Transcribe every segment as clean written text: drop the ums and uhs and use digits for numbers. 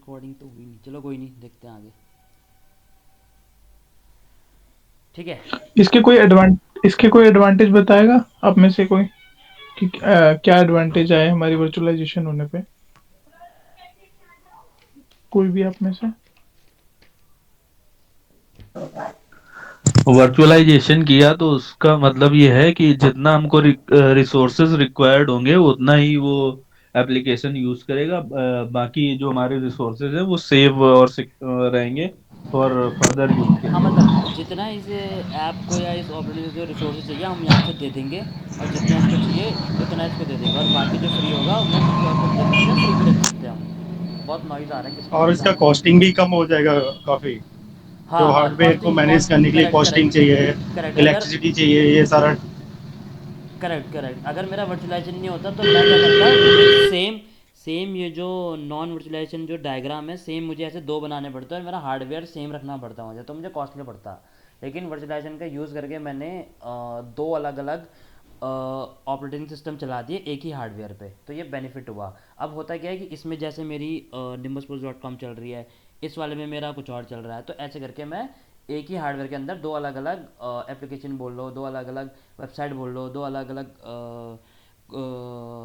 Recording तो हुई नहीं, चलो कोई नहीं, देखते हैं आगे। ठीक है। इसके कोई एडवांटेज बताएगा आप में से कोई कि क्या एडवांटेज आए हमारी वर्चुअलाइजेशन होने पे? कोई भी आप में से? वर्चुअलाइजेशन किया तो उसका मतलब ये है कि जितना हमको रिसोर्सेज रिक्वायर्ड होंगे उतना ही वो एप्लीकेशन यूज करेगा। बाकी जो हमारे रिसोर्सेज है वो सेव और रहेंगे फॉर फर्दर यूज के हाँ लिए। मतलब जितना इस ऐप को या इस ऑपरेटिंग को रिसोर्सेज चाहिए हम यहाँ से दे देंगे, और जितना इसको चाहिए उतना इसको दे देंगे, और बाकी जो फ्री होगा वो किसी और को भी दे सकते हैं, फ्री भी रख सकते हैं हम। बहुत नॉइज़ आ रहा है, किसका और नॉइज़ आ इसका रहा है? कॉस्टिंग भी कम हो जाएगा काफ़ी। जो हाँ हाँ, हार्डवेयर को कॉस्टिंग मैनेज कॉस्ट करने के लिए करेक्ट कॉस्टिंग करेक्ट चाहिए, करेक्ट। अगर इलेक्ट्रिसिटी चाहिए, ये सारा। करेक्ट करेक्ट अगर मेरा वर्चुअलाइजेशन नहीं होता तो मैं क्या करता, एक सेम सेम ये जो नॉन वर्चुअलाइजेशन जो डायग्राम है, सेम मुझे ऐसे दो बनाने पड़ते हैं और मेरा हार्डवेयर सेम रखना पड़ता मुझे, तो मुझे कॉस्टली पड़ता। लेकिन वर्चुअलाइजेशन का यूज़ करके मैंने दो अलग अलग ऑपरेटिंग सिस्टम चला दिए एक ही हार्डवेयर पे, तो ये बेनिफिट हुआ। अब होता क्या है कि इसमें जैसे मेरी nimbuspost.com चल रही है, इस वाले में मेरा कुछ और चल रहा है, तो ऐसे करके मैं एक ही हार्डवेयर के अंदर दो अलग अलग एप्लीकेशन बोल लो, दो अलग अलग वेबसाइट बोल लो, दो अलग अलग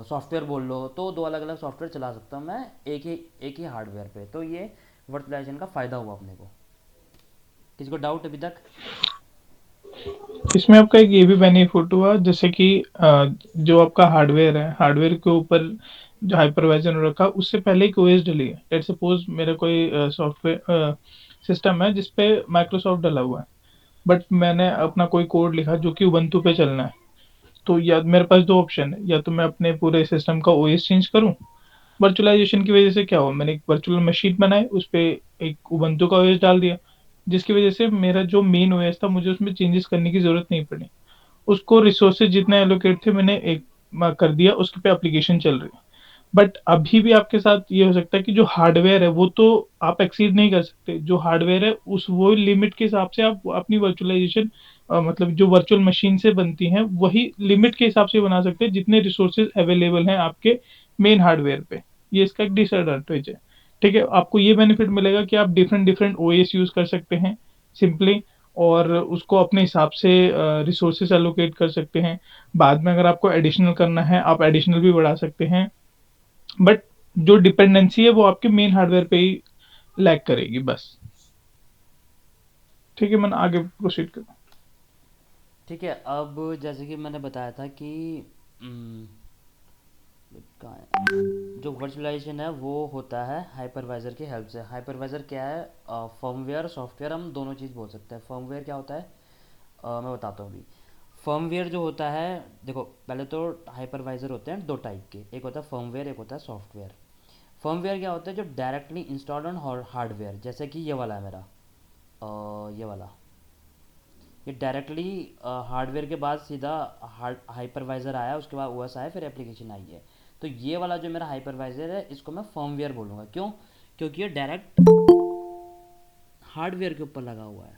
सॉफ्टवेयर बोल लो, तो दो अलग अलग सॉफ्टवेयर चला सकता हूँ मैं एक ही हार्डवेयर पे। तो ये वर्चुअलाइजेशन का फ़ायदा हुआ अपने को। किसी को डाउट अभी तक? इसमें आपका एक ये भी बेनिफिट हुआ, जैसे कि जो आपका हार्डवेयर है, हार्डवेयर के ऊपर जो हाइपरवाइजर रखा, उससे पहले एक ओएस डली है। लेट्स सपोज मेरा कोई सॉफ्टवेयर सिस्टम है जिसपे माइक्रोसॉफ्ट डला हुआ है, बट मैंने अपना कोई कोड लिखा जो कि उबंटू पे चलना है। तो या मेरे पास दो ऑप्शन है, या तो मैं अपने पूरे सिस्टम का ओएस चेंज करूं। वर्चुअलाइजेशन की वजह से क्या हुआ, मैंने एक वर्चुअल मशीन बनाई, उस पे एक उबंटू का ओएस डाल दिया, जिसकी वजह से मेरा जो मेन ओएस था मुझे उसमें चेंजेस करने की जरूरत नहीं पड़ी। उसको रिसोर्सेज जितना एलोकेट थे मैंने एक कर दिया, उसके पे एप्लीकेशन चल रही है। बट अभी भी आपके साथ ये हो सकता है कि जो हार्डवेयर है वो तो आप एक्सीड नहीं कर सकते। जो हार्डवेयर है उस वो लिमिट के हिसाब से आप अपनी वर्चुअलाइजेशन मतलब जो वर्चुअल मशीन से बनती हैं वही लिमिट के हिसाब से बना सकते हैं जितने रिसोर्सेज अवेलेबल हैं आपके मेन हार्डवेयर पे। ये इसका एक डिसएडवांटेज है। ठीक है, आपको ये बेनिफिट मिलेगा कि आप डिफरेंट डिफरेंट ओएस यूज कर सकते हैं सिंपली, और उसको अपने हिसाब से रिसोर्सेज एलोकेट कर सकते हैं। बाद में अगर आपको एडिशनल करना है आप एडिशनल भी बढ़ा सकते हैं। बट जो डिपेंडेंसी है वो आपके मेन हार्डवेयर पे ही लैग करेगी बस। ठीक है, मैं आगे प्रोसीड करूँ? ठीक है। अब जैसे कि मैंने बताया था कि हम्म, कहाँ है, जो वर्चुअलाइजेशन है वो होता है हाइपरवाइज़र की हेल्प से। हाइपरवाइज़र क्या है? फर्मवेयर सॉफ्टवेयर हम दोनों चीज़ बोल सकते हैं। फर्मवेयर क्या होता है? मैं बताता हूँ अभी। फर्मवेयर जो होता है, देखो पहले तो हाइपरवाइज़र होते हैं दो टाइप के, एक होता है फर्मवेयर, एक होता है सॉफ्टवेयर। फर्मवेयर क्या होता है? जो डायरेक्टली इंस्टॉल्ड ऑन हार्डवेयर, जैसे कि ये वाला है मेरा, ये वाला, ये डायरेक्टली हार्डवेयर के बाद सीधा हाइपरवाइज़र आया, उसके बाद ओएस आया, फिर एप्लीकेशन आई है। तो ये वाला जो मेरा हाइपरवाइज़र है इसको मैं फर्मवेयर बोलूँगा। क्यों? क्योंकि ये डायरेक्ट हार्डवेयर के ऊपर लगा हुआ है।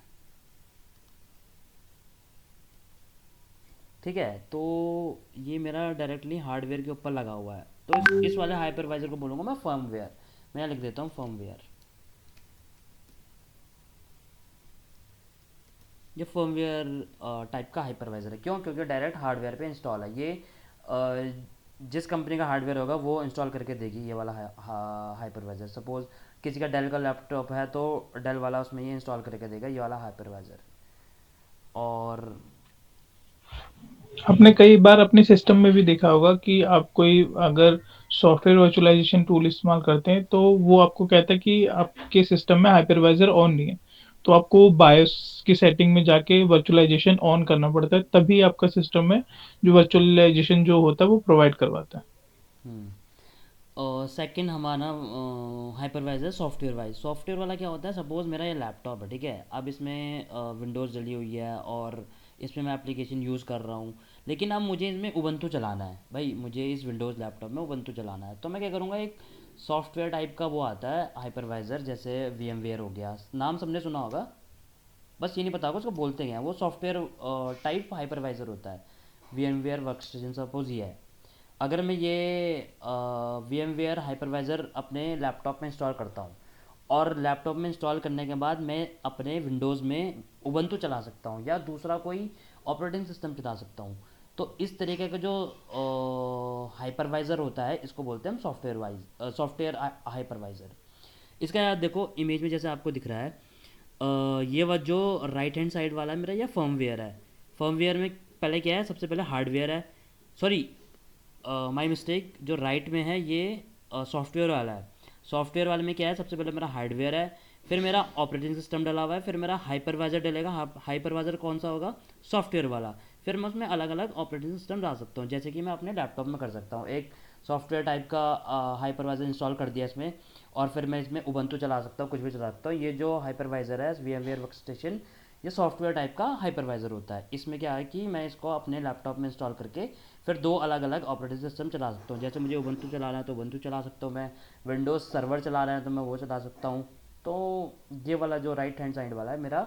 ठीक है, तो ये मेरा डायरेक्टली हार्डवेयर के ऊपर लगा हुआ है, तो इस वाले हाइपरवाइज़र को बोलूँगा मैं फर्मवेयर। मैं यहाँ लिख देता हूँ फर्मवेयर। ये फर्मवेयर टाइप का हाइपरवाइज़र है। क्यों? क्योंकि डायरेक्ट हार्डवेयर पे इंस्टॉल है ये। जिस कंपनी का हार्डवेयर होगा वो इंस्टॉल करके देगी ये वाला हाइपरवाइज़र। सपोज़ किसी का डेल का लैपटॉप है तो डेल वाला उसमें ये इंस्टॉल करके देगा ये वाला हाइपरवाइज़र। और आपने कई बार अपने सिस्टम में भी देखा होगा कि आप कोई अगर सॉफ्टवेयर वर्चुअलाइजेशन टूल इस्तेमाल करते हैं तो वो आपको कहता है कि आपके सिस्टम में हाइपरवाइजर ऑन नहीं है। तो आपको बायोस की सेटिंग में जाके वर्चुअलाइजेशन ऑन करना पड़ता है, तभी आपका सिस्टम में जो वर्चुअलाइजेशन जो होता है वो प्रोवाइड करवाता है। सेकंड हमारा हाइपरवाइज़र सॉफ्टवेयर वाइज। सॉफ्टवेयर वाला क्या होता है? सपोज़ मेरा ये लैपटॉप है, ठीक है, अब इसमें विंडोज़ डली हुई है और इसमें मैं एप्लीकेशन यूज़ कर रहा हूँ, लेकिन अब मुझे इसमें उबंटू चलाना है। भाई मुझे इस विंडोज़ लैपटॉप में उबंटू चलाना है, तो मैं क्या करूँगा, एक सॉफ्टवेयर टाइप का वो आता है हाइपरवाइज़र, जैसे वी हो गया, नाम सबने सुना होगा, बस ये नहीं पता होगा उसको बोलते हैं। वो सॉफ्टवेयर टाइप हाइपरवाइज़र होता है। वी वर्क स्टेशन सपोज ये है। अगर मैं ये वी हाइपरवाइज़र अपने लैपटॉप में इंस्टॉल करता हूँ और लैपटॉप में इंस्टॉल करने के बाद मैं अपने विंडोज़ में उबंटू चला सकता हूँ या दूसरा कोई ऑपरेटिंग सिस्टम चला सकता हूँ। तो इस तरीके का जो हाइपरवाइज़र होता है इसको बोलते हैं हम सॉफ्टवेयर हाइपरवाइज़र। इसका देखो इमेज में जैसे आपको दिख रहा है, ये वह जो राइट हैंड साइड वाला है मेरा, ये फर्मवेयर है। फर्मवेयर में पहले क्या है, सबसे पहले हार्डवेयर है, सॉरी माय मिस्टेक, जो राइट में है ये सॉफ्टवेयर वाला है। सॉफ्टवेयर वाले में क्या है, सबसे पहले मेरा हार्डवेयर है, फिर मेरा ऑपरेटिंग सिस्टम डला हुआ है, फिर मेरा हाइपरवाइजर डलेगा। हाइपरवाइजर कौन सा होगा, सॉफ्टवेयर वाला। फिर मैं उसमें अलग अलग ऑपरेटिंग सिस्टम डाल सकता हूँ, जैसे कि मैं अपने लैपटॉप में कर सकता हूँ। एक सॉफ्टवेयर टाइप का हाइपरवाइजर इंस्टॉल कर दिया इसमें, और फिर मैं इसमें उबंटू चला सकता हूँ, कुछ भी चला सकता हूँ। ये जो हाइपरवाइज़र है VMware वर्कस्टेशन, ये सॉफ्टवेयर टाइप का हाइपरवाइज़र होता है। इसमें क्या है कि मैं इसको अपने लैपटॉप में इंस्टॉल करके फिर दो अलग अलग ऑपरेटिंग सिस्टम चला सकता हूँ। जैसे मुझे उबंटू चलाना है तो उबंटू चला सकता हूँ मैं, विंडोज़ सर्वर चला रहे हैं तो मैं वो चला सकता हूँ। तो ये वाला जो राइट हैंड साइड वाला है मेरा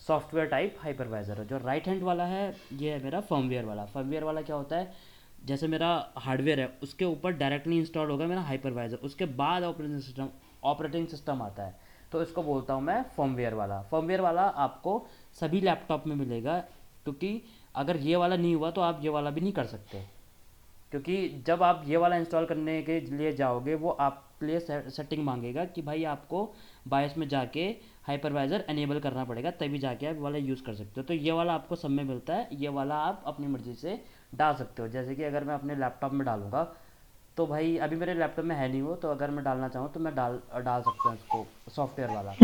सॉफ्टवेयर टाइप हाइपरवाइज़र है। जो राइट हैंड वाला है ये है मेरा फर्मवेयर वाला। फर्मवेयर वाला क्या होता है, जैसे मेरा हार्डवेयर है उसके ऊपर डायरेक्टली इंस्टॉल होगा मेरा हाइपरवाइज़र, उसके बाद ऑपरेटिंग सिस्टम आता है, तो इसको बोलता हूँ मैं फर्मवेयर वाला। फर्मवेयर वाला आपको सभी लैपटॉप में मिलेगा, क्योंकि अगर ये वाला नहीं हुआ तो आप ये वाला भी नहीं कर सकते। क्योंकि जब आप ये वाला इंस्टॉल करने के लिए जाओगे वो आपके लिए सेटिंग मांगेगा कि भाई आपको बायस में जाके हाइपरवाइज़र एनेबल करना पड़ेगा, तभी जाके आप वाला यूज़ कर सकते हो। तो ये वाला आपको सब में मिलता है, ये वाला आप अपनी मर्ज़ी से डाल सकते हो। जैसे कि अगर मैं अपने लैपटॉप में डालूँगा तो भाई अभी मेरे लैपटॉप में है नहीं वो, तो अगर मैं डालना चाहूँ तो मैं डाल डाल सकता हूँ इसको, सॉफ्टवेयर वाला।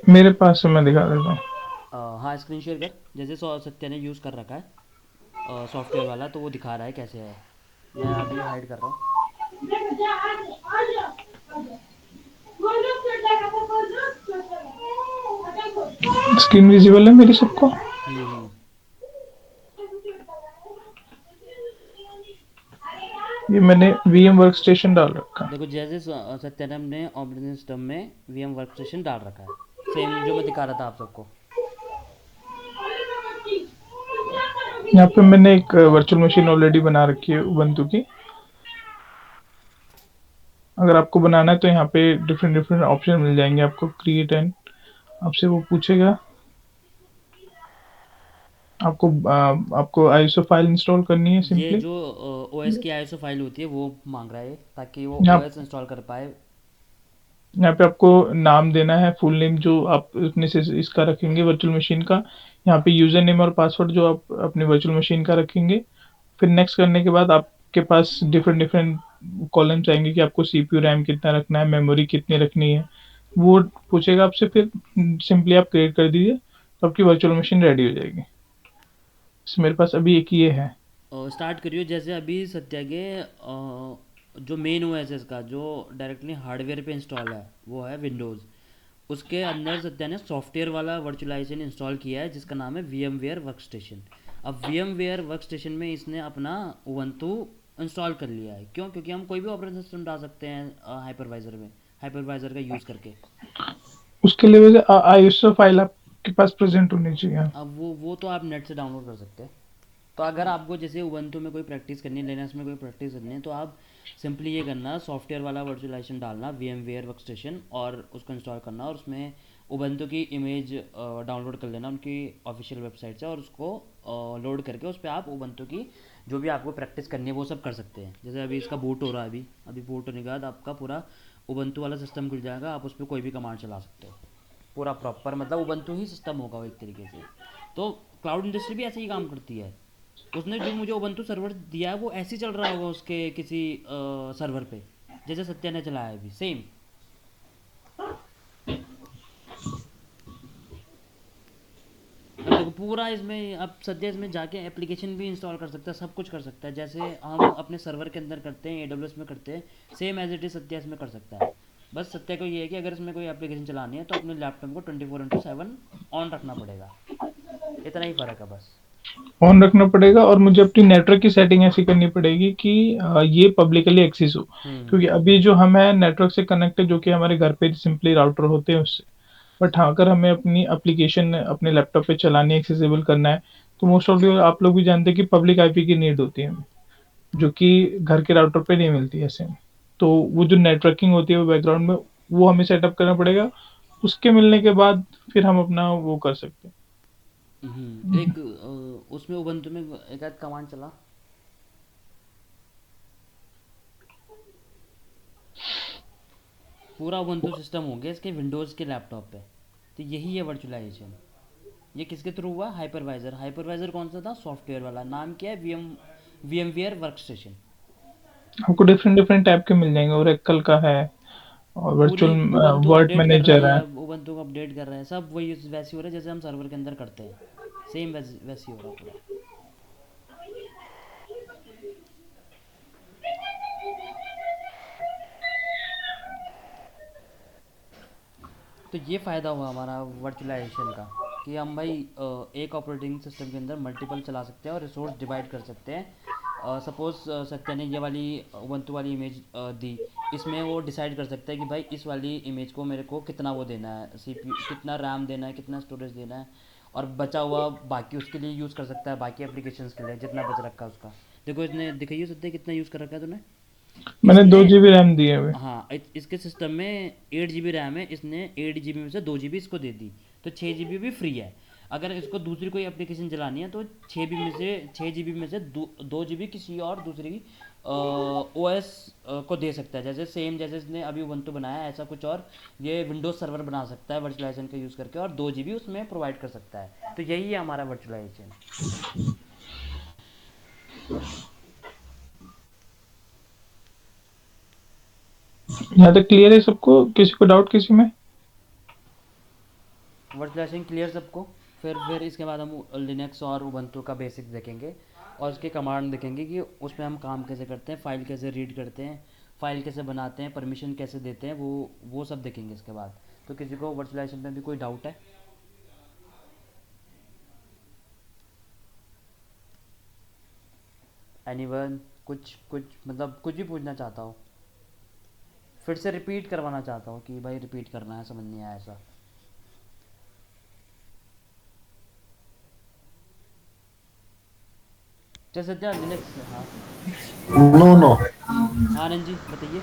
मेरे पास है, मैं दिखा देता हूँ। हाँ स्क्रीन शेयर कर, जैसे सत्या ने यूज़ कर रखा है सॉफ्टवेयर वाला, तो वो दिखा रहा है कैसे है। मैं अभी हाइड कर रहा हूँ। स्क्रीन विजिबल है मेरी सबको? हम्म। ये मैंने VM वर्कस्टेशन डाल रखा है। देखो जैसे सत्यानंद ने ऑपरेटिंग सिस्टम में VM वर्कस्टेशन डाल रखा है, सेम जो मैं दिखा रहा था आप सबको। यहाँ पे मैंने एक वर्चुअल मशीन ऑलरेडी बना रखी है उबंटू की। अगर आपको बनाना है तो यहाँ पे डिफरेंट डिफरेंट ऑप्शन मिल जाएंगे आपको, क्रिएट एंड आपसे वो पूछेगा आपको ISO फाइल इंस्टॉल करनी है ये सिंपली। जो OS की ISO फाइल होती है वो मांग रहा है, ताकि वो यहाँ OS इंस्टॉल कर पाए। यहाँ पे आपको नाम देना है, फुल नेम जो आप अपने से इसका रखेंगे वर्चुअल मशीन का। यहाँ पे यूजर नेम और पासवर्ड जो आप अपने वर्चुअल मशीन का रखेंगे। फिर नेक्स्ट करने के बाद आपके पास डिफरेंट डिफरेंट कॉलम्स आएंगे कि आपको CPU रैम कितना रखना है, मेमोरी कितनी रखनी है, वो पूछेगा आपसे। फिर सिंपली आप क्रिएट कर दीजिए तो आपकी वर्चुअल मशीन रेडी हो जाएगी। मेरे पास अभी एक ये है। स्टार्ट करियो। जैसे अभी सत्या के जो मेन OS है इसका, जो डायरेक्टली हार्डवेयर पे इंस्टॉल है, वो है विंडोज़। उसके अंदर सत्या ने सॉफ्टवेयर वाला वर्चुअलाइजेशन इंस्टॉल किया है जिसका नाम है VMware वर्कस्टेशन। अब VMware वर्कस्टेशन में इसने अपना उबंटू इंस्टॉल कर लिया है। क्यों? क्योंकि हम कोई भी ऑपरेटिंग सिस्टम डाल सकते हैं हाइपरवाइज़र में, हाइपरवाइज़र का यूज़ करके। उसके लिए वैसे ISO फाइल आपके पास प्रेजेंट होनी चाहिए। अब वो तो आप नेट से डाउनलोड कर सकते हैं। तो अगर आपको जैसे उबंटू में कोई प्रैक्टिस करनी है, लिनक्स में कोई प्रैक्टिस करनी है, तो आप सिंपली ये करना, सॉफ्टवेयर वाला वर्चुअलाइजेशन डालना VMware वर्कस्टेशन, और उसको इंस्टॉल करना, और उसमें उबंटू की इमेज डाउनलोड कर लेना उनकी ऑफिशियल वेबसाइट से, और उसको लोड करके उस पर आप उबंटू की जो भी आपको प्रैक्टिस करनी है वो सब कर सकते हैं। जैसे अभी इसका बूट हो रहा है, अभी बूट होने के बाद आपका पूरा उबंटू वाला सिस्टम खुल जाएगा, आप उस पर कोई भी कमांड चला सकते हो। पूरा प्रॉपर मतलब उबंटू ही सिस्टम होगा वो एक तरीके से। तो क्लाउड इंडस्ट्री भी ऐसे ही काम करती है। उसने जो मुझे उबंटू सर्वर दिया है वो ऐसे ही चल रहा होगा उसके किसी सर्वर पे, जैसे सत्या ने चलाया है अभी, सेम। अब देखो पूरा इसमें, अब सत्या इसमें जाके एप्लीकेशन भी इंस्टॉल कर सकता है, सब कुछ कर सकता है, जैसे हम अपने सर्वर के अंदर करते हैं, AWS में करते हैं, same as it is Satya इसमें कर सकता है। बस सत्या को ये है कि अगर इसमें कोई एप्लीकेशन चलानी है तो अपने लैपटॉप को 24/7 ऑन रखना पड़ेगा। इतना ही फ़र्क है बस। ऑन रखना पड़ेगा, और मुझे अपनी नेटवर्क की सेटिंग ऐसी करनी पड़ेगी कि ये पब्लिकली एक्सेस हो। क्योंकि अभी जो हम है नेटवर्क से कनेक्टेड, जो कि हमारे घर पे सिंपली राउटर होते हैं उससे। बट हाँ, अगर हमें अपनी एप्लीकेशन अपने लैपटॉप पे चलानी है, एक्सेसिबल करना है, तो मोस्ट ऑफ आप लोग भी जानते हैं कि पब्लिक IP की नीड होती है हमें, जो कि घर के राउटर पे नहीं मिलती ऐसे में। तो वो जो नेटवर्किंग होती है वो बैकग्राउंड में वो हमें सेटअप करना पड़ेगा। उसके मिलने के बाद फिर हम अपना वो कर सकते हैं। एक उसमें उबंटू में एक आध कमांड चला। पूरा उबंटू सिस्टम हो गया इसके विंडोज़ के लैपटॉप पे। तो यही है वर्चुअलाइजेशन। ये किसके थ्रू हुआ? हाइपरवाइज़र। हाइपरवाइज़र कौन सा था? सॉफ्टवेयर वाला। नाम क्या है? VMware workstation. आपको डिफरेंट डिफरेंट टाइप के मिल जाएंगे, ओरेकल का है और पूरी वर्चुअल उबंटू वर्ड अपडेट कर रहा है मैनेजर या है। उबंटू को अपडेट कर रहा है, सब वही वैसे हो रहा है जैसे हम सर्वर के अंदर करते हैं। सेम वैसे ही हो रहा है पूरा। तो ये फ़ायदा हुआ हमारा वर्चुअलाइजेशन का कि हम भाई एक ऑपरेटिंग सिस्टम के अंदर मल्टीपल चला सकते हैं और रिसोर्स डिवाइड कर सकते हैं। सपोज़ सत्या ने ये वाली उबंटू वाली इमेज दी। इसमें वो डिसाइड कर सकता है कि भाई इस वाली इमेज को मेरे को कितना वो देना है, CPU कितना रैम देना है, कितना स्टोरेज देना है, और बचा हुआ बाकी उसके लिए यूज़ कर सकता है, बाकी एप्लीकेशंस के लिए जितना बच रखा है उसका। देखो इसने दिखाइए सत्या कितना यूज़ कर रखा है तूने। मैंने इसने 2 GB रैम दिए हुए। हाँ इसके सिस्टम में 8 GB रैम है, इसने 8 GB में से 2 GB इसको दे दी, तो 6 GB भी फ्री है। अगर इसको दूसरी कोई एप्लीकेशन चलानी है तो 6 GB में से 2 GB किसी और दूसरी OS को दे सकता है। जैसे सेम जैसे इसने अभी उबंटू बनाया है ऐसा कुछ और ये विंडोज़ सर्वर बना सकता है वर्चुअलाइजेशन का यूज़ करके, और 2 GB उसमें प्रोवाइड कर सकता है। तो यही है हमारा वर्चुअलाइजेशन। यहाँ तक क्लियर है सबको? किसी को डाउट किसी में? वर्चुअलाइजेशन क्लियर सबको? फिर इसके बाद हम लिनक्स और उबंटू का बेसिक्स देखेंगे और उसके कमांड देखेंगे कि उसमें हम काम कैसे करते हैं, फाइल कैसे रीड करते हैं, फाइल कैसे बनाते हैं, परमिशन कैसे देते हैं, वो सब देखेंगे इसके बाद। तो किसी को वर्चुअलाइजेशन में भी कोई डाउट है? एनीवन? कुछ कुछ मतलब कुछ भी पूछना चाहता हो? फिर से रिपीट करवाना चाहता हूँ कि भाई रिपीट करना है, समझ नहीं आया ऐसा। जैसे सत्या लिनक्स। हाँ नो नो, हाँ आनंद जी बताइए।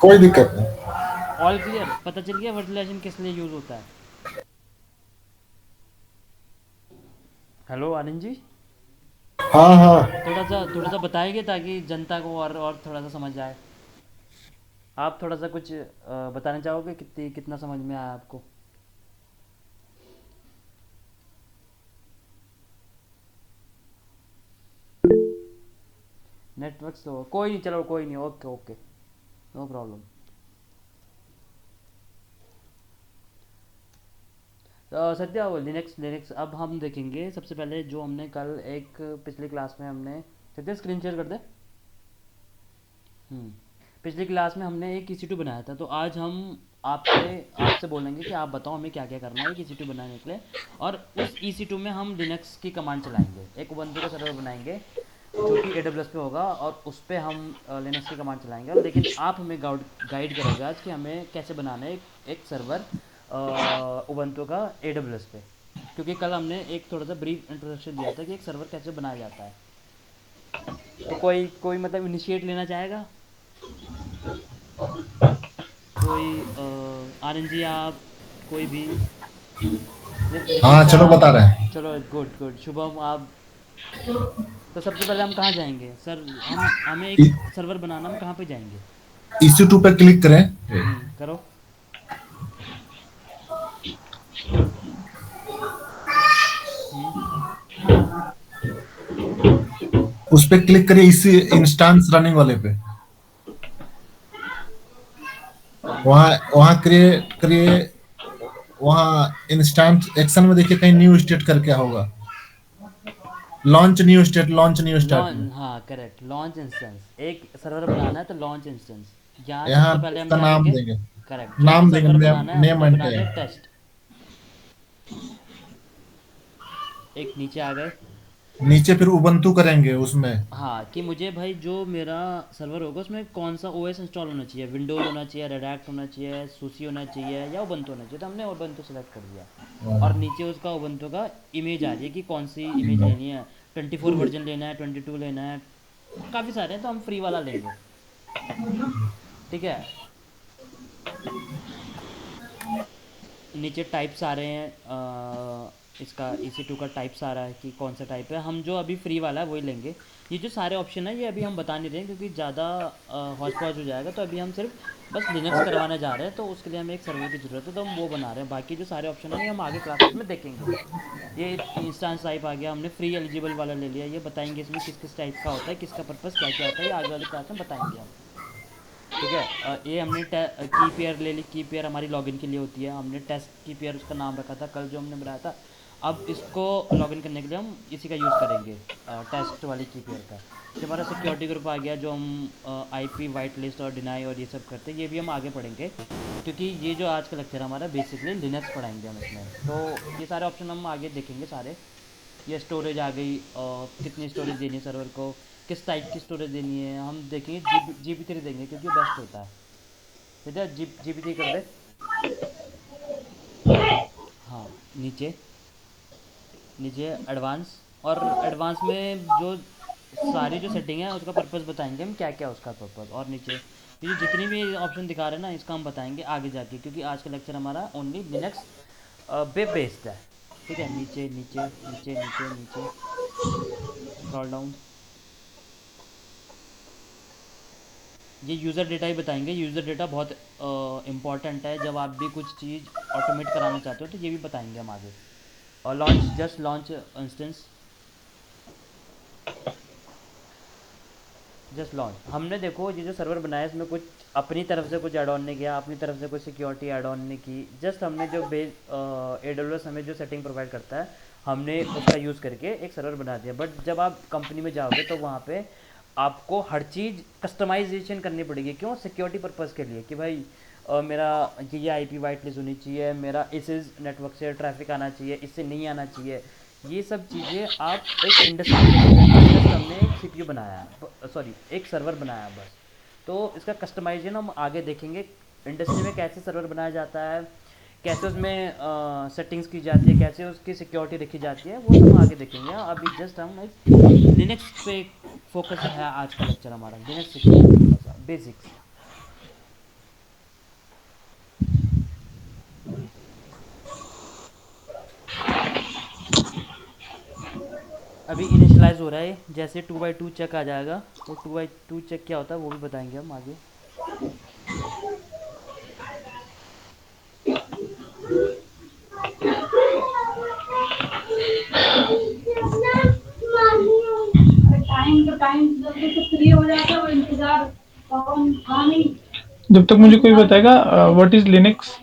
कोई दिक्कत नहीं। All clear? पता चल गया वर्चुअलाइजेशन किस लिए यूज़ होता है? हेलो आनंद जी, हाँ हाँ, थोड़ा सा बताएंगे ताकि जनता को और थोड़ा सा समझ आए। आप थोड़ा सा कुछ बताना चाहोगे? कितना समझ में आया आपको? Network slow? कोई नहीं, चलो कोई नहीं, okay okay, no problem. Satya वो लिनक्स लिनक्स अब हम देखेंगे। सबसे पहले जो हमने कल एक पिछली क्लास में हमने, सत्या स्क्रीन शेयर कर दे। हम्म, पिछली क्लास में हमने एक EC2 बनाया था, तो आज हम आपसे बोलेंगे कि आप बताओ हमें क्या क्या करना है एक EC2 बनाने के लिए। और उस EC2 में हम लिनक्स की कमांड चलाएंगे, एक उबंटू का सर्वर बनाएंगे जो कि AWS पे होगा, और उस पर हम लिनक्स की कमांड चलाएंगे। लेकिन आप हमें गाइड करोगे आज कि हमें कैसे बनाना है एक सर्वर उबंटू का AWS पे, क्योंकि कल हमने एक थोड़ा सा ब्रीफ इंट्रोडक्शन दिया था कि एक सर्वर कैसे बनाया जाता है। तो कोई कोई मतलब इनिशिएट लेना चाहेगा? कोई आनंद जी, आप कोई भी? हाँ ऋतिक चलो आप? बता रहे हैं। चलो गुड गुड। शुभम आप? तो सबसे पहले हम कहाँ जाएंगे सर? हमें एक सर्वर बनाना, हम कहाँ पे जाएंगे? EC2 पे क्लिक करें, करो। हम्म उस पे क्लिक करिए, इसी इंस्टेंस रनिंग वाले पे। हम्म वहाँ वहाँ क्रिएट करिए। वहाँ इंस्टेंस एक्शन में देखिए कहीं न्यू स्टेट करके होगा, launch new state, launch new state में। लॉन्च, हाँ करेक्ट, लॉन्च इंस्टेंस। एक सर्वर बनाना है तो लॉन्च इंस्टेंस। यहाँ यहाँ सबसे पहले हम उसका क्या नाम करेंगे? देंगे, करेक्ट, जो भी नाम देंगे सर्वर बनाना है नेम हमने एंड बना दिया टैग। टेस्ट। एक नीचे आ गए। नीचे फिर उबंटू करेंगे उसमें। हाँ कि मुझे भाई जो मेरा सर्वर होगा उसमें कौन सा OS इंस्टॉल होना चाहिए, विंडोज़ होना चाहिए, रेडैक्ट होना चाहिए, सुसी होना चाहिए, या उबंटू होना चाहिए। तो हमने उबंटू सेलेक्ट कर दिया, और नीचे उसका उबंटू का इमेज आ रही है कि कौन सी इमेज लेनी है। 24 वर्जन लेना है, 22 लेना है, काफ़ी सारे हैं, तो हम फ्री वाला लेंगे। ठीक है। नीचे टाइप्स आ रहे हैं, इसका EC2 का टाइप्स आ रहा है कि कौन सा टाइप है। हम जो अभी फ्री वाला है वही लेंगे। ये जो सारे ऑप्शन है ये अभी हम बता नहीं रहे हैं क्योंकि ज़्यादा हौच पौच हो जाएगा, तो अभी हम सिर्फ बस लिनक्स करवाने जा रहे हैं, तो उसके लिए हमें एक सर्वर की ज़रूरत है, तो हम वो बना रहे हैं। बाकी जो सारे ऑप्शन हैं ये हम आगे क्लासेस में देखेंगे। ये इंस्टांस टाइप आ गया, हमने फ्री एलिजिबल वाला ले लिया। ये बताएंगे इसमें किस किस टाइप का होता है, किसका पर्पज़ क्या क्या होता है, ये आगे वाली क्लास में बताएंगे हम। ठीक है। ये हमने की पेयर ले ली। की पेयर हमारी लॉगिन के लिए होती है। हमने टेस्ट की पेयर उसका नाम रखा था कल जो हमने बनाया था। अब इसको लॉगिन करने के लिए हम इसी का यूज़ करेंगे, टेस्ट वाली की पेयर का। फिर हमारा सिक्योरिटी ग्रुप आ गया जो हम IP वाइट लिस्ट और डिनाई और ये सब करते हैं, ये भी हम आगे पढ़ेंगे क्योंकि ये जो आज का लेक्चर हमारा बेसिकली लिनक्स पढ़ाएंगे हम इसमें। तो ये सारे ऑप्शन हम आगे देखेंगे सारे। ये स्टोरेज आ गई, कितनी स्टोरेज देनी है सर्वर को, किस टाइप की स्टोरेज देनी है, हम देखेंगे। GB3 देंगे क्योंकि बेस्ट होता है। ठीक है, GB3 कर दे। हाँ, नीचे नीचे एडवांस, और एडवांस में जो सारी जो सेटिंग है उसका पर्पस बताएंगे हम, क्या क्या उसका पर्पस। और नीचे ये जितनी भी ऑप्शन दिखा रहे हैं ना इसका हम बताएंगे आगे जाके, क्योंकि आज का लेक्चर हमारा ओनली लिनक्स पे बेस्ड है। ठीक है, नीचे नीचे नीचे नीचे नीचे स्क्रॉल डाउन। ये यूज़र डेटा ही बताएंगे। यूज़र डेटा बहुत इम्पॉर्टेंट है, जब आप भी कुछ चीज़ ऑटोमेट कराना चाहते हो तो ये भी बताएंगे हम आगे। और launch, just launch instance, just launch. हमने देखो ये जो सर्वर बनाया है इसमें कुछ अपनी तरफ से कुछ ऐड ऑन नहीं किया, अपनी तरफ से कुछ सिक्योरिटी ऐड ऑन नहीं की। जस्ट हमने जो AWS हमें जो सेटिंग प्रोवाइड करता है हमने उसका यूज़ करके एक सर्वर बना दिया। बट जब आप कंपनी में जाओगे तो वहाँ पे आपको हर चीज़ कस्टमाइजेशन करनी पड़ेगी। क्यों? सिक्योरिटी पर्पज़ के लिए कि भाई मेरा ये IP वाइट लिस्ट होनी चाहिए, मेरा इस नेटवर्क से ट्रैफिक आना चाहिए, इससे नहीं आना चाहिए। ये सब चीज़ें आप एक इंडस्ट्री में देखोगे। जस्ट हमने एक CPU बनाया है, सॉरी एक सर्वर बनाया है बस। तो इसका कस्टमाइजेशन हम आगे देखेंगे, इंडस्ट्री में कैसे सर्वर बनाया जाता है, कैसे उसमें सेटिंग्स की जाती है, कैसे उसकी सिक्योरिटी रखी जाती है, वो सब हम आगे देखेंगे। अभी जस्ट हम लिनक्स पे फोकस है आज का लेक्चर हमारा, लिनक्स सिक्योरिटी बेसिक्स। अभी इनिशियलाइज हो रहा है, जैसे 2x2 चेक आ जाएगा तो 2x2 चेक क्या होता है वो भी बताएंगे हम आगे। टाइम तो टाइम जल्दी से फ्री हो जाता है, वो इंतजार कौन था नहीं। जब तक मुझे कोई बताएगा व्हाट इज लिनक्स।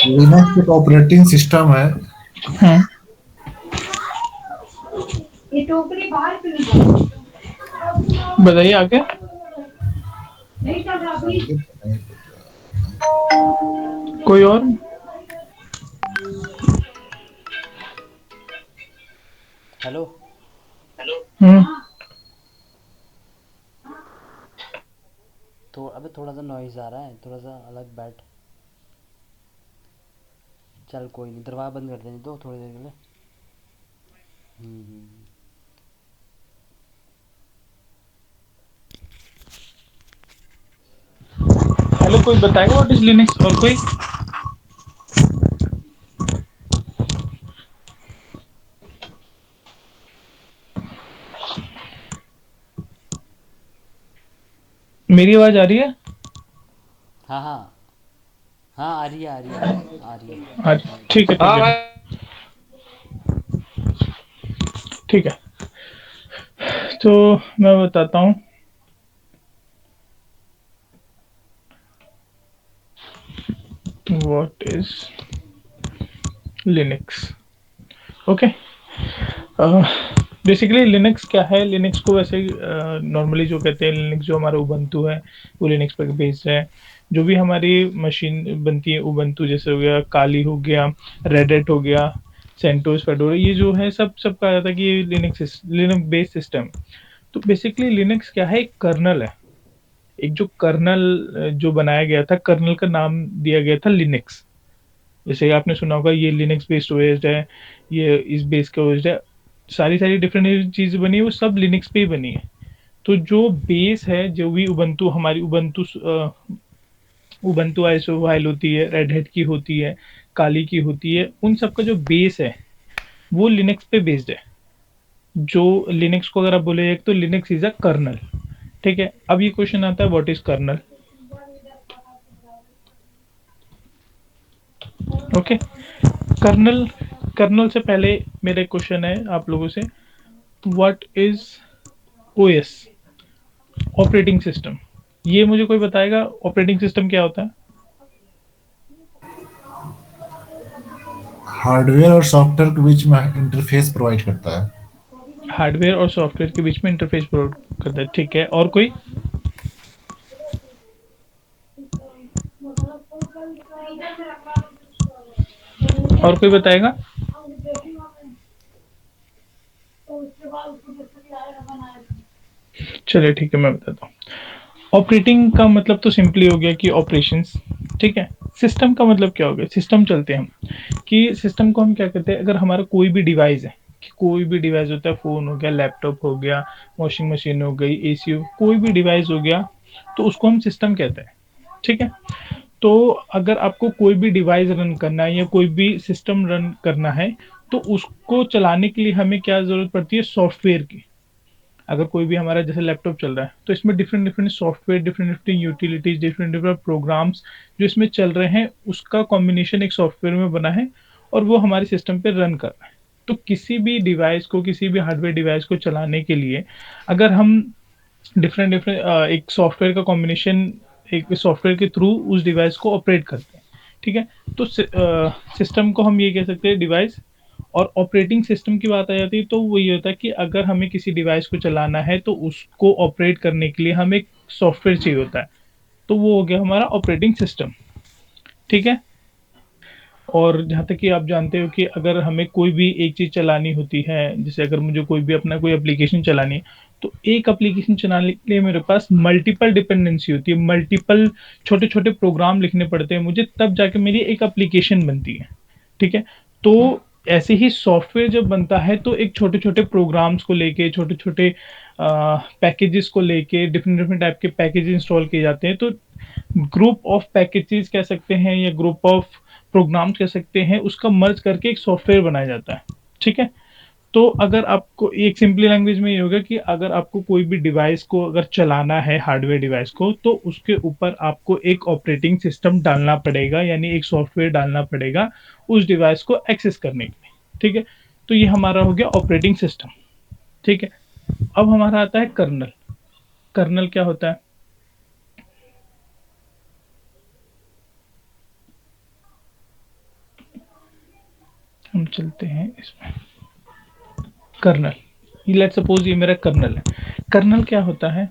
लिनक्स एक ऑपरेटिंग सिस्टम है। ये टोकरी बाहर क्यों निकाली? बताइए आगे। नहीं चल रहा अभी। कोई और? हेलो। हम्म। तो अबे थोड़ा सा नॉइज़ आ रहा है, थोड़ा सा अलग बैठ। चल कोई नहीं, दरवाज़ा बंद कर देने दो थोड़ी देर के लिए। हम्म। हेलो, कोई बताएगा व्हाट इज लिनक्स? और कोई? मेरी आवाज आ रही है? हाँ हाँ हाँ, आ रही है आ रही है आ रही है। हाँ, ठीक है ठीक हाँ है भाई। ठीक है। तो मैं बताता हूँ। What is Linux? Okay. Basically Linux क्या है? लिनक्स को वैसे नॉर्मली जो कहते हैं, लिनक्स जो हमारा उबंटू है वो लिनक्स पर बेस्ड है। जो भी हमारी मशीन बनती है उबंटू, जैसे हो गया काली, हो गया रेड हैट, हो गया सेंटोस, फेडोरा, ये जो है सब सब कहा जाता है कि ये लिनक्स बेस्ड सिस्टम है। तो बेसिकली लिनक्स क्या है, एक कर्नल है, एक जो कर्नल जो बनाया गया था, कर्नल का नाम दिया गया था लिनक्स। जैसे आपने सुना होगा ये लिनक्स बेस्ड ओएस है, ये इस बेस का ओएस है, सारी सारी डिफरेंट चीज़ें बनी है वो सब लिनक्स पे ही बनी है। तो जो बेस है, जो भी उबंटू हमारी उबंटू आईएसओ फाइल होती है, रेड हैट की होती है, काली की होती है, उन सब का जो बेस है वो लिनक्स पे बेस्ड है। जो लिनक्स को अगर आप बोले एक तो लिनक्स इज अ कर्नल। ठीक है, अब ये क्वेश्चन आता है what is kernel. Okay, kernel, kernel से पहले मेरा क्वेश्चन है आप लोगों से, what is OS, operating system. ये मुझे कोई बताएगा ऑपरेटिंग सिस्टम क्या होता है? हार्डवेयर और सॉफ्टवेयर के बीच में इंटरफेस प्रोवाइड करता है। हार्डवेयर और सॉफ्टवेयर के बीच में इंटरफेस प्रोवाइड करता है। ठीक है, और कोई? और कोई बताएगा? चलिए ठीक है, मैं बताता हूँ। ऑपरेटिंग का मतलब तो सिंपली हो गया कि ऑपरेशंस। ठीक है, सिस्टम का मतलब क्या हो गया, सिस्टम चलते हैं हम कि सिस्टम को हम क्या कहते हैं, अगर हमारा कोई भी डिवाइस है, कि कोई भी डिवाइस होता है, फ़ोन हो गया, लैपटॉप हो गया, वॉशिंग मशीन हो गई, एसी हो, कोई भी डिवाइस हो गया, तो उसको हम सिस्टम कहते हैं। ठीक है, तो अगर आपको कोई भी डिवाइस रन करना है या कोई भी सिस्टम रन करना है, तो उसको चलाने के लिए हमें क्या ज़रूरत पड़ती है, सॉफ्टवेयर की। अगर कोई भी हमारा जैसे लैपटॉप चल रहा है तो इसमें different different software, different different utilities, different different programs जो इसमें चल रहे हैं, उसका कॉम्बिनेशन एक सॉफ्टवेयर में बना है और वो हमारे सिस्टम पे रन कर रहा है। तो किसी भी डिवाइस को, किसी भी हार्डवेयर डिवाइस को चलाने के लिए अगर हम डिफरेंट डिफरेंट एक सॉफ्टवेयर का कॉम्बिनेशन, एक सॉफ्टवेयर के थ्रू उस डिवाइस को ऑपरेट करते हैं। ठीक है, तो सिस्टम को हम ये कह सकते हैं डिवाइस। और ऑपरेटिंग सिस्टम की बात आ जाती है तो वो ये होता है कि अगर हमें किसी डिवाइस को चलाना है तो उसको ऑपरेट करने के लिए हमें एक सॉफ्टवेयर चाहिए होता है, तो वो हो गया हमारा ऑपरेटिंग सिस्टम। ठीक है, और जहाँ तक कि आप जानते हो कि अगर हमें कोई भी एक चीज़ चलानी होती है, जैसे अगर मुझे कोई भी अपना कोई एप्लीकेशन चलानी है, तो एक एप्लीकेशन चलाने के लिए मेरे पास मल्टीपल डिपेंडेंसी होती है, मल्टीपल छोटे छोटे प्रोग्राम लिखने पड़ते हैं मुझे, तब जाके मेरी एक एप्लीकेशन बनती है। ठीक है, तो ऐसे ही सॉफ्टवेयर जब बनता है तो एक छोटे छोटे प्रोग्राम्स को लेके, छोटे छोटे पैकेजेस को लेके, डिफरेंट डिफरेंट टाइप के पैकेज इंस्टॉल किए जाते हैं। तो ग्रुप ऑफ पैकेजेस कह सकते हैं या ग्रुप ऑफ प्रोग्राम्स कह सकते हैं, उसका मर्ज करके एक सॉफ्टवेयर बनाया जाता है। ठीक है, तो अगर आपको एक सिंपली लैंग्वेज में ये होगा कि अगर आपको कोई भी डिवाइस को अगर चलाना है, हार्डवेयर डिवाइस को, तो उसके ऊपर आपको एक ऑपरेटिंग सिस्टम डालना पड़ेगा, यानी एक सॉफ्टवेयर डालना पड़ेगा उस डिवाइस को एक्सेस करने के लिए। ठीक है, तो ये हमारा हो गया ऑपरेटिंग सिस्टम। ठीक है, अब हमारा आता है कर्नल। कर्नल क्या होता है? हम चलते हैं इसमें। कर्नल, लेट्स सपोज ये मेरा कर्नल है। कर्नल क्या होता है?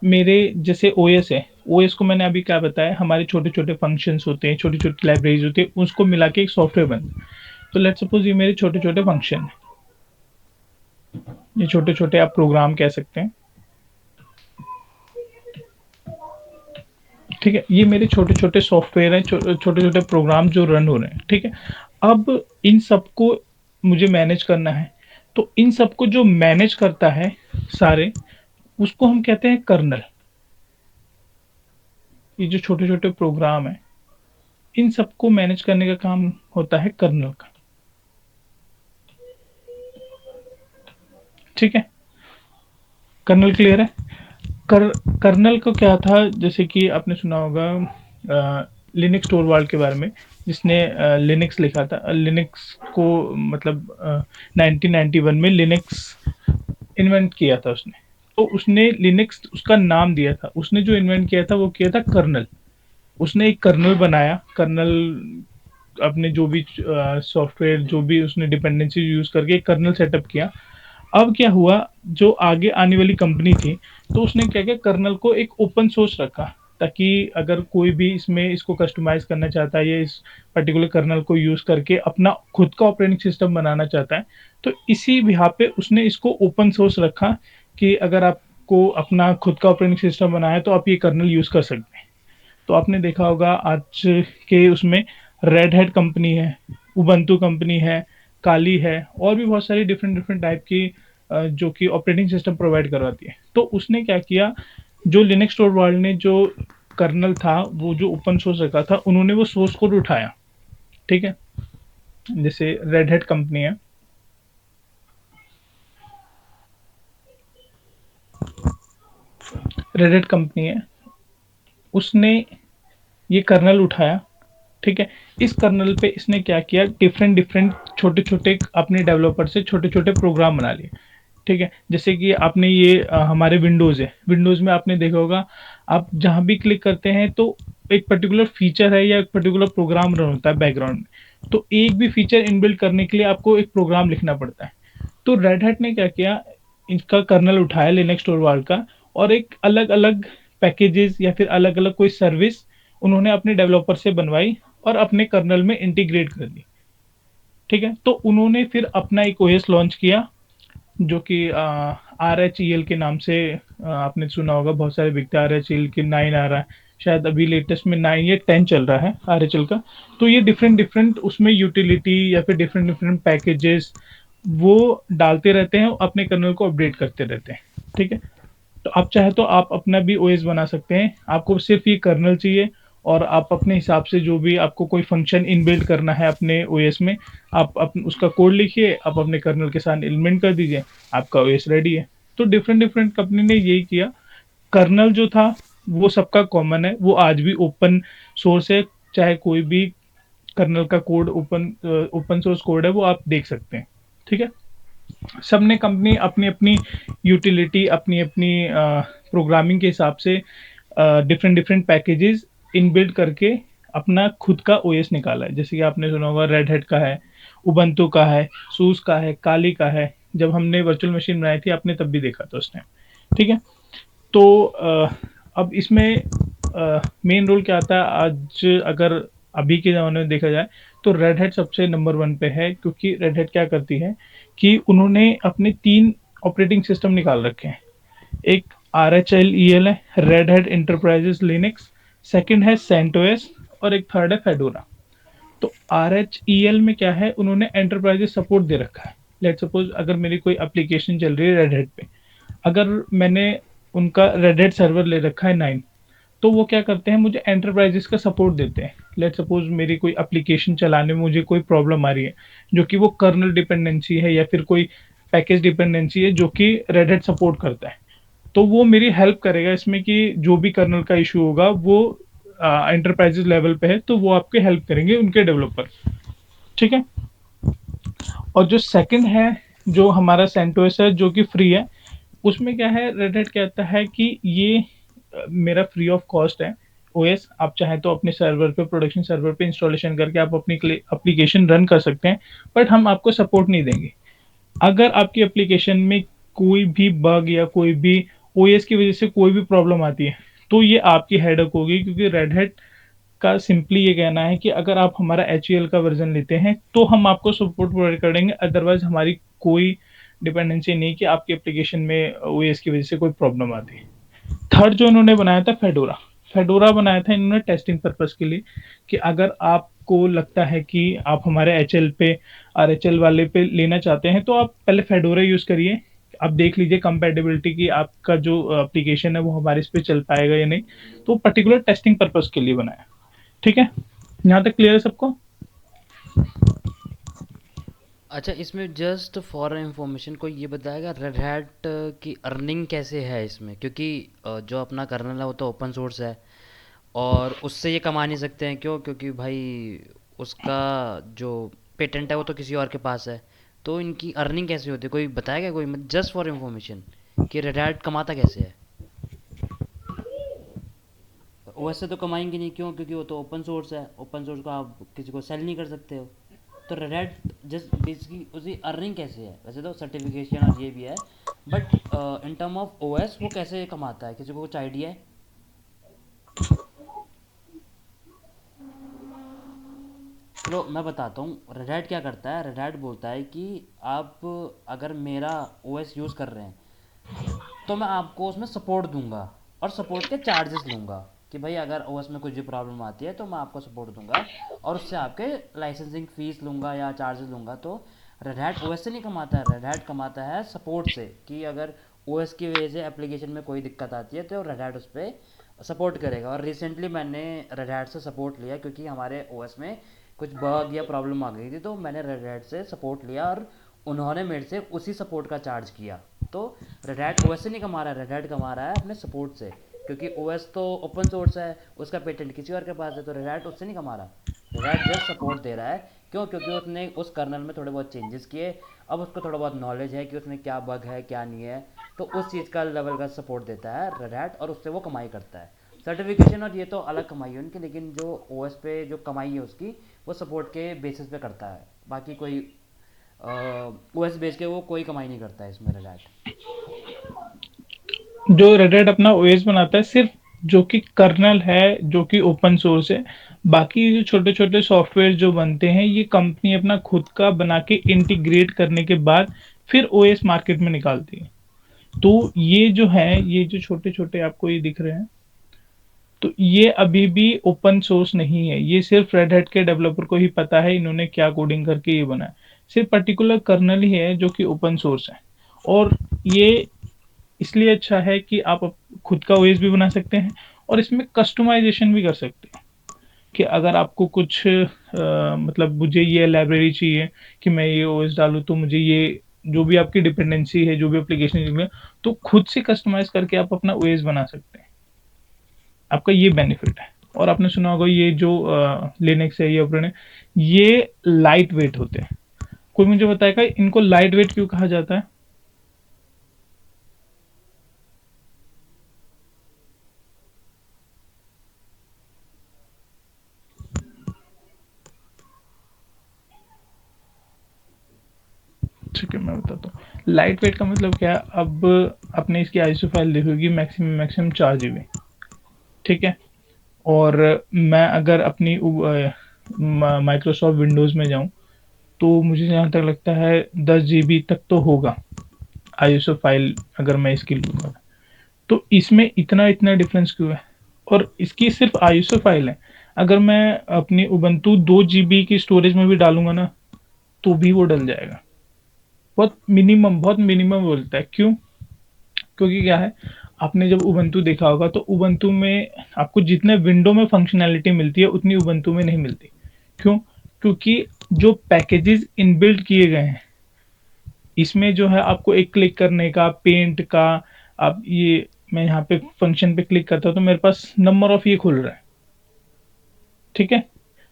मेरे जैसे ओएस है, ओएस को मैंने अभी क्या बताया, हमारे छोटे छोटे फंक्शंस होते हैं, छोटी छोटी लाइब्रेरीज होती है, उसको मिला के एक सॉफ्टवेयर बनता है। तो लेट्स सपोज ये मेरे छोटे छोटे फंक्शन है, ये छोटे छोटे आप प्रोग्राम कह सकते हैं। ठीक है, ये मेरे छोटे छोटे सॉफ्टवेयर हैं, छोटे छोटे प्रोग्राम जो रन हो रहे हैं। ठीक है, अब इन सबको मुझे मैनेज करना है, तो इन सबको जो मैनेज करता है सारे, उसको हम कहते हैं कर्नल। ये जो छोटे छोटे प्रोग्राम है, इन सबको मैनेज करने का काम होता है कर्नल का। ठीक है, कर्नल क्लियर है? कर्नल को क्या था, जैसे कि आपने सुना होगा लिनक्स टोरवाल्ड के बारे में, जिसने लिनक्स लिखा था। लिनक्स को मतलब 1991 में लिनक्स इन्वेंट किया था उसने। तो उसने लिनक्स उसका नाम दिया था, उसने जो इन्वेंट किया था वो किया था कर्नल। उसने एक कर्नल बनाया, कर्नल अपने जो भी सॉफ्टवेयर, जो भी उसने डिपेंडेंसी यूज करके एक कर्नल सेटअप किया। अब क्या हुआ, जो आगे आने वाली कंपनी थी, तो उसने क्या किया, कर्नल को एक ओपन सोर्स रखा। ताकि अगर कोई भी इसमें इसको कस्टमाइज़ करना चाहता है या इस पर्टिकुलर कर्नेल को यूज़ करके अपना खुद का ऑपरेटिंग सिस्टम बनाना चाहता है, तो इसी बिहाफ़ पे उसने इसको ओपन सोर्स रखा कि अगर आपको अपना खुद का ऑपरेटिंग सिस्टम बनाना है, तो आप ये कर्नेल यूज़ कर सकते हैं। तो आपने देखा होगा आज के उसमें रेड हैट कंपनी है, उबंटू कंपनी है, काली है और भी बहुत सारी डिफरेंट डिफरेंट टाइप की जो कि ऑपरेटिंग सिस्टम प्रोवाइड करवाती है। तो उसने क्या किया, जो लिनक्स टोर वर्ल्ड ने जो कर्नल था, वो जो ओपन सोर्स रखा था, उन्होंने वो सोर्स कोड उठाया, ठीक है? जैसे रेड हैट कंपनी है, रेड हैट कंपनी है, उसने ये कर्नल उठाया, ठीक है? इस कर्नल पे इसने क्या किया, डिफरेंट डिफरेंट छोटे-छोटे अपने डेवलपर से छोटे-छोटे प्रोग्राम बना लिए, ठीक है? जैसे कि आपने ये हमारे विंडोज़ है, विंडोज़ में आपने देखा होगा, आप जहाँ भी क्लिक करते हैं तो एक पर्टिकुलर फीचर है या एक पर्टिकुलर प्रोग्राम रन होता है बैकग्राउंड में। तो एक भी फीचर इनबिल्ट करने के लिए आपको एक प्रोग्राम लिखना पड़ता है। तो रेड हैट ने क्या किया, इनका कर्नल उठाया लिनक्स टोरवाल का और एक अलग-अलग पैकेजेस या फिर अलग-अलग कोई सर्विस उन्होंने अपने डेवलपर से बनवाई और अपने कर्नल में इंटीग्रेट कर दी, ठीक है? तो उन्होंने फिर अपना एक ओएस लॉन्च किया जो कि RHEL के नाम से आपने सुना होगा, बहुत सारे बिकते हैं। RHEL के 9 आ रहा है, शायद अभी लेटेस्ट में 9 या 10 चल रहा है RHEL का। तो ये डिफरेंट डिफरेंट उसमें यूटिलिटी या फिर डिफरेंट डिफरेंट पैकेजेस वो डालते रहते हैं, अपने कर्नल को अपडेट करते रहते हैं, ठीक है? तो आप चाहे तो आप अपना भी ओएस बना सकते हैं। आपको सिर्फ ये कर्नल चाहिए और आप अपने हिसाब से जो भी आपको कोई फंक्शन इनबिल्ड करना है अपने ओएस में, आप उसका कोड लिखिए, आप अपने कर्नल के साथ इम्प्लीमेंट कर दीजिए, आपका ओएस रेडी है। तो डिफरेंट डिफरेंट कंपनी ने यही किया। कर्नल जो था वो सबका कॉमन है, वो आज भी ओपन सोर्स है, चाहे कोई भी कर्नल का कोड ओपन सोर्स कोड है वो आप देख सकते हैं, ठीक है? सबने कंपनी अपनी अपनी यूटिलिटी अपनी अपनी प्रोग्रामिंग के हिसाब से डिफरेंट डिफरेंट पैकेजेस इनबिल्ड करके अपना खुद का ओएस निकाला है। जैसे कि आपने सुना होगा रेड हैट का है, उबंटू का है, सूस का है, काली का है। जब हमने वर्चुअल मशीन बनाई थी आपने तब भी देखा था उस टाइम, ठीक है? तो अब इसमें मेन रोल क्या आता है, आज अगर अभी के ज़माने में देखा जाए तो रेड हैट सबसे नंबर 1 पे है, क्योंकि रेड हैट क्या करती है कि उन्होंने अपने 3 ऑपरेटिंग सिस्टम निकाल रखे हैं। एक RHEL है, red hat enterprises Linux, second है सेंटोस और एक थर्ड है फेडोरा। तो RHEL में क्या है, उन्होंने एंटरप्राइजेस सपोर्ट दे रखा है। लेट्स सपोज अगर मेरी कोई एप्लीकेशन चल रही है रेड हैट पे, अगर मैंने उनका रेड हैट सर्वर ले रखा है 9, तो वो क्या करते हैं, मुझे एंटरप्राइजेस का सपोर्ट देते हैं। लेट्स सपोज मेरी कोई एप्लीकेशन चलाने में मुझे कोई प्रॉब्लम आ रही है, जो कि वो कर्नल डिपेंडेंसी है या फिर कोई पैकेज डिपेंडेंसी है जो कि रेड हैट सपोर्ट करता है। तो वो मेरी हेल्प करेगा इसमें कि जो भी कर्नल का इशू होगा वो एंटरप्राइजेस लेवल पे है, तो वो आपके हेल्प करेंगे उनके डेवलपर, ठीक है? और जो सेकंड है, जो हमारा सेंटोस है जो कि फ्री है, उसमें क्या है, रेड हैट कहता है कि ये मेरा फ्री ऑफ कॉस्ट है ओएस। आप चाहें तो अपने सर्वर पे, प्रोडक्शन सर्वर पे इंस्टॉलेशन करके आप अपनी एप्लीकेशन रन कर सकते हैं, बट हम आपको सपोर्ट नहीं देंगे। अगर आपकी एप्लीकेशन में कोई भी बग या कोई भी ओएस की वजह से कोई भी प्रॉब्लम आती है, तो ये आपकी हेडेक होगी, क्योंकि रेड हैट का सिंपली ये कहना है कि अगर आप हमारा HCL का वर्जन लेते हैं तो हम आपको सपोर्ट प्रोवाइड कर देंगे, अदरवाइज हमारी कोई डिपेंडेंसी नहीं कि आपकी एप्लीकेशन में ओएस की वजह से कोई प्रॉब्लम आती है। थर्ड जो इन्होंने बनाया था फेडोरा, फेडोरा बनाया था इन्होंने टेस्टिंग पर्पस के लिए, कि अगर आपको लगता है कि आप हमारे HL पे RHL वाले पे लेना चाहते हैं, तो आप पहले फेडोरा यूज़ करिए। आप देख लीजिए कंपैटिबिलिटी कि आपका जो एप्लीकेशन है वो हमारे इस पे चल पाएगा या नहीं। तो पर्टिकुलर टेस्टिंग पर्पस के लिए बनाया, ठीक है? यहाँ तक क्लियर है सबको? अच्छा, इसमें जस्ट फॉर इंफॉर्मेशन कोई ये बताएगा रेड हैट की अर्निंग कैसे है इसमें, क्योंकि जो अपना कर्नल है वो तो ओपन सोर्स है और उससे ये कमा नहीं सकते हैं, क्यों? क्योंकि भाई उसका जो पेटेंट है वो तो किसी और के पास है। तो इनकी अर्निंग कैसे होती है, कोई बताएगा कोई? जस्ट फॉर इंफॉर्मेशन कि रेड हैट कमाता कैसे है। वैसे तो कमाएंगे नहीं, क्यों? क्योंकि वो तो ओपन सोर्स है, ओपन सोर्स को आप किसी को सेल नहीं कर सकते हो। तो रेड हैट जस्ट बेसिकली उसकी अर्निंग कैसे है? वैसे तो सर्टिफिकेशन और ये भी है, but in term of OS वो कैसे कमाता है, किसी को कुछ आइडिया है? चलो मैं बताता हूँ रेड हैट क्या करता है। रेड हैट बोलता है कि आप अगर मेरा ओएस यूज़ कर रहे हैं तो मैं आपको उसमें सपोर्ट दूंगा और सपोर्ट के चार्जेस लूँगा कि भाई अगर ओएस में कुछ भी प्रॉब्लम आती है तो मैं आपको सपोर्ट दूंगा और उससे आपके लाइसेंसिंग फीस लूँगा या चार्जेस लूँगा। तो रेड हैट ओएस से नहीं कमाता है, रेड हैट कमाता है सपोर्ट से कि अगर ओएस की वजह से एप्लीकेशन में कोई दिक्कत आती है तो रेड हैट उस पर सपोर्ट करेगा। और रिसेंटली मैंने रेड हैट से सपोर्ट लिया क्योंकि हमारे ओएस में कुछ बग या प्रॉब्लम आ गई थी, तो मैंने रेड हैट से सपोर्ट लिया और उन्होंने मेरे से उसी सपोर्ट का चार्ज किया। तो रेड हैट ओएस से नहीं कमा रहा है, रेड हैट कमा रहा है अपने सपोर्ट से, क्योंकि ओएस तो ओपन सोर्स है, उसका पेटेंट किसी और के पास है, तो रेड हैट उससे नहीं कमा रहा। रेड हैट जस्ट सपोर्ट दे रहा है। क्यों? क्योंकि उसने उस कर्नल में थोड़े बहुत चेंजेस किए, अब उसको थोड़ा बहुत नॉलेज है कि उसमें क्या बग है क्या नहीं है, तो उस चीज़ का लेवल का सपोर्ट देता है रेड हैट और उससे वो कमाई करता है। सर्टिफिकेशन और ये तो अलग कमाई है उनकी, लेकिन जो ओएस पे जो कमाई है उसकी वो सपोर्ट के बेसिस पे करता है। बाकी कोई ओएस बेच के वो कोई कमाई नहीं करता है इसमें रेड हैट। जो रेड हैट अपना ओएस बनाता है सिर्फ जो कि कर्नल है, जो कि ओपन सोर्स है। बाकी जो छोटे छोटे सॉफ्टवेयर जो बनते हैं ये कंपनी अपना खुद का बना के इंटीग्रेट करने के बाद फिर ओएस मार्केट में निकालती है। तो ये जो है, ये जो छोटे छोटे आपको ये दिख रहे हैं, तो ये अभी भी ओपन सोर्स नहीं है। ये सिर्फ रेड हैट के डेवलपर को ही पता है इन्होंने क्या कोडिंग करके ये बनाया। सिर्फ पर्टिकुलर कर्नल ही है जो कि ओपन सोर्स है। और ये इसलिए अच्छा है कि आप खुद का ओएस भी बना सकते हैं और इसमें कस्टमाइजेशन भी कर सकते हैं कि अगर आपको कुछ मतलब मुझे ये लाइब्रेरी चाहिए कि मैं ये ओएस डालूँ, तो मुझे ये जो भी आपकी डिपेंडेंसी है, जो भी एप्लीकेशन है, तो खुद से कस्टमाइज करके आप अपना ओएस बना सकते हैं। आपका ये बेनिफिट है। और आपने सुना होगा ये जो लिनक्स है, ये ऑपरेटिंग, ये लाइट वेट होते हैं। कोई मुझे बताएगा इनको लाइट वेट क्यों कहा जाता है? ठीक है, मैं बताता हूँ। लाइट वेट का मतलब क्या है। अब आपने इसकी आईएसओ फाइल देखी होगी, मैक्सिमम मैक्सिमम 4 GB। ठीक है। और मैं अगर अपनी माइक्रोसॉफ्ट विंडोज़ में जाऊँ तो मुझे जहाँ तक लगता है 10 GB तक तो होगा आईएसओ फाइल, अगर मैं इसकी लूँगा। तो इसमें इतना इतना डिफरेंस क्यों है? और इसकी सिर्फ आईएसओ फाइल है। अगर मैं अपनी उबंटू 2 GB की स्टोरेज में भी डालूंगा ना, तो भी वो डल जाएगा। बहुत मिनिमम बोलता है। क्यों? क्योंकि क्या है, आपने जब उबंटू देखा होगा तो उबंटू में आपको जितने विंडो में फंक्शनैलिटी मिलती है उतनी उबंटू में नहीं मिलती। क्यों? क्योंकि जो पैकेजेस इनबिल्ट किए गए हैं इसमें जो है आपको एक क्लिक करने का, पेंट का, आप ये, मैं यहाँ पे फंक्शन पे क्लिक करता हूँ तो मेरे पास नंबर ऑफ ये खुल रहा है। ठीक है।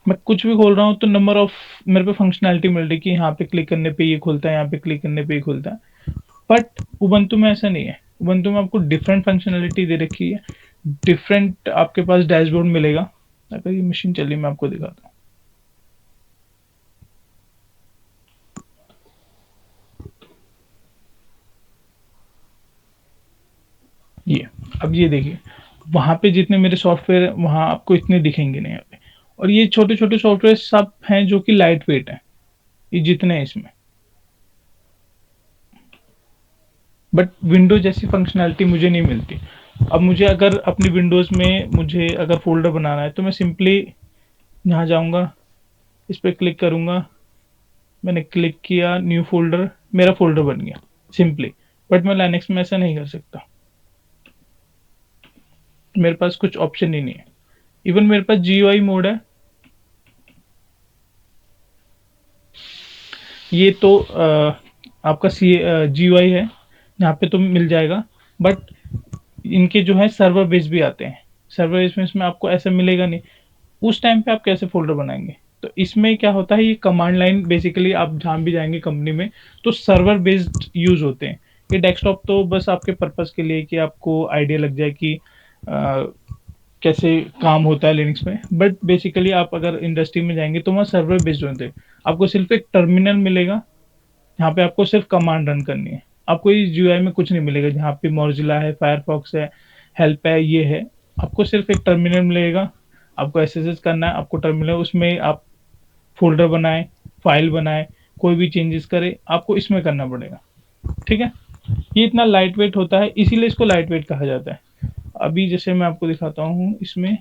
मैं कुछ भी खोल रहा हूँ तो नंबर ऑफ मेरे पे फंक्शनैलिटी मिल रही है कि यहाँ पे क्लिक करने पे ये खुलता है, यहाँ पे क्लिक करने पे ये खुलता है। बट उबंटू में ऐसा नहीं है। उबंटू में आपको डिफरेंट फंक्शनैलिटी दे रखी है, डिफरेंट आपके पास डैशबोर्ड मिलेगा। अगर ये मशीन चली मैं आपको दिखाता हूँ। ये, अब ये देखिए, वहां पे जितने मेरे सॉफ्टवेयर वहां आपको इतने दिखेंगे नहीं यहाँ पे। और ये छोटे छोटे सॉफ्टवेयर सब हैं जो कि लाइट वेट हैं, ये जितने हैं इसमें। बट विंडोज जैसी फंक्शनैलिटी मुझे नहीं मिलती। अब मुझे अगर अपनी विंडोज में मुझे अगर फोल्डर बनाना है तो मैं सिंपली यहाँ जाऊंगा, इस पर क्लिक करूंगा, मैंने क्लिक किया, न्यू फोल्डर, मेरा फोल्डर बन गया सिंपली। बट मैं लाइनक्स में ऐसा नहीं कर सकता, मेरे पास कुछ ऑप्शन ही नहीं है। इवन मेरे पास GUI मोड है, ये तो आपका GUI है, यहाँ पे तो मिल जाएगा। बट इनके जो है सर्वर बेस भी आते हैं। सर्वर बेस में इसमें आपको ऐसा मिलेगा नहीं। उस टाइम पे आप कैसे फोल्डर बनाएंगे? तो इसमें क्या होता है, ये कमांड लाइन बेसिकली आप जहाँ भी जाएंगे कंपनी में तो सर्वर बेस्ड यूज होते हैं। ये डेस्कटॉप तो बस आपके पर्पस के लिए कि आपको आइडिया लग जाए कि कैसे काम होता है लिनक्स में। बट बेसिकली आप अगर इंडस्ट्री में जाएंगे तो वहाँ सर्वर बेस्ड होते हैं। आपको सिर्फ एक टर्मिनल मिलेगा, यहाँ पे आपको सिर्फ कमांड रन करनी है। आपको इस GUI में कुछ नहीं मिलेगा जहाँ पे मॉजिला है, फायरफॉक्स है, हेल्प है, ये है। आपको सिर्फ एक टर्मिनल मिलेगा, आपको एसएसएस करना है, आपको टर्मिनल, उसमें आप फोल्डर बनाए, फाइल बनाए, कोई भी चेंजेस करे, आपको इसमें करना पड़ेगा। ठीक है, ये इतना लाइट वेट होता है, इसीलिए इसको लाइट वेट कहा जाता है। अभी जैसे मैं आपको दिखाता हूँ, इसमें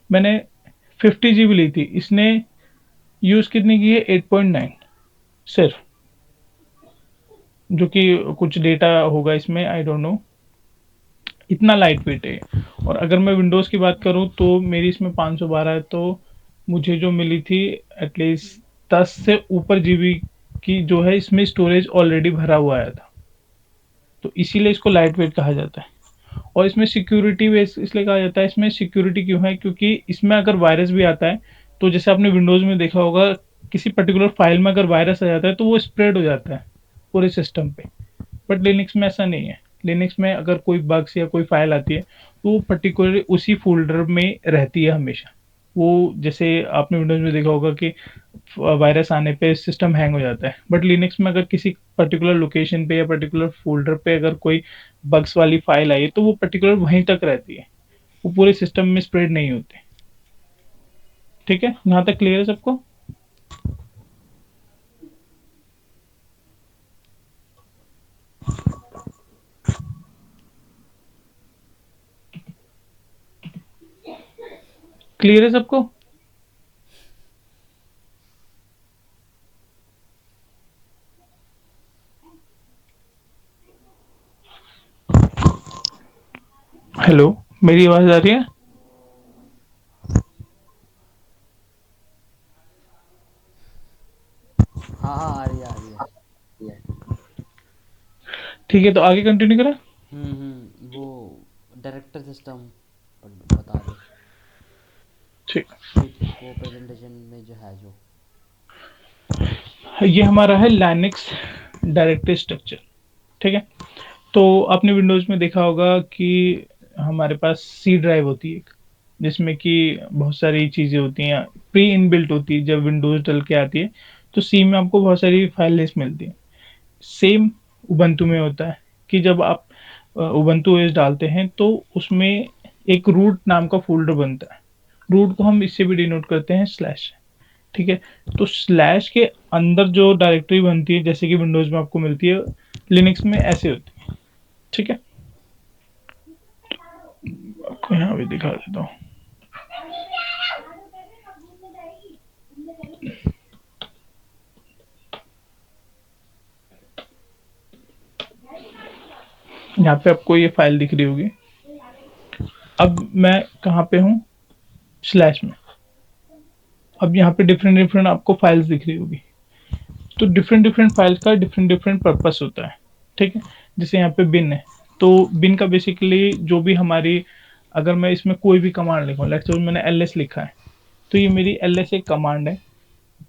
मैंने 50 GB ली थी, इसने यूज कितनी की है, 8.9 सिर्फ, जो कि कुछ डेटा होगा इसमें, आई डोंट नो। इतना लाइट वेट है। और अगर मैं विंडोज़ की बात करूँ तो मेरी इसमें 512 है, तो मुझे जो मिली थी एटलीस्ट 10 से ऊपर जीबी की जो है इसमें स्टोरेज ऑलरेडी भरा हुआ आया था, तो इसीलिए इसको लाइट वेट कहा जाता है। और इसमें सिक्योरिटी बेस इसलिए कहा जाता है, इसमें सिक्योरिटी क्यों है, क्योंकि इसमें अगर वायरस भी आता है तो जैसे आपने विंडोज़ में देखा होगा, किसी पर्टिकुलर फाइल में अगर वायरस आ जाता है तो वो स्प्रेड हो जाता है पूरे सिस्टम पे। बट लिनक्स में ऐसा नहीं है। लिनक्स में अगर कोई बग्स या कोई फाइल आती है तो वो पर्टिकुलरली उसी फोल्डर में रहती है हमेशा। वो जैसे आपने विंडोज में देखा होगा कि वायरस आने पे सिस्टम हैंग हो जाता है, बट लिनक्स में अगर किसी पर्टिकुलर लोकेशन पे या पर्टिकुलर फोल्डर पे अगर कोई बग्स वाली फाइल आई है तो वो पर्टिकुलर वहीं तक रहती है, वो पूरे सिस्टम में स्प्रेड नहीं होते। ठीक है, यहाँ तक क्लियर है सबको? क्लियर है सबको? हेलो, मेरी आवाज आ रही है? हाँ हाँ, आ रही है, आ रही है। ठीक है, तो आगे कंटिन्यू करें। वो डायरेक्टर सिस्टम बता दो, ठीक, को प्रेजेंटेशन में जो है जो। ये हमारा है लाइनक्स डायरेक्टरी स्ट्रक्चर। ठीक है, तो आपने विंडोज में देखा होगा कि हमारे पास सी ड्राइव होती है एक, जिसमें कि बहुत सारी चीज़ें होती हैं, प्री इनबिल्ट होती है। जब विंडोज डल के आती है तो सी में आपको बहुत सारी फाइल लिस्ट मिलती है। सेम उबंटू में होता है कि जब आप उबंटू ओएस डालते हैं तो उसमें एक रूट नाम का फोल्डर बनता है। रूट को हम इससे भी डिनोट करते हैं स्लैश। ठीक है, तो स्लैश के अंदर जो डायरेक्टरी बनती है, जैसे कि विंडोज में आपको मिलती है, लिनक्स में ऐसे होती है। ठीक है, आपको यहाँ भी दिखा देता हूँ। यहाँ पे आपको ये फाइल दिख रही होगी। अब मैं कहाँ पे हूँ, स्लैश में। अब यहाँ पे डिफरेंट डिफरेंट आपको फाइल्स दिख रही होगी। तो डिफरेंट डिफरेंट फाइल्स का डिफरेंट डिफरेंट पर्पस होता है। ठीक है, जैसे यहाँ पे बिन है, तो बिन का बेसिकली जो भी हमारी, अगर मैं इसमें कोई भी कमांड लिखूँ, लेट्स सपोज मैंने ls लिखा है, तो ये मेरी ls एक कमांड है।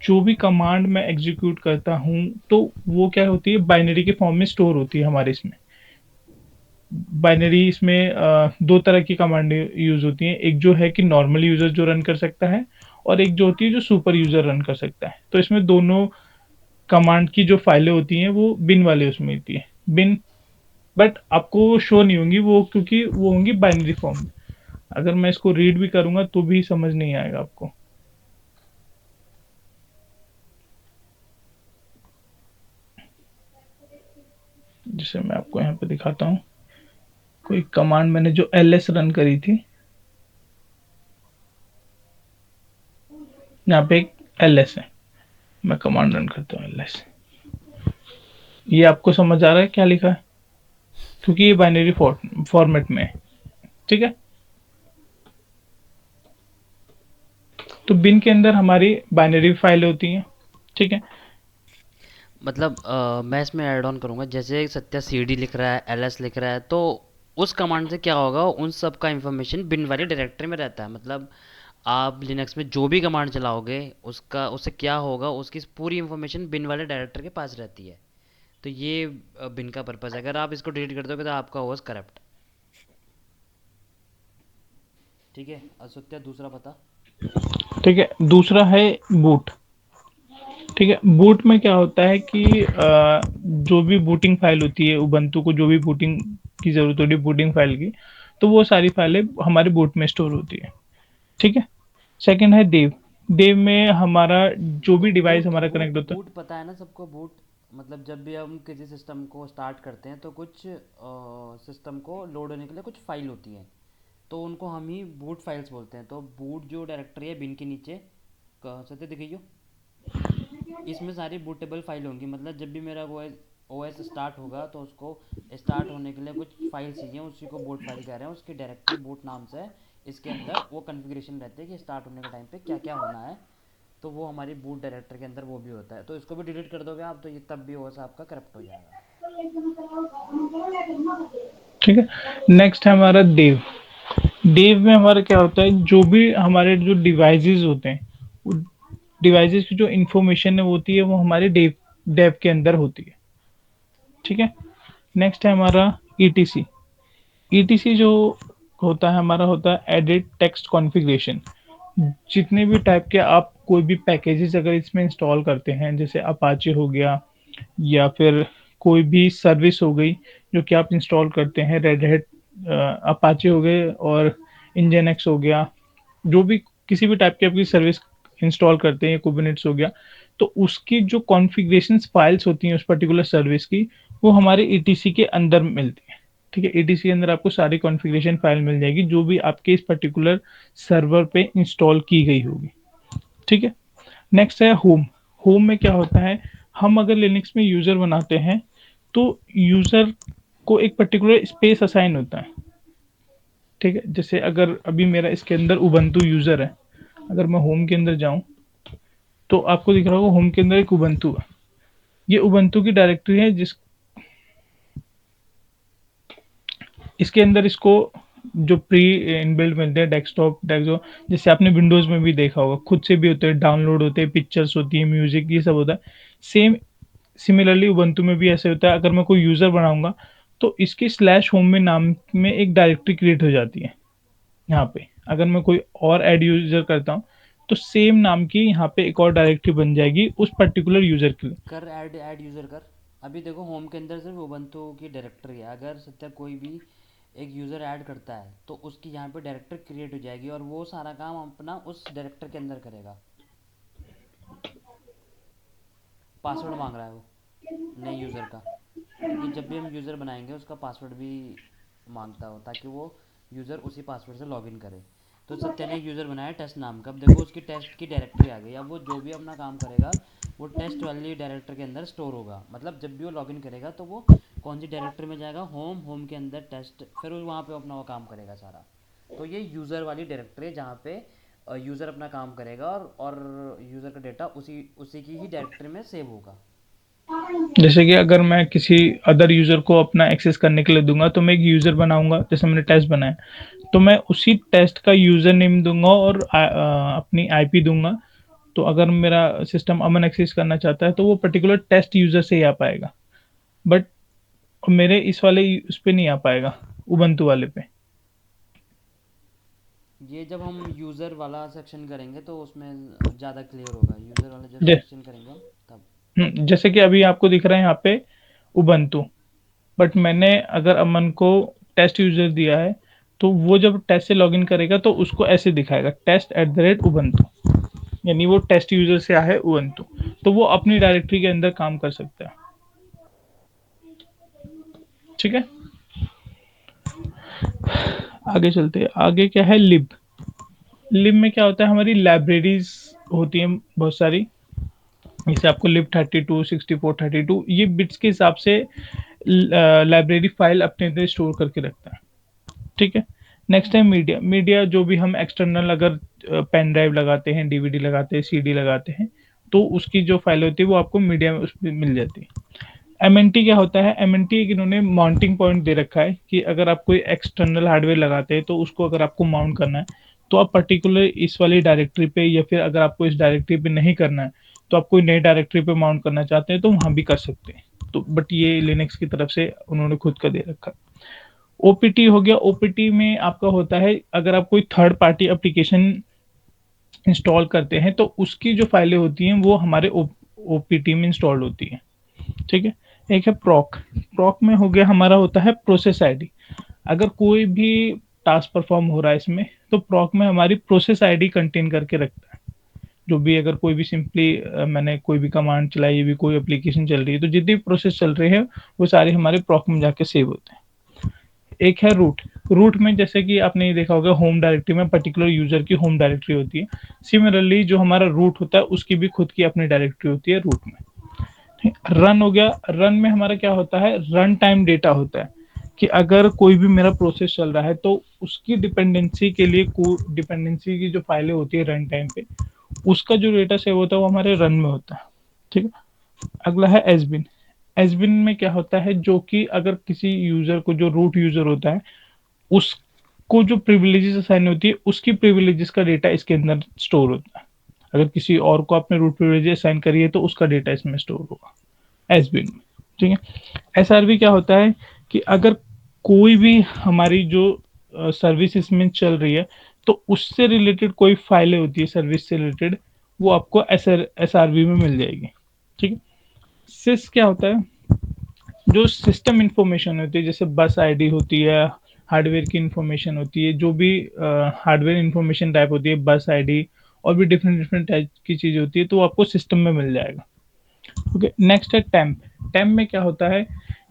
जो भी कमांड मैं एग्जीक्यूट करता हूँ तो वो क्या होती है, बाइनरी के फॉर्म में स्टोर होती है हमारे इसमें। बाइनरी इसमें दो तरह की कमांड यूज होती हैं, एक जो है कि नॉर्मल यूजर जो रन कर सकता है, और एक जो होती है जो सुपर यूजर रन कर सकता है। तो इसमें दोनों कमांड की जो फाइलें होती हैं वो बिन वाले उसमें होती है, बिन। बट आपको वो शो नहीं होंगी वो, क्योंकि वो होंगी बाइनरी फॉर्म में। अगर मैं इसको रीड भी करूंगा तो भी समझ नहीं आएगा आपको। जिसे मैं आपको यहाँ पे दिखाता हूँ, कोई कमांड मैंने जो ls रन करी थी, यहाँ पे एक ls है, मैं कमांड रन करता हूँ ls। ये आपको समझ आ रहा है क्या लिखा है, क्योंकि ये बाइनरी फॉर्मेट में है। ठीक है, तो बिन के अंदर हमारी बाइनरी फाइल होती हैं। ठीक है, मतलब मैं इसमें ऐड ऑन करूँगा, जैसे सत्या सीडी लिख रहा है, एलएस लिख रहा है, तो उस कमांड से क्या होगा, उन सब का इंफॉर्मेशन बिन वाली डायरेक्टरी में रहता है। मतलब आप लिनक्स में जो भी कमांड चलाओगे उसका, उससे क्या होगा, उसकी पूरी इंफॉर्मेशन बिन वाले डायरेक्टर के पास रहती है। तो ये बिन का पर्पज़ है। अगर आप इसको डिलीट कर दोगे तो आपका होगा करप्ट। ठीक है, सत्या दूसरा बता। ठीक है, दूसरा है बूट। ठीक है, बूट में क्या होता है कि जो भी बूटिंग फाइल होती है उबंटू को, जो भी बूटिंग की जरूरत होती है बूटिंग फाइल की, तो वो सारी फाइलें हमारे बूट में स्टोर होती है। ठीक है, सेकंड है देव। डेव में हमारा जो भी डिवाइस बूट हमारा बूट कनेक्ट होता है। बूट पता है ना सबको, बूट मतलब जब भी हम किसी सिस्टम को स्टार्ट करते हैं तो कुछ सिस्टम को लोड होने के लिए कुछ फाइल होती हैं, तो उनको हम ही बूट फाइल्स बोलते हैं। तो बूट जो डायरेक्टरी है बिन के नीचे सत्य दिखाइयो, इसमें सारी बूटेबल फाइल होंगी। मतलब जब भी मेरा ओएस स्टार्ट होगा तो उसको स्टार्ट होने के लिए कुछ फाइल चाहिए, उसी को बूट फाइल कह रहे हैं। उसकी डायरेक्टरी बूट नाम से है। इसके अंदर वो कन्फिग्रेशन रहते हैं कि स्टार्ट होने के टाइम पे क्या क्या होना है, तो वो हमारी बूट डायरेक्टर के अंदर वो भी होता है। तो इसको भी डिलीट कर दोगे आप तो ये तब भी ओएस आपका करप्ट हो जाएगा। ठीक है, नेक्स्ट है हमारा देव। देव में हमारा क्या होता है, जो भी हमारे जो डिवाइसेस होते हैं, वो डिवाइसेस की जो इंफॉर्मेशन है होती है वो हमारे डेव डेव के अंदर होती है। ठीक है, नेक्स्ट है हमारा ईटीसी। ईटीसी जो होता है हमारा होता है एडिट टेक्स्ट कॉन्फ़िगरेशन। जितने भी टाइप के आप कोई भी पैकेजेस अगर इसमें इंस्टॉल करते हैं, जैसे अपाचे हो गया या फिर कोई भी सर्विस हो गई जो कि आप इंस्टॉल करते हैं, रेड हैट अपाचे हो गए और इंजन हो गया, जो भी किसी भी टाइप की आपकी सर्विस इंस्टॉल करते हैं, कुबरनेट्स हो गया, तो उसकी जो कॉन्फ़िगरेशन फाइल्स होती हैं उस पर्टिकुलर सर्विस की, वो हमारे ईटीसी के अंदर मिलती है। ठीक है, ईटीसी के अंदर आपको सारी कॉन्फ़िगरेशन फाइल मिल जाएगी जो भी आपके इस पर्टिकुलर सर्वर पे इंस्टॉल की गई होगी। ठीक है, नेक्स्ट है होम। होम में क्या होता है, हम अगर लिनक्स में यूज़र बनाते हैं तो यूज़र को एक पर्टिकुलर स्पेस असाइन होता है। ठीक है, जैसे अगर अभी मेरा इसके अंदर उबंटू यूज़र है, अगर मैं होम के अंदर जाऊं तो आपको दिख रहा होगा होम के अंदर एक उबंटू है। ये उबंटू की डायरेक्टरी है जिस इसके अंदर इसको जो प्री इनबिल्ट मिलते हैं डेस्कटॉप डेस्कटॉप, जैसे आपने विंडोज में भी देखा होगा, खुद से भी होते हैं, डाउनलोड होते हैं, पिक्चर्स होती है, म्यूजिक, ये सब होता है। सेम सिमिलरली उबंटू में भी ऐसे होता है। अगर मैं कोई यूज़र बनाऊंगा तो इसकी स्लैश होम में नाम में एक डायरेक्टरी क्रिएट हो जाती है। यहाँ पे अगर मैं कोई और ऐड यूज़र करता हूँ तो सेम नाम की यहाँ पे एक और डायरेक्टरी बन जाएगी उस पर्टिकुलर यूज़र के लिए। कर ऐड ऐड यूज़र कर। अभी देखो होम के अंदर सिर्फ उबंटू की डायरेक्टरी है। अगर सत्या कोई भी एक यूज़र ऐड करता है तो उसकी यहाँ पे डायरेक्टर क्रिएट हो जाएगी और वो सारा काम अपना उस डायरेक्टर के अंदर करेगा। पासवर्ड मांग रहा है वो नए यूज़र का, क्योंकि जब भी हम यूज़र बनाएंगे उसका पासवर्ड भी मांगता हो ताकि वो यूज़र उसी पासवर्ड से लॉगिन करे। तो सत्या ने एक यूज़र बनाया टेस्ट नाम का। अब देखो उसकी टेस्ट की डायरेक्टरी आ गई। अब वो जो भी अपना काम करेगा वो टेस्ट वाली डायरेक्टर के अंदर स्टोर होगा। मतलब जब भी वो लॉगिन करेगा तो वो कौन सी डायरेक्टरी में जाएगा, होम, होम के अंदर टेस्ट, फिर वो वहाँ पे अपना वो काम करेगा सारा। तो ये यूज़र वाली डायरेक्टरी है जहाँ पे यूज़र अपना काम करेगा और यूज़र का डेटा उसी उसी की ही डायरेक्टरी में सेव होगा। जैसे कि अगर मैं किसी अदर यूज़र को अपना एक्सेस करने के लिए दूंगा तो मैं एक यूज़र बनाऊंगा, जैसे मैंने टेस्ट बनाया तो मैं उसी टेस्ट का यूज़र नेम दूंगा और अपनी आईपी दूंगा। तो अगर मेरा सिस्टम अमन एक्सेस करना चाहता है तो वो पर्टिकुलर टेस्ट यूज़र से ही आ पाएगा, बट मेरे इस वाले उस पे नहीं आ पाएगा, उबंटू वाले पे। ये जब हम यूज़र वाला सेक्शन करेंगे तो उसमें ज़्यादा क्लियर होगा। यूज़र वाला जब जै, सेक्शन करेंगे हम तब। जैसे कि अभी आपको दिख रहा है यहाँ पे उबंटू, बट मैंने अगर अमन को टेस्ट यूज़र दिया है तो वो जब टेस्ट से लॉगिन करेगा तो उसको ऐसे दिखाएगा test@ubuntu, यानी वो टेस्ट यूज़र से आया है उबंटू, तो वो अपनी डायरेक्टरी के अंदर काम कर सकता है। ठीक है, आगे चलते हैं। आगे क्या है, लिब। लिब में क्या होता है, हमारी लाइब्रेरीज होती हैं बहुत सारी। जैसे आपको लिब 32, 64, 32, ये बिट्स के हिसाब से लाइब्रेरी फाइल अपने अंदर स्टोर करके रखता है। ठीक है, नेक्स्ट है मीडिया। मीडिया जो भी हम एक्सटर्नल अगर पेन ड्राइव लगाते हैं, डीवीडी लगाते हैं, सीडी लगाते हैं, तो उसकी जो फाइल होती है वो आपको मीडिया में उस पर मिल जाती है। एमएनटी क्या होता है, एमएनटी एक इन्होंने माउंटिंग पॉइंट दे रखा है कि अगर आप कोई एक्सटर्नल हार्डवेयर लगाते हैं तो उसको अगर आपको माउंट करना है तो आप पर्टिकुलर इस वाली डायरेक्टरी पे, या फिर अगर आपको इस डायरेक्टरी पे नहीं करना है तो आप कोई नई डायरेक्टरी पे माउंट करना चाहते हैं तो वहाँ भी कर सकते हैं। तो बट ये लिनक्स की तरफ से उन्होंने खुद का दे रखा है। ओपीटी हो गया। ओपीटी में आपका होता है अगर आप कोई थर्ड पार्टी एप्लीकेशन इंस्टॉल करते हैं तो उसकी जो फाइलें होती हैं वो हमारे ओपीटी में इंस्टॉल्ड होती है। ठीक है, एक है प्रॉक। प्रॉक में हो गया हमारा होता है प्रोसेस आईडी। अगर कोई भी टास्क परफॉर्म हो रहा है इसमें तो प्रॉक में हमारी प्रोसेस आईडी कंटेन करके रखता है। जो भी अगर कोई भी सिंपली मैंने कोई भी कमांड चलाई, भी कोई एप्लीकेशन चल रही है, तो जितनी प्रोसेस चल रही है वो सारे हमारे प्रॉक में जाके सेव होते हैं। एक है रूट। रूट में जैसे कि आपने ये देखा होगा होम डायरेक्टरी में पर्टिकुलर यूजर की होम डायरेक्टरी होती है। सिमिलरली जो हमारा रूट होता है उसकी भी खुद की अपनी डायरेक्टरी होती है रूट में। रन हो गया। रन में हमारा क्या होता है, रन टाइम डेटा होता है कि अगर कोई भी मेरा प्रोसेस चल रहा है तो उसकी डिपेंडेंसी के लिए डिपेंडेंसी की जो फाइलें होती है रन टाइम पे, उसका जो डेटा सेव होता है वो हमारे रन में होता है। ठीक है। अगला है एसबिन। एसबिन में क्या होता है, जो कि अगर किसी यूजर को, जो रूट यूजर होता है, उसको जो प्रिविलेजेस असाइन होती है उसकी प्रिविलेजेस का डेटा इसके अंदर स्टोर होता है। अगर किसी और को आपने रूट प्रिविलेजेस असाइन करी है तो उसका डेटा इसमें स्टोर होगा एसबिन में। ठीक है। एसआरबी क्या होता है कि अगर कोई भी हमारी जो सर्विस इसमें चल रही है तो उससे रिलेटेड कोई फाइलें होती है सर्विस से रिलेटेड, वो आपको एसआरबी में मिल जाएगी। ठीक है। सिस क्या होता है, जो सिस्टम इंफॉर्मेशन होती है, जैसे बस आईडी होती है, हार्डवेयर की इंफॉर्मेशन होती है, जो भी हार्डवेयर इंफॉर्मेशन टाइप होती है, बस आईडी और भी डिफरेंट डिफरेंट टाइप की चीज होती है, तो वो आपको सिस्टम में मिल जाएगा। ओके। नेक्स्ट है टेम्प। टेम्प में क्या होता है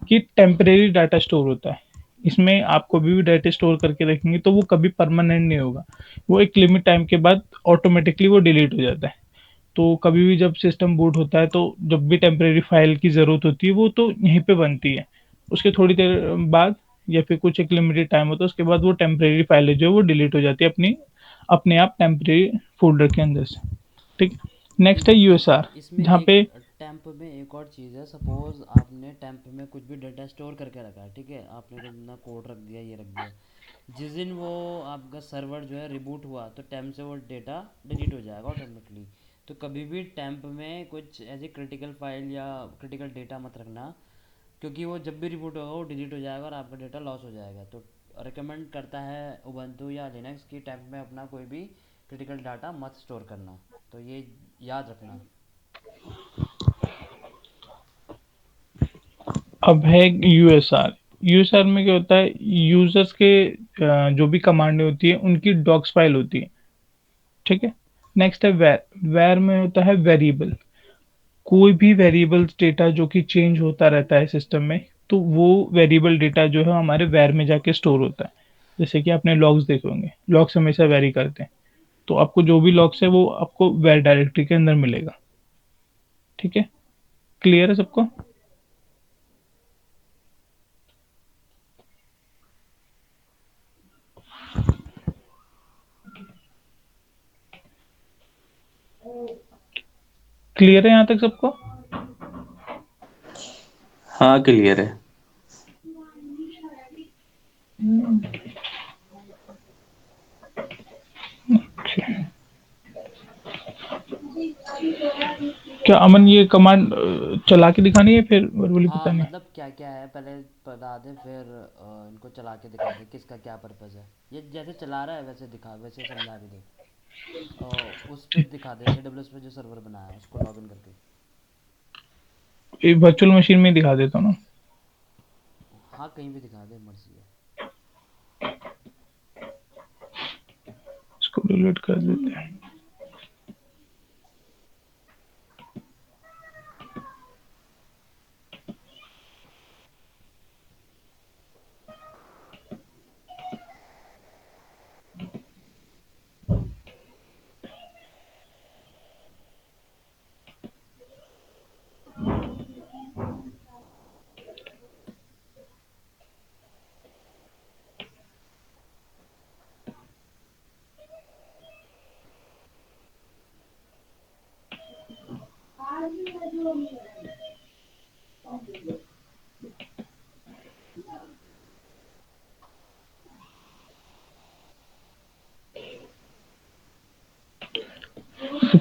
कि टेम्परेरी डाटा स्टोर होता है। इसमें आप कभी भी डाटा स्टोर करके रखेंगे तो वो कभी परमानेंट नहीं होगा, वो एक लिमिट टाइम के बाद ऑटोमेटिकली वो डिलीट हो जाता है। तो कभी भी जब सिस्टम बूट होता है तो जब भी टेम्परेरी फाइल की ज़रूरत होती है वो तो यहीं पे बनती है, उसके थोड़ी देर बाद या फिर कुछ एक लिमिटेड टाइम होता है उसके बाद वो टेम्परेरी फाइलें जो है वो डिलीट हो जाती है अपने आप टेम्परेरी फोल्डर के अंदर से। ठीक। नेक्स्ट है यूएसआर, इसमें जहाँ एक पे टेम्प में एक और चीज़ है। सपोज आपने टेम्प में कुछ भी डाटा स्टोर करके रखा है, ठीक है, आपने कुछ अपना कोड रख दिया, ये रख दिया, जिस दिन वो आपका सर्वर जो है रिबूट हुआ तो टेम्प से वो डेटा डिलीट हो जाएगा ऑटोमेटिकली। तो कभी भी टेम्प में कुछ ऐसी क्रिटिकल फाइल या क्रिटिकल डेटा मत रखना, क्योंकि वो जब भी रिबूट होगा वो डिलीट हो जाएगा और आपका डेटा लॉस हो जाएगा। तो रिकमेंड करता है उबंटू या लिनक्स की टेम्प में अपना कोई भी क्रिटिकल डाटा मत स्टोर करना, तो ये याद रखना। अब है यूएसआर। यूएसआर में क्या होता है, यूजर्स के जो भी कमांडें होती है उनकी डॉक्स फाइल होती है। ठीक है। नेक्स्ट है वेर। वेर में होता है वेरिएबल। कोई भी वेरिएबल डेटा जो कि चेंज होता रहता है सिस्टम में, तो वो वेरिएबल डेटा जो है हमारे वेर में जाके स्टोर होता है। जैसे कि आपने लॉग्स देखे होंगे, लॉग्स हमेशा वेरी करते हैं, तो आपको जो भी लॉग्स है वो आपको वेर डायरेक्टरी के अंदर मिलेगा। ठीक है। क्लियर है सबको? क्लियर है यहाँ तक सबको? हाँ क्लियर है। क्या अमन ये कमांड चला के दिखानी है फिर वर्बली हाँ, बतानी है? मतलब क्या क्या है पहले बता दे, फिर इनको चला के दिखा दे किसका क्या पर्पज़ है। ये जैसे चला रहा है वैसे दिखा, वैसे समझा भी दे। उस पे दिखा दे, AWS पे जो सर्वर बनाया है उसको लॉगिन करके। ये वर्चुअल मशीन में ही दिखा देता हूँ ना। हाँ, कहीं भी दिखा दे, मर्जी है। इसको डिलीट कर देते हैं।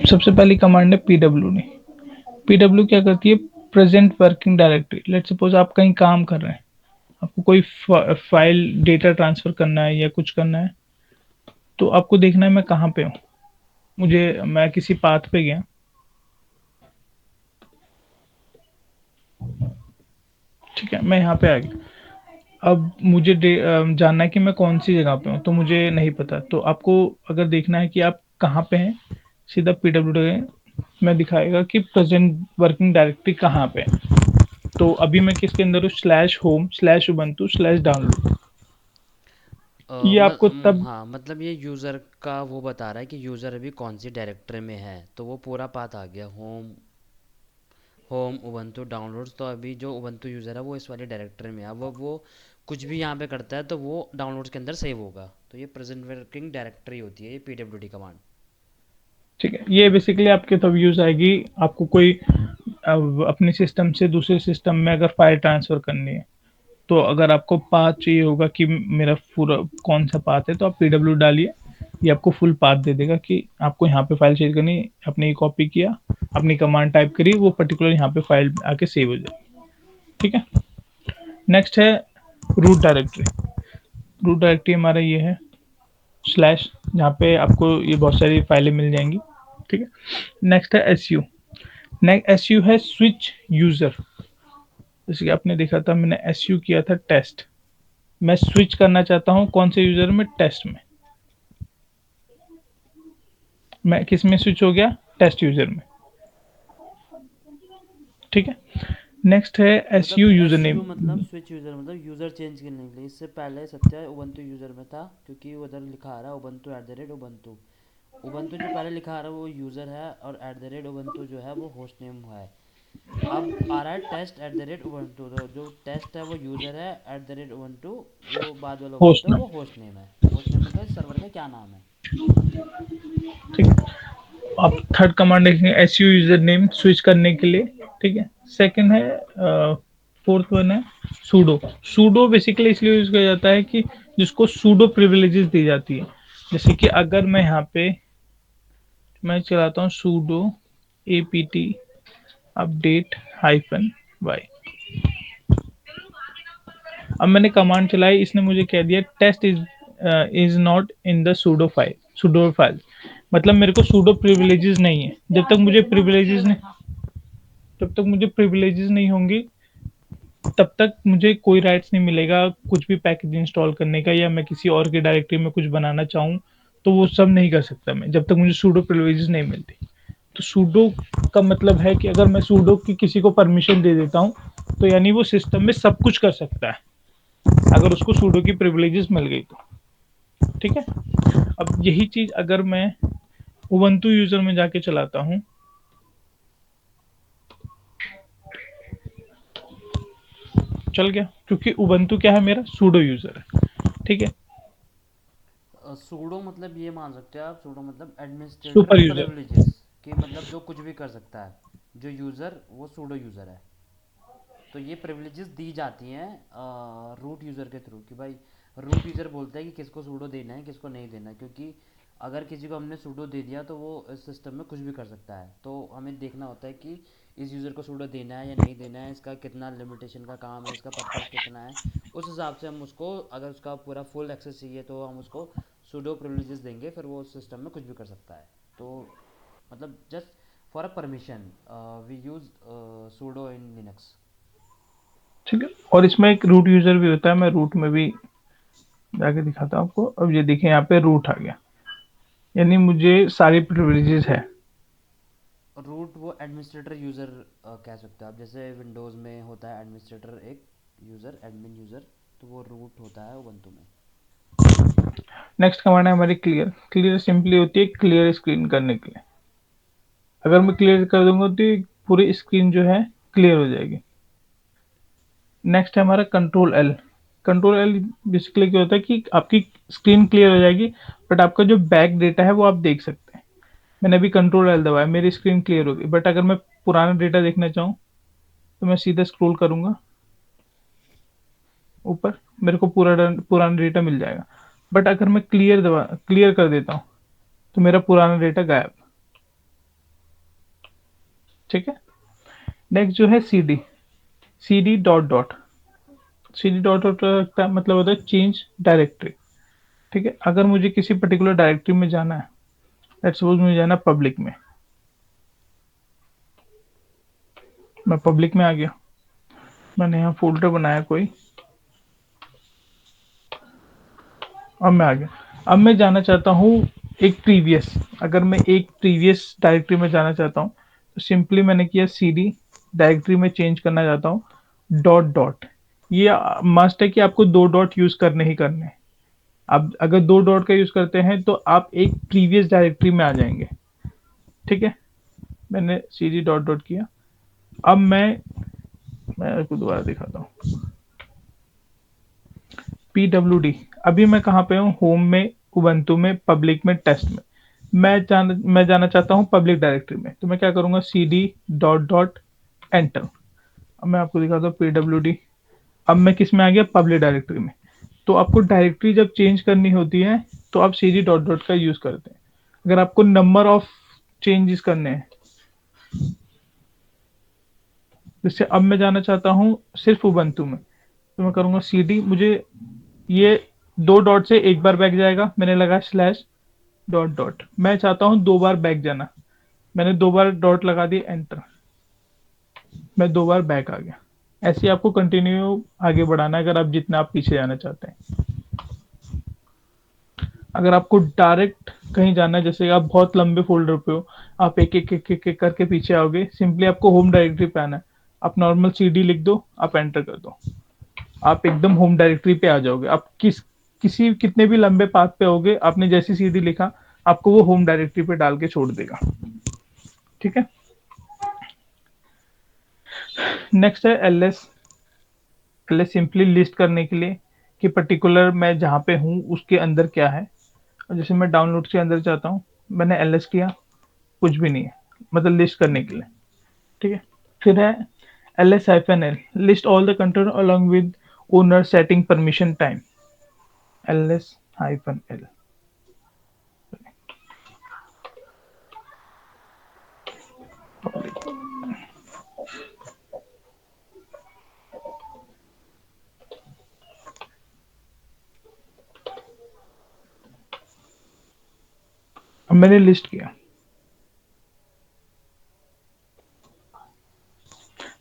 सबसे पहली कमांड है पीडब्ल्यू ने। पीडब्ल्यू क्या करती है, present working directory. Let suppose आप कहीं काम कर रहे हैं, आपको कोई फाइल डेटा ट्रांसफर करना है या कुछ करना है, तो आपको देखना है मैं कहाँ पे हूँ। मैं किसी पाथ पे गया, ठीक है, मैं यहाँ पे आ गया। अब मुझे जानना है कि मैं कौन सी जगह पे हूँ, तो मुझे नहीं पता। तो आपको अगर देखना है कि आप कहाँ पे हैं, सीधा pwd में दिखाएगा कि प्रेजेंट वर्किंग डायरेक्टरी कहाँ पे है। तो अभी मैं किसके अंदर हूँ, /home/ubuntu/download। ये आपको तब हाँ, मतलब ये यूज़र का वो बता रहा है कि यूज़र अभी कौन सी डायरेक्टरी में है, तो वो पूरा पाथ आ गया, होम होम उबंटू डाउनलोड्स। तो अभी जो उबंटू यूज़र है वो इस वाली डायरेक्टरी में है। अब वो कुछ भी यहाँ पे करता है तो वो डाउनलोड्स के अंदर सेव होगा। तो ये प्रेजेंट वर्किंग डायरेक्टरी होती है ये pwd कमांड। ठीक है, ये बेसिकली आपके तब यूज आएगी आपको कोई अपने सिस्टम से दूसरे सिस्टम में अगर फाइल ट्रांसफर करनी है। तो अगर आपको पाथ चाहिए होगा कि मेरा पूरा कौन सा पाथ है, तो आप pw डालिए, ये आपको फुल पाथ दे देगा कि आपको यहाँ पे फाइल शेयर करनी है। आपने कॉपी किया, अपनी कमांड टाइप करी, वो पर्टिकुलर यहाँ पे फाइल आके सेव हो जाएगी। ठीक है, नेक्स्ट है रूट डायरेक्टरी। रूट डायरेक्टरी हमारा ये है स्लैश, जहाँ पे आपको ये बहुत सारी फाइलें मिल जाएंगी। ठीक है, नेक्स्ट है एसयू। नेक्स्ट एसयू है स्विच यूजर। जैसे कि आपने देखा था, मैंने एसयू किया था टेस्ट, मैं स्विच करना चाहता हूँ कौन से यूजर में, टेस्ट में। मैं किस में स्विच हो गया, टेस्ट यूजर में। ठीक है, नेक्स्ट है एसयू मतलब यूजर एस नेम। यू मतलब स्विच यूज़र, मतलब यूज़र चेंज करने के लिए। इससे पहले सत्या उबंटू यूज़र में था, क्योंकि उधर लिखा आ रहा है ubuntu@ubuntu। उबंटू जो पहले लिखा आ रहा है वो यूज़र है, और @ubuntu जो है वो होस्ट नेम है। अब आ रहा है test@ubuntu, तो जो टेस्ट है वो यूज़र है, @ubuntu जो बाद वाला होस्ट ubuntu है में। वो होस्ट नेम है। होस्ट नेम मतलब सर्वर का क्या नाम है। ठीक है, आप थर्ड कमांड देखेंगे एसयू यूजर नेम स्विच करने के लिए। ठीक है, सेकंड है फोर्थ वन है सूडो। सूडो बेसिकली इसलिए यूज किया जाता है कि जिसको सूडो प्रिविलेजेस दी जाती है। जैसे कि अगर मैं यहाँ पे मैं चलाता हूँ सूडो apt अपडेट -y। अब मैंने कमांड चलाई, इसने मुझे कह दिया test is not in the sudo file. मतलब मेरे को सूडो प्रिविलेजेस नहीं है। जब तक मुझे प्रिविलेजेस नहीं होंगी, तब तक मुझे कोई राइट्स नहीं मिलेगा कुछ भी पैकेज इंस्टॉल करने का, या मैं किसी और की डायरेक्टरी में कुछ बनाना चाहूँ तो वो सब नहीं कर सकता मैं, जब तक मुझे सूडो प्रिविलेजेस नहीं मिलती। तो सूडो का मतलब है कि अगर मैं सूडो की किसी को परमिशन दे देता हूँ, तो यानी वो सिस्टम में सब कुछ कर सकता है, अगर उसको सूडो की प्रिविलेजेस मिल गई तो। ठीक है, अब यही चीज अगर मैं उबंटू यूजर में जाके चलाता हूँ, चल गया, क्योंकि उबंटू क्या है, मेरा सूडो यूजर है। ठीक है, सूडो मतलब ये मान सकते हो आप, सूडो मतलब एडमिनिस्ट्रेटर सुपर यूजर। प्रिविलेजेस, कि मतलब जो कुछ भी कर सकता है जो यूज़र, वो सूडो यूज़र है। तो ये प्रिविलेजेस दी जाती हैं रूट यूज़र के थ्रू, कि भाई रूट यूज़र बोलता है कि किसको सूडो देना है किसको नहीं देना है। क्योंकि अगर किसी को हमने सूडो दे दिया तो वो इस सिस्टम में कुछ भी कर सकता है। तो हमें देखना होता है कि इस यूज़र को सूडो देना है या नहीं देना है, इसका कितना लिमिटेशन का काम है, इसका पर्पस कितना है। उस हिसाब से हम उसको, अगर उसका पूरा फुल एक्सेस चाहिए तो हम उसको सूडो प्रिविलेजेस देंगे, फिर वो उस सिस्टम में कुछ भी कर सकता है। तो मतलब just for a permission we use sudo in Linux. ठीक है, और इसमें एक रूट यूजर भी होता है, मैं रूट में भी जाके दिखाता हूँ आपको। अब ये देखें, यहाँ पे रूट आ गया, यानी मुझे सारी प्रिविलेजेस है। रूट वो एडमिनिस्ट्रेटर यूज़र कह सकते हो आप। जैसे विंडोज़ में होता है एडमिनिस्ट्रेटर एक यूज़र, एडमिन यूज़र, तो वो रूट होता है उबंटू में। नेक्स्ट कमांड है हमारी क्लियर। क्लियर सिंपली होती है क्लियर स्क्रीन करने के लिए। अगर मैं क्लियर कर दूंगा तो ये पूरी स्क्रीन जो है क्लियर हो जाएगी। नेक्स्ट है हमारा control L. Control L basically क्या होता है कि आपकी स्क्रीन क्लियर हो जाएगी, बट आपका जो बैक डेटा है वो आप देख सकते हैं। मैंने अभी कंट्रोल एल दबाया, मेरी स्क्रीन क्लियर होगी, बट अगर मैं पुराना डेटा देखना चाहूँ तो मैं सीधा स्क्रॉल करूंगा ऊपर, मेरे को पुराना डेटा मिल जाएगा। बट अगर मैं क्लियर कर देता हूँ तो मेरा पुराना डेटा गायब। ठीक है, नेक्स्ट जो है CD डॉट डॉट का मतलब होता है चेंज डायरेक्टरी। ठीक है, अगर मुझे किसी पर्टिकुलर डायरेक्टरी में जाना है, लेट्स सपोज मुझे जाना पब्लिक में, मैं पब्लिक में आ गया, मैंने यहाँ फोल्डर बनाया कोई, अब मैं आ गया। अब मैं जाना चाहता हूँ एक प्रीवियस, अगर मैं एक प्रीवियस डायरेक्टरी में जाना चाहता हूँ तो सिंपली मैंने किया cd, डायरेक्टरी में चेंज करना चाहता हूँ, डॉट डॉट। ये मस्ट है कि आपको 2 डॉट यूज करने ही करने हैं। आप अगर 2 डॉट का यूज करते हैं तो आप एक प्रीवियस डायरेक्टरी में आ जाएंगे। ठीक है, मैंने cd डॉट डॉट किया। अब मैं आपको दोबारा दिखाता हूँ। pwd, अभी मैं कहाँ पे हूँ? होम में, उबंटू में, पब्लिक में, टेस्ट में। मैं जाना चाहता हूँ पब्लिक डायरेक्टरी में, तो मैं क्या करूँगा? cd dot dot enter. अब मैं आपको दिखाता हूँ pwd। अब मैं किस में आ गया? पब्लिक डायरेक्टरी में। तो आपको डायरेक्टरी जब चेंज करनी होती है तो आप cd डॉट डॉट का यूज करते हैं। अगर आपको नंबर ऑफ चेंजेस करने हैं, जैसे अब मैं जाना चाहता हूँ सिर्फ उबंटू में, तो मैं करूँगा cd, मुझे ये 2 डॉट से एक बार बैक जाएगा, मैंने लगा स्लैश डॉट डॉट। मैं चाहता हूँ 2 बार बैक जाना, मैंने 2 बार डॉट लगा दिया, एंटर। मैं 2 बार बैक आ गया। ऐसे ही आपको कंटिन्यू आगे बढ़ाना है अगर आप जितना आप पीछे जाना चाहते हैं। अगर आपको डायरेक्ट कहीं जाना है, जैसे आप बहुत लंबे फोल्डर पे हो, आप एक करके पीछे आओगे, सिंपली आपको होम डायरेक्टरी पे आना है। आप नॉर्मल cd लिख दो, आप एंटर कर दो, आप एकदम होम डायरेक्टरी पे आ जाओगे। आप किसी कितने भी लंबे पाथ पे होगे, आपने जैसी cd लिखा, आपको वो होम डायरेक्टरी पे डाल के छोड़ देगा। ठीक है, नेक्स्ट है ls। ls सिंपली लिस्ट करने के लिए कि पर्टिकुलर मैं जहाँ पे हूँ उसके अंदर क्या है। और जैसे मैं डाउनलोड के अंदर जाता हूँ, मैंने ls किया, कुछ भी नहीं है, मतलब लिस्ट करने के लिए। ठीक है, फिर है ls-l, list all the content along with owner setting permission time. ls-l। अब मैंने लिस्ट किया,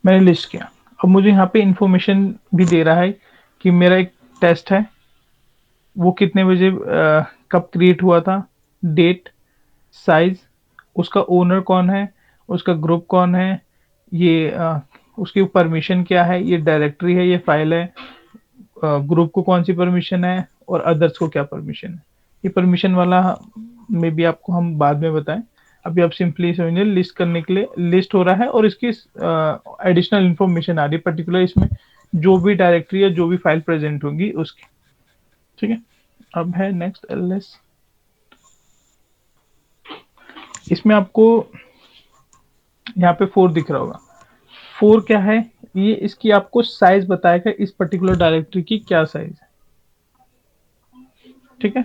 मैंने लिस्ट किया। अब मुझे यहाँ पे इंफॉर्मेशन भी दे रहा है कि मेरा एक टेस्ट है, वो कितने बजे कब क्रिएट हुआ था, डेट, साइज, उसका ओनर कौन है, उसका ग्रुप कौन है, ये उसकी परमिशन क्या है, ये डायरेक्टरी है, ये फाइल है, ग्रुप को कौन सी परमिशन है और अदर्स को क्या परमिशन है। ये परमिशन वाला में भी आपको हम बाद में बताएं। अभी आप सिंपली समझिए लिस्ट करने के लिए लिस्ट हो रहा है और इसकी एडिशनल इंफॉर्मेशन आ रही है पर्टिकुलर इसमें, जो भी डायरेक्टरी या जो भी फाइल प्रेजेंट होगी उसकी। ठीक है, अब है नेक्स्ट ls। इसमें आपको यहाँ पे 4 दिख रहा होगा। 4 क्या है? ये इसकी आपको साइज बताएगा, इस पर्टिकुलर डायरेक्टरी की क्या साइज है। ठीक है,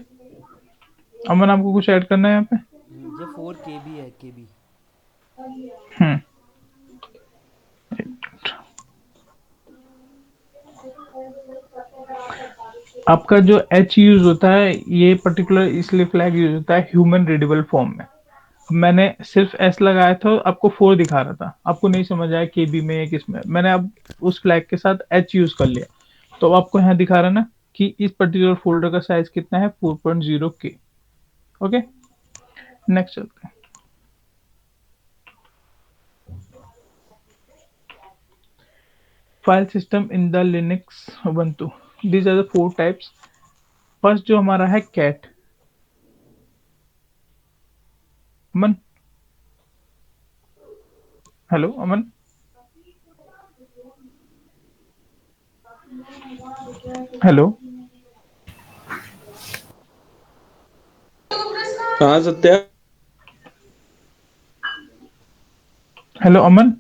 अमन आपको कुछ ऐड करना है यहाँ पे? ये 4 KB है, KB। हम्म, आपका जो h यूज होता है, ये पर्टिकुलर इसलिए फ्लैग यूज होता है ह्यूमन रीडेबल फॉर्म में। मैंने सिर्फ s लगाया था, आपको 4 दिखा रहा था, आपको नहीं समझ आया kb में या किस में, मैंने अब उस फ्लैग के साथ h यूज कर लिया, तो आपको यहाँ दिखा रहा ना कि इस पर्टिकुलर फोल्डर का साइज कितना है, 4.0K। ओके, नेक्स्ट चलते हैं। File system in the Linux Ubuntu, these are the 4 types. First जो हमारा है cat. Aman, hello Aman, hello, हाँ सत्या। हेलो अमन।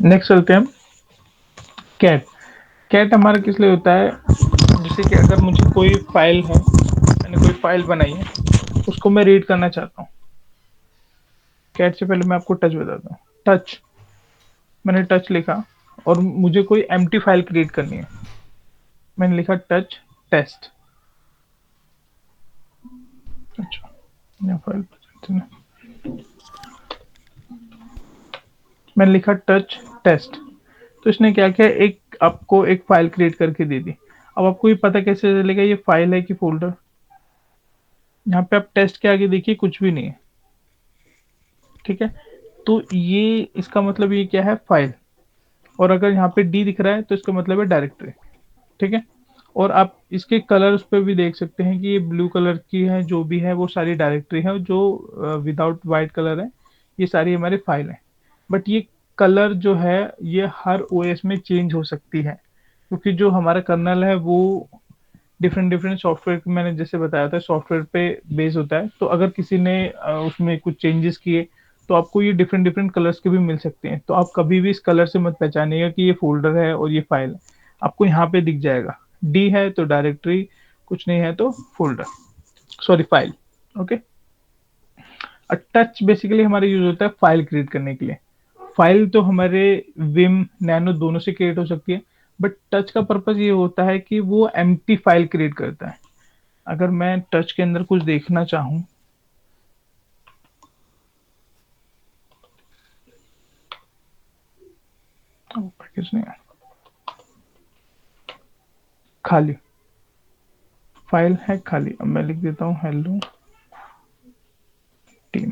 नेक्स्ट चलते हैं हम। कैट। कैट हमारा किस लिए होता है? जैसे कि अगर मुझे कोई फाइल है, मैंने कोई फाइल बनाई है, उसको मैं रीड करना चाहता हूँ। कैट से पहले मैं आपको टच बताता हूँ। टच, मैंने टच लिखा और मुझे कोई एम्प्टी फाइल क्रिएट करनी है, मैंने लिखा टच टेस्ट। अच्छा, फाइल मैंने लिखा टच टेस्ट, तो इसने क्या किया, एक आपको एक फाइल क्रिएट करके दे दी। अब आपको ये पता कैसे चलेगा ये फाइल है कि फोल्डर? यहाँ पे आप टेस्ट के आगे देखिए कुछ भी नहीं है, ठीक है। तो ये इसका मतलब ये क्या है, फाइल। और अगर यहाँ पे डी दिख रहा है तो इसका मतलब है डायरेक्टरी, ठीक है। और आप इसके कलर उस पर भी देख सकते हैं कि ये ब्लू कलर की है, जो भी है वो सारी डायरेक्टरी है, और जो विदाउट वाइट कलर है ये सारी हमारी फाइल है। बट ये कलर जो है ये हर ओएस में चेंज हो सकती है, क्योंकि जो हमारा कर्नल है वो डिफरेंट डिफरेंट सॉफ्टवेयर, मैंने जैसे बताया था सॉफ्टवेयर पे बेस होता है। तो अगर किसी ने उसमें कुछ चेंजेस किए तो आपको ये डिफरेंट डिफरेंट कलर्स के भी मिल सकते हैं। तो आप कभी भी इस कलर से मत पहचानिएगा कि ये फोल्डर है और ये फाइल है। आपको यहाँ पे दिख जाएगा, डी है तो डायरेक्टरी, कुछ नहीं है तो folder, sorry file. Okay. Touch basically हमारा यूज होता है फाइल क्रिएट करने के लिए। फाइल तो हमारे विम नैनो दोनों से क्रिएट हो सकती है, बट टच का पर्पज ये होता है कि वो एम्प्टी फाइल क्रिएट करता है। अगर मैं टच के अंदर कुछ देखना चाहूँ, पैकेज नहीं है, खाली फाइल है खाली। अब मैं लिख देता हूँ हेलो टीम।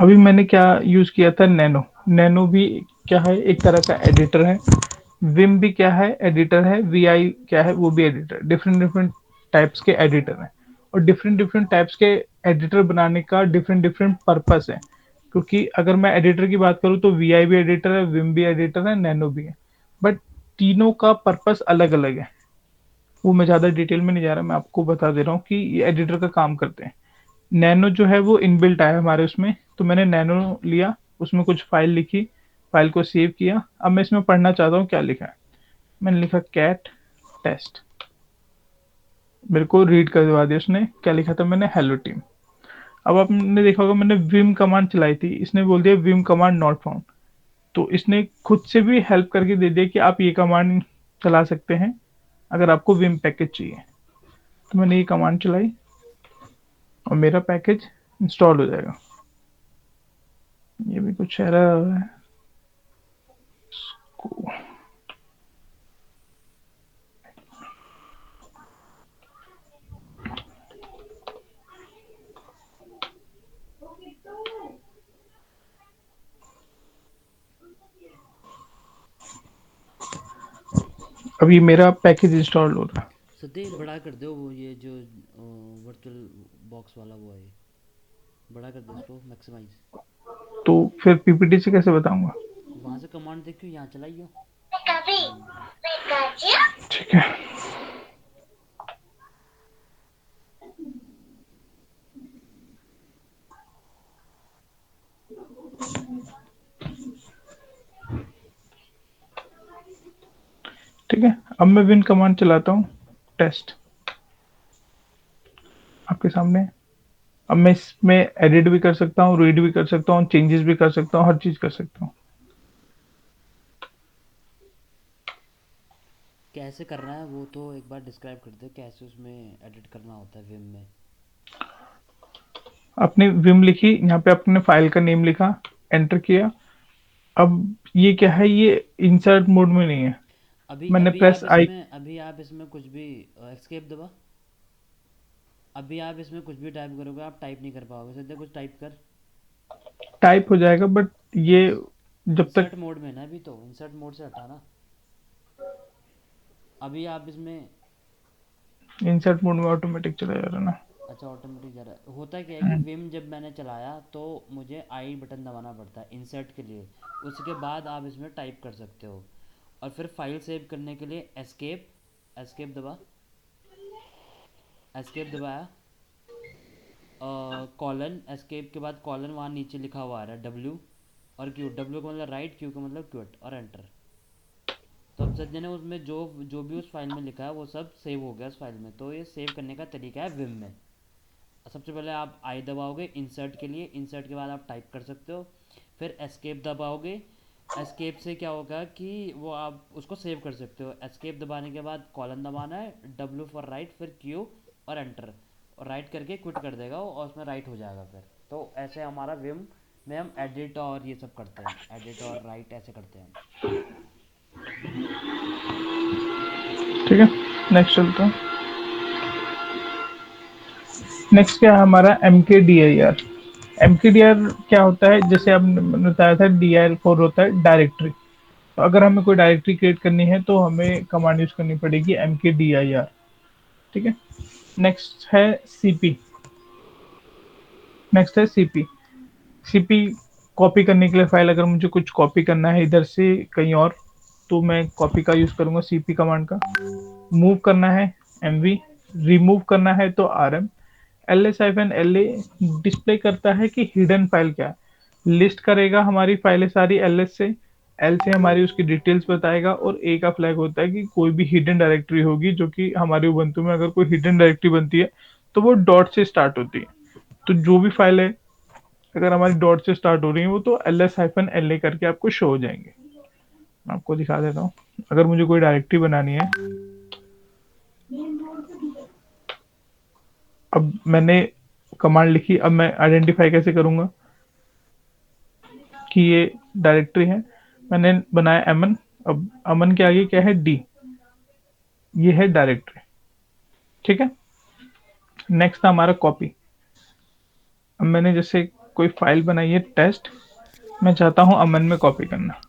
अभी मैंने क्या यूज किया था, नैनो। नैनो भी क्या है, एक तरह का एडिटर है। विम भी क्या है, एडिटर है। वीआई क्या है, वो भी एडिटर। डिफरेंट डिफरेंट टाइप्स के एडिटर हैं, और डिफरेंट डिफरेंट टाइप्स के एडिटर बनाने का डिफरेंट डिफरेंट पर्पस है। क्योंकि अगर मैं एडिटर की बात करूँ तो वीआई भी एडिटर है, विम भी एडिटर है, नैनो भी है। बट तीनों का पर्पस अलग अलग है। वो मैं ज़्यादा डिटेल में नहीं जा रहा, मैं आपको बता दे रहा हूँ कि ये एडिटर का काम करते हैं। नैनो जो है वो इनबिल्ट है हमारे उसमें, तो मैंने नैनो लिया, उसमें कुछ फाइल लिखी, फाइल को सेव किया। अब मैं इसमें पढ़ना चाहता हूँ क्या लिखा है। मैंने लिखा कैट टेस्ट, मेरे को रीड करवा दिया उसने। क्या लिखा था मैंने, हेलो टीम। अब आपने देखा होगा मैंने विम कमांड चलाई थी, इसने बोल दिया विम कमांड नॉट फाउंड। तो इसने खुद से भी हेल्प करके दे दिया कि आप ये कमांड चला सकते हैं अगर आपको विम पैकेज चाहिए। तो मैंने ये कमांड चलाई और मेरा पैकेज इंस्टॉल हो जाएगा। ये भी कुछ एरर है इसको। अभी मेरा पैकेज इंस्टॉल हो रहा है। सत्य बड़ा कर दो वो, ये जो वर्चुअल बॉक्स वाला वो है, बड़ा कर दो इसको, मैक्सिमाइज। तो फिर पीपीटी से कैसे बताऊंगा? वहाँ से कमांड देखियो, यहाँ चलाइयो। ठीक है। ठीक है, अब मैं विन कमांड चलाता हूँ, टेस्ट आपके सामने है। अब मैं इसमें एडिट भी कर सकता हूँ, रीड भी कर सकता हूँ, चेंजेस भी कर सकता हूँ, हर चीज कर सकता हूँ। कैसे करना है वो तो एक बार डिस्क्राइब कर दो, कैसे उसमें एडिट करना होता है विम में। आपने विम लिखी, यहाँ पे आपने फाइल का नेम लिखा, एंटर किया। अब ये क्या है, ये इंसर्ट मोड में नहीं है। अभी मैंने अभी प्रेस आप आई, इसमें अभी आप इसमें कुछ भी एस्केप दबा। अभी आप इसमें कुछ भी टाइप करोगे, आप टाइप नहीं कर पाओगे। सत्य कुछ टाइप कर। टाइप हो जाएगा, बट ये जब तक इंसर्ट मोड में ना, अभी तो इंसर्ट मोड से हटाना। अभी आप इसमें, इंसर्ट मोड में ऑटोमेटिक चला जा रहा है ना। अच्छा ऑटोमेटिक जा रहा है। होता क्या है कि हम्म, विम जब मैंने चलाया तो मुझे आई बटन दबाना पड़ता है इंसर्ट के लिए। उसके बाद आप इसमें टाइप कर सकते हो। और फिर फाइल सेव करने के लिए एस्केप, एस्केप दबा, एस्केप दबाया, कॉलन, एस्केप के बाद कॉलन, वहाँ नीचे लिखा हुआ आ रहा है डब्ल्यू और क्यू। डब्ल्यू का मतलब राइट, क्यू का मतलब क्विट, और एंटर। तो अब सज्जन ने उसमें जो जो भी उस फाइल में लिखा है वो सब सेव हो गया उस फाइल में। तो ये सेव करने का तरीका है विम में। सबसे पहले आप आई दबाओगे इंसर्ट के लिए, इंसर्ट के बाद आप टाइप कर सकते हो। फिर एस्केप दबाओगे, एस्केप से क्या होगा कि वो आप उसको सेव कर सकते हो। एस्केप दबाने के बाद कॉलन दबाना है, डब्ल्यू फॉर राइट, फिर क्यू और एंटर। और राइट करके क्विट कर देगा वो, और उसमें राइट हो जाएगा फिर। तो ऐसे हमारा विम में हम एडिट और ये सब करते हैं, एडिट और राइट ऐसे करते हैं हम। ठीक है, नेक्स्ट चलता हूँ। नेक्स्ट क्या है हमारा MKDIR। MKDIR क्या होता है, जैसे आपने बताया था DIR4 होता है डायरेक्टरी। तो अगर हमें कोई डायरेक्टरी क्रिएट करनी है तो हमें कमांड यूज करनी पड़ेगी MKDIR। ठीक है, नेक्स्ट है CP। नेक्स्ट है CP कॉपी करने के लिए फाइल, अगर मुझे कुछ कॉपी करना है इधर से कहीं और, तो मैं कॉपी का यूज करूंगा CP कमांड का। मूव करना है MV, रिमूव करना है तो RM। LS-LA डिस्प्ले करता है कि हिडन फाइल क्या है, लिस्ट करेगा हमारी फाइलें सारी LS से। L से हमारी उसकी डिटेल्स बताएगा, और A का फ्लैग होता है कि कोई भी हिडन डायरेक्टरी होगी, जो कि हमारे उबंटू में अगर कोई हिडन डायरेक्टरी बनती है तो वो डॉट से स्टार्ट होती है। तो जो भी फाइल है अगर हमारी डॉट से स्टार्ट हो रही है वो तो LS-LA करके आपको शो हो जाएंगे। मैं आपको दिखा देता हूँ। अगर मुझे कोई डायरेक्टरी बनानी है, अब मैंने कमांड लिखी, अब मैं आइडेंटिफाई कैसे करूंगा कि ये डायरेक्टरी है। मैंने बनाया अमन, अब अमन के आगे क्या है D, ये है डायरेक्टरी। ठीक है, नेक्स्ट था हमारा कॉपी। अब मैंने जैसे कोई फाइल बनाई है टेस्ट, मैं चाहता हूँ अमन में कॉपी करना।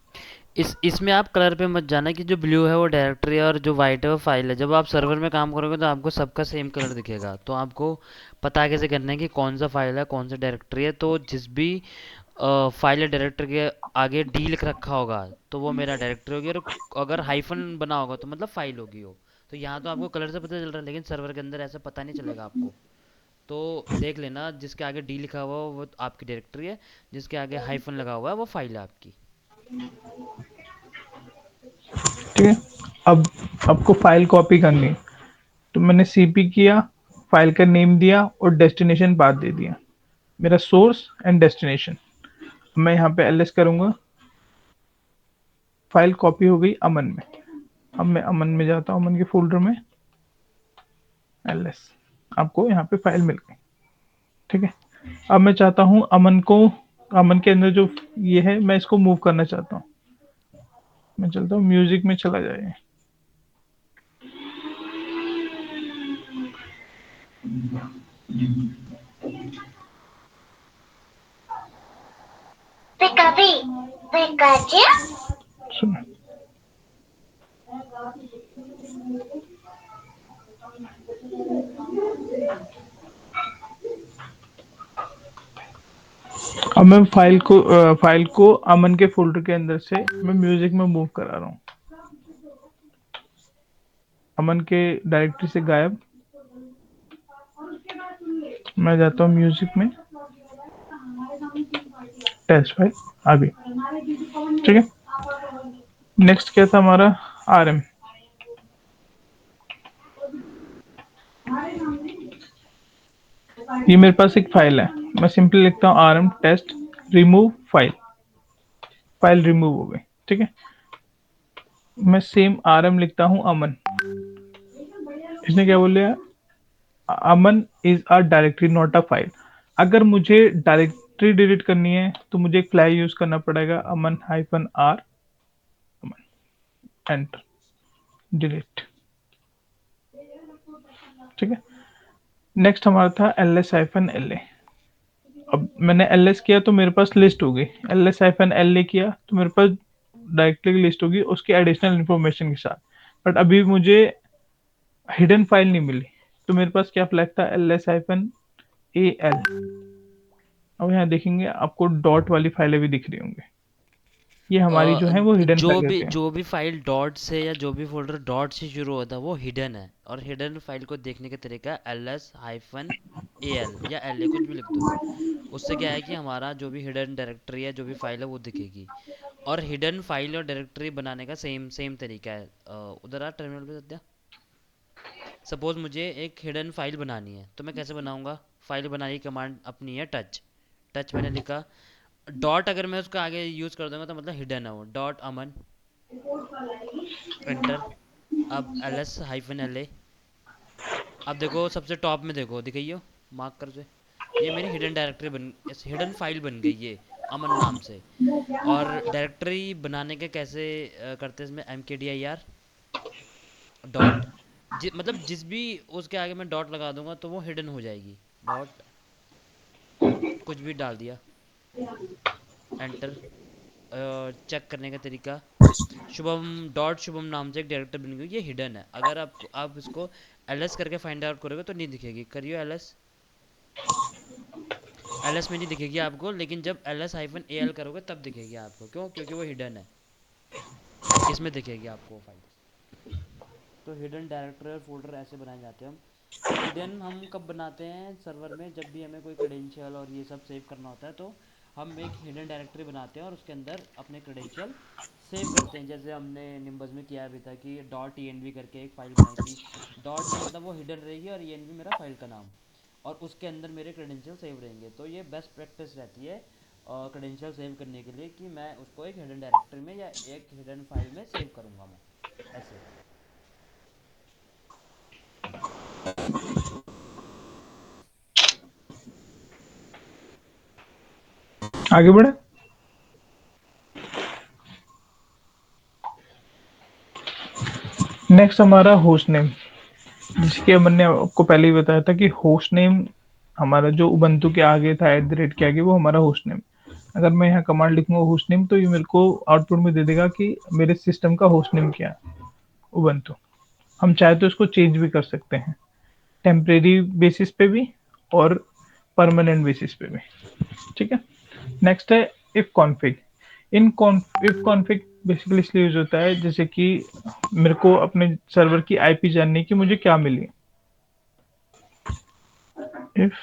इसमें आप कलर पे मत जाना कि जो ब्लू है वो डायरेक्टरी है और जो वाइट है वो फाइल है। जब आप सर्वर में काम करोगे तो आपको सबका सेम कलर दिखेगा, तो आपको पता कैसे करना है कि कौन सा फाइल है कौन सा डायरेक्टरी है। तो जिस भी फाइल या डायरेक्टरी के आगे डी लिख रखा होगा तो वो मेरा डायरेक्टरी होगी, और अगर हाइफन बना होगा तो मतलब फाइल होगी वो। तो यहाँ तो आपको कलर से पता चल रहा है, लेकिन सर्वर के अंदर ऐसा पता नहीं चलेगा आपको। तो देख लेना, जिसके आगे डी लिखा हुआ है वो आपकी डायरेक्टरी है, जिसके आगे हाइफन लगा हुआ है वो फाइल है आपकी। ठीक है, अब आपको फाइल कॉपी करनी है, तो मैंने CP किया, फाइल का नेम दिया और डेस्टिनेशन पाथ दे दिया, मेरा सोर्स एंड डेस्टिनेशन। मैं यहाँ पे LS करूंगा, फाइल कॉपी हो गई अमन में। अब मैं अमन में जाता हूँ, अमन के फोल्डर में LS, आपको यहाँ पे फाइल मिल गई। ठीक है, अब मैं चाहता हूँ अमन को, अमन के अंदर जो ये है मैं इसको मूव करना चाहता हूँ। मैं चलता हूँ म्यूजिक में, चला जाए। सुनो, अब मैं फाइल को अमन के फोल्डर के अंदर से मैं म्यूजिक में मूव करा रहा हूँ। अमन के डायरेक्टरी से गायब, मैं जाता हूँ म्यूजिक में, टेस्ट फाइल आ गई। ठीक है, नेक्स्ट क्या था हमारा RM। ये मेरे पास एक फाइल है, मैं सिंपली लिखता हूँ RM test remove file, file remove हो गई। ठीक है, मैं सेम RM लिखता हूँ अमन। इसने क्या बोल लिया, Aman is a directory not a file. अगर मुझे डायरेक्टरी डिलीट करनी है तो मुझे एक फ्लैग यूज करना पड़ेगा, अमन-R, अमन, एंटर, डिलीट। ठीक है, नेक्स्ट हमारा था LS-LA। अब मैंने LS किया तो मेरे पास लिस्ट हो गई, LS-LA किया तो मेरे पास डायरेक्टरी की लिस्ट होगी उसकी एडिशनल इन्फॉर्मेशन के साथ। बट अभी मुझे हिडन फाइल नहीं मिली, तो मेरे पास क्या फ्लैग था, LS-AL। अब यहाँ देखेंगे आपको डॉट वाली फाइलें भी दिख रही होंगी, ये हमारी जो है वो हिडन जो फाइल भी रहती है। जो भी फाइल डॉट से या जो भी फोल्डर डॉट से शुरू होता है वो हिडन है। और हिडन फाइल को देखने का तरीका LS-AL या LA कुछ भी लिख दो। उससे क्या है कि हमारा जो भी हिडन डायरेक्टरी है जो भी फाइल है वो दिखेगी। और हिडन फाइल और डायरेक्टरी बनाने का सेम सेम तरीका है। उधर आ टर्मिनल पे सत्या। सपोज मुझे एक हिडन फाइल बनानी है तो मैं कैसे बनाऊंगा, फाइल बनाने की कमांड अपनी है टच। टच मैंने लिखा, डॉट अगर मैं उसका आगे यूज कर दूंगा तो मतलब हिडन है वो, डॉट अमन, एंटर। अब LS-LA, अब देखो सबसे टॉप में देखो दिखाइयो, मार्क कर से, ये मेरी हिडन डायरेक्टरी बन, हिडन फाइल बन गई ये। अमन नाम से। और डायरेक्टरी बनाने के कैसे करते हैं इसमें, mkdir डॉट, मतलब जिस भी उसके आगे मैं डॉट लगा दूंगा तो वो हिडन हो जाएगी। डॉट कुछ भी डाल दिया, एंटर। चेक करने का तरीका, शुभम डॉट शुभम नाम से एक डायरेक्टर बन गई, ये हिडन है। अगर आप इसको ls करके फाइंड आउट करोगे तो नहीं दिखेगी। करियो ls में नहीं दिखेगी आपको, लेकिन जब ls-al करोगे तब दिखेगी आपको। क्यों? क्योंकि वो हिडन है, इसमें दिखेगी आपको फाइल। तो हिडन डायरेक्टरी और फोल्डर ऐसे बनाए जाते हैं हम। हिडन हम कब बनाते हैं सर्वर में? जब भी हमें कोई क्रेडेंशियल और ये सब सेव करना होता है तो हम एक हिडन डायरेक्टरी बनाते हैं और उसके अंदर अपने क्रेडेंशियल सेव करते हैं। जैसे हमने निम्बस में किया भी था कि डॉट env करके एक फ़ाइल बनाई थी। डॉट का मतलब वो हिडन रहेगी और env मेरा फाइल का नाम, और उसके अंदर मेरे क्रेडेंशियल सेव रहेंगे। तो ये बेस्ट प्रैक्टिस रहती है क्रेडेंशियल सेव करने के लिए, कि मैं उसको एक हिडन डायरेक्टरी में या एक हिडन फाइल में सेव करूँगा मैं ऐसे। आगे बढ़े। नेक्स्ट हमारा होस्ट नेम, जिसके मैंने आपको पहले ही बताया था कि होस्ट नेम हमारा जो उबंटू के आगे था @ के आगे, वो हमारा होस्ट नेम। अगर मैं यहाँ कमांड लिखूंगा होस्ट नेम तो ये मेरे को आउटपुट में दे देगा कि मेरे सिस्टम का होस्ट नेम क्या है, उबंटू। हम चाहे तो इसको चेंज भी कर सकते हैं, टेम्परेरी बेसिस पे भी और परमानेंट बेसिस पे भी। ठीक है। नेक्स्ट है if config. If config basically इसलिए यूज होता है जैसे कि मेरे को अपने सर्वर की आईपी जाननी है कि मुझे क्या मिली। इफ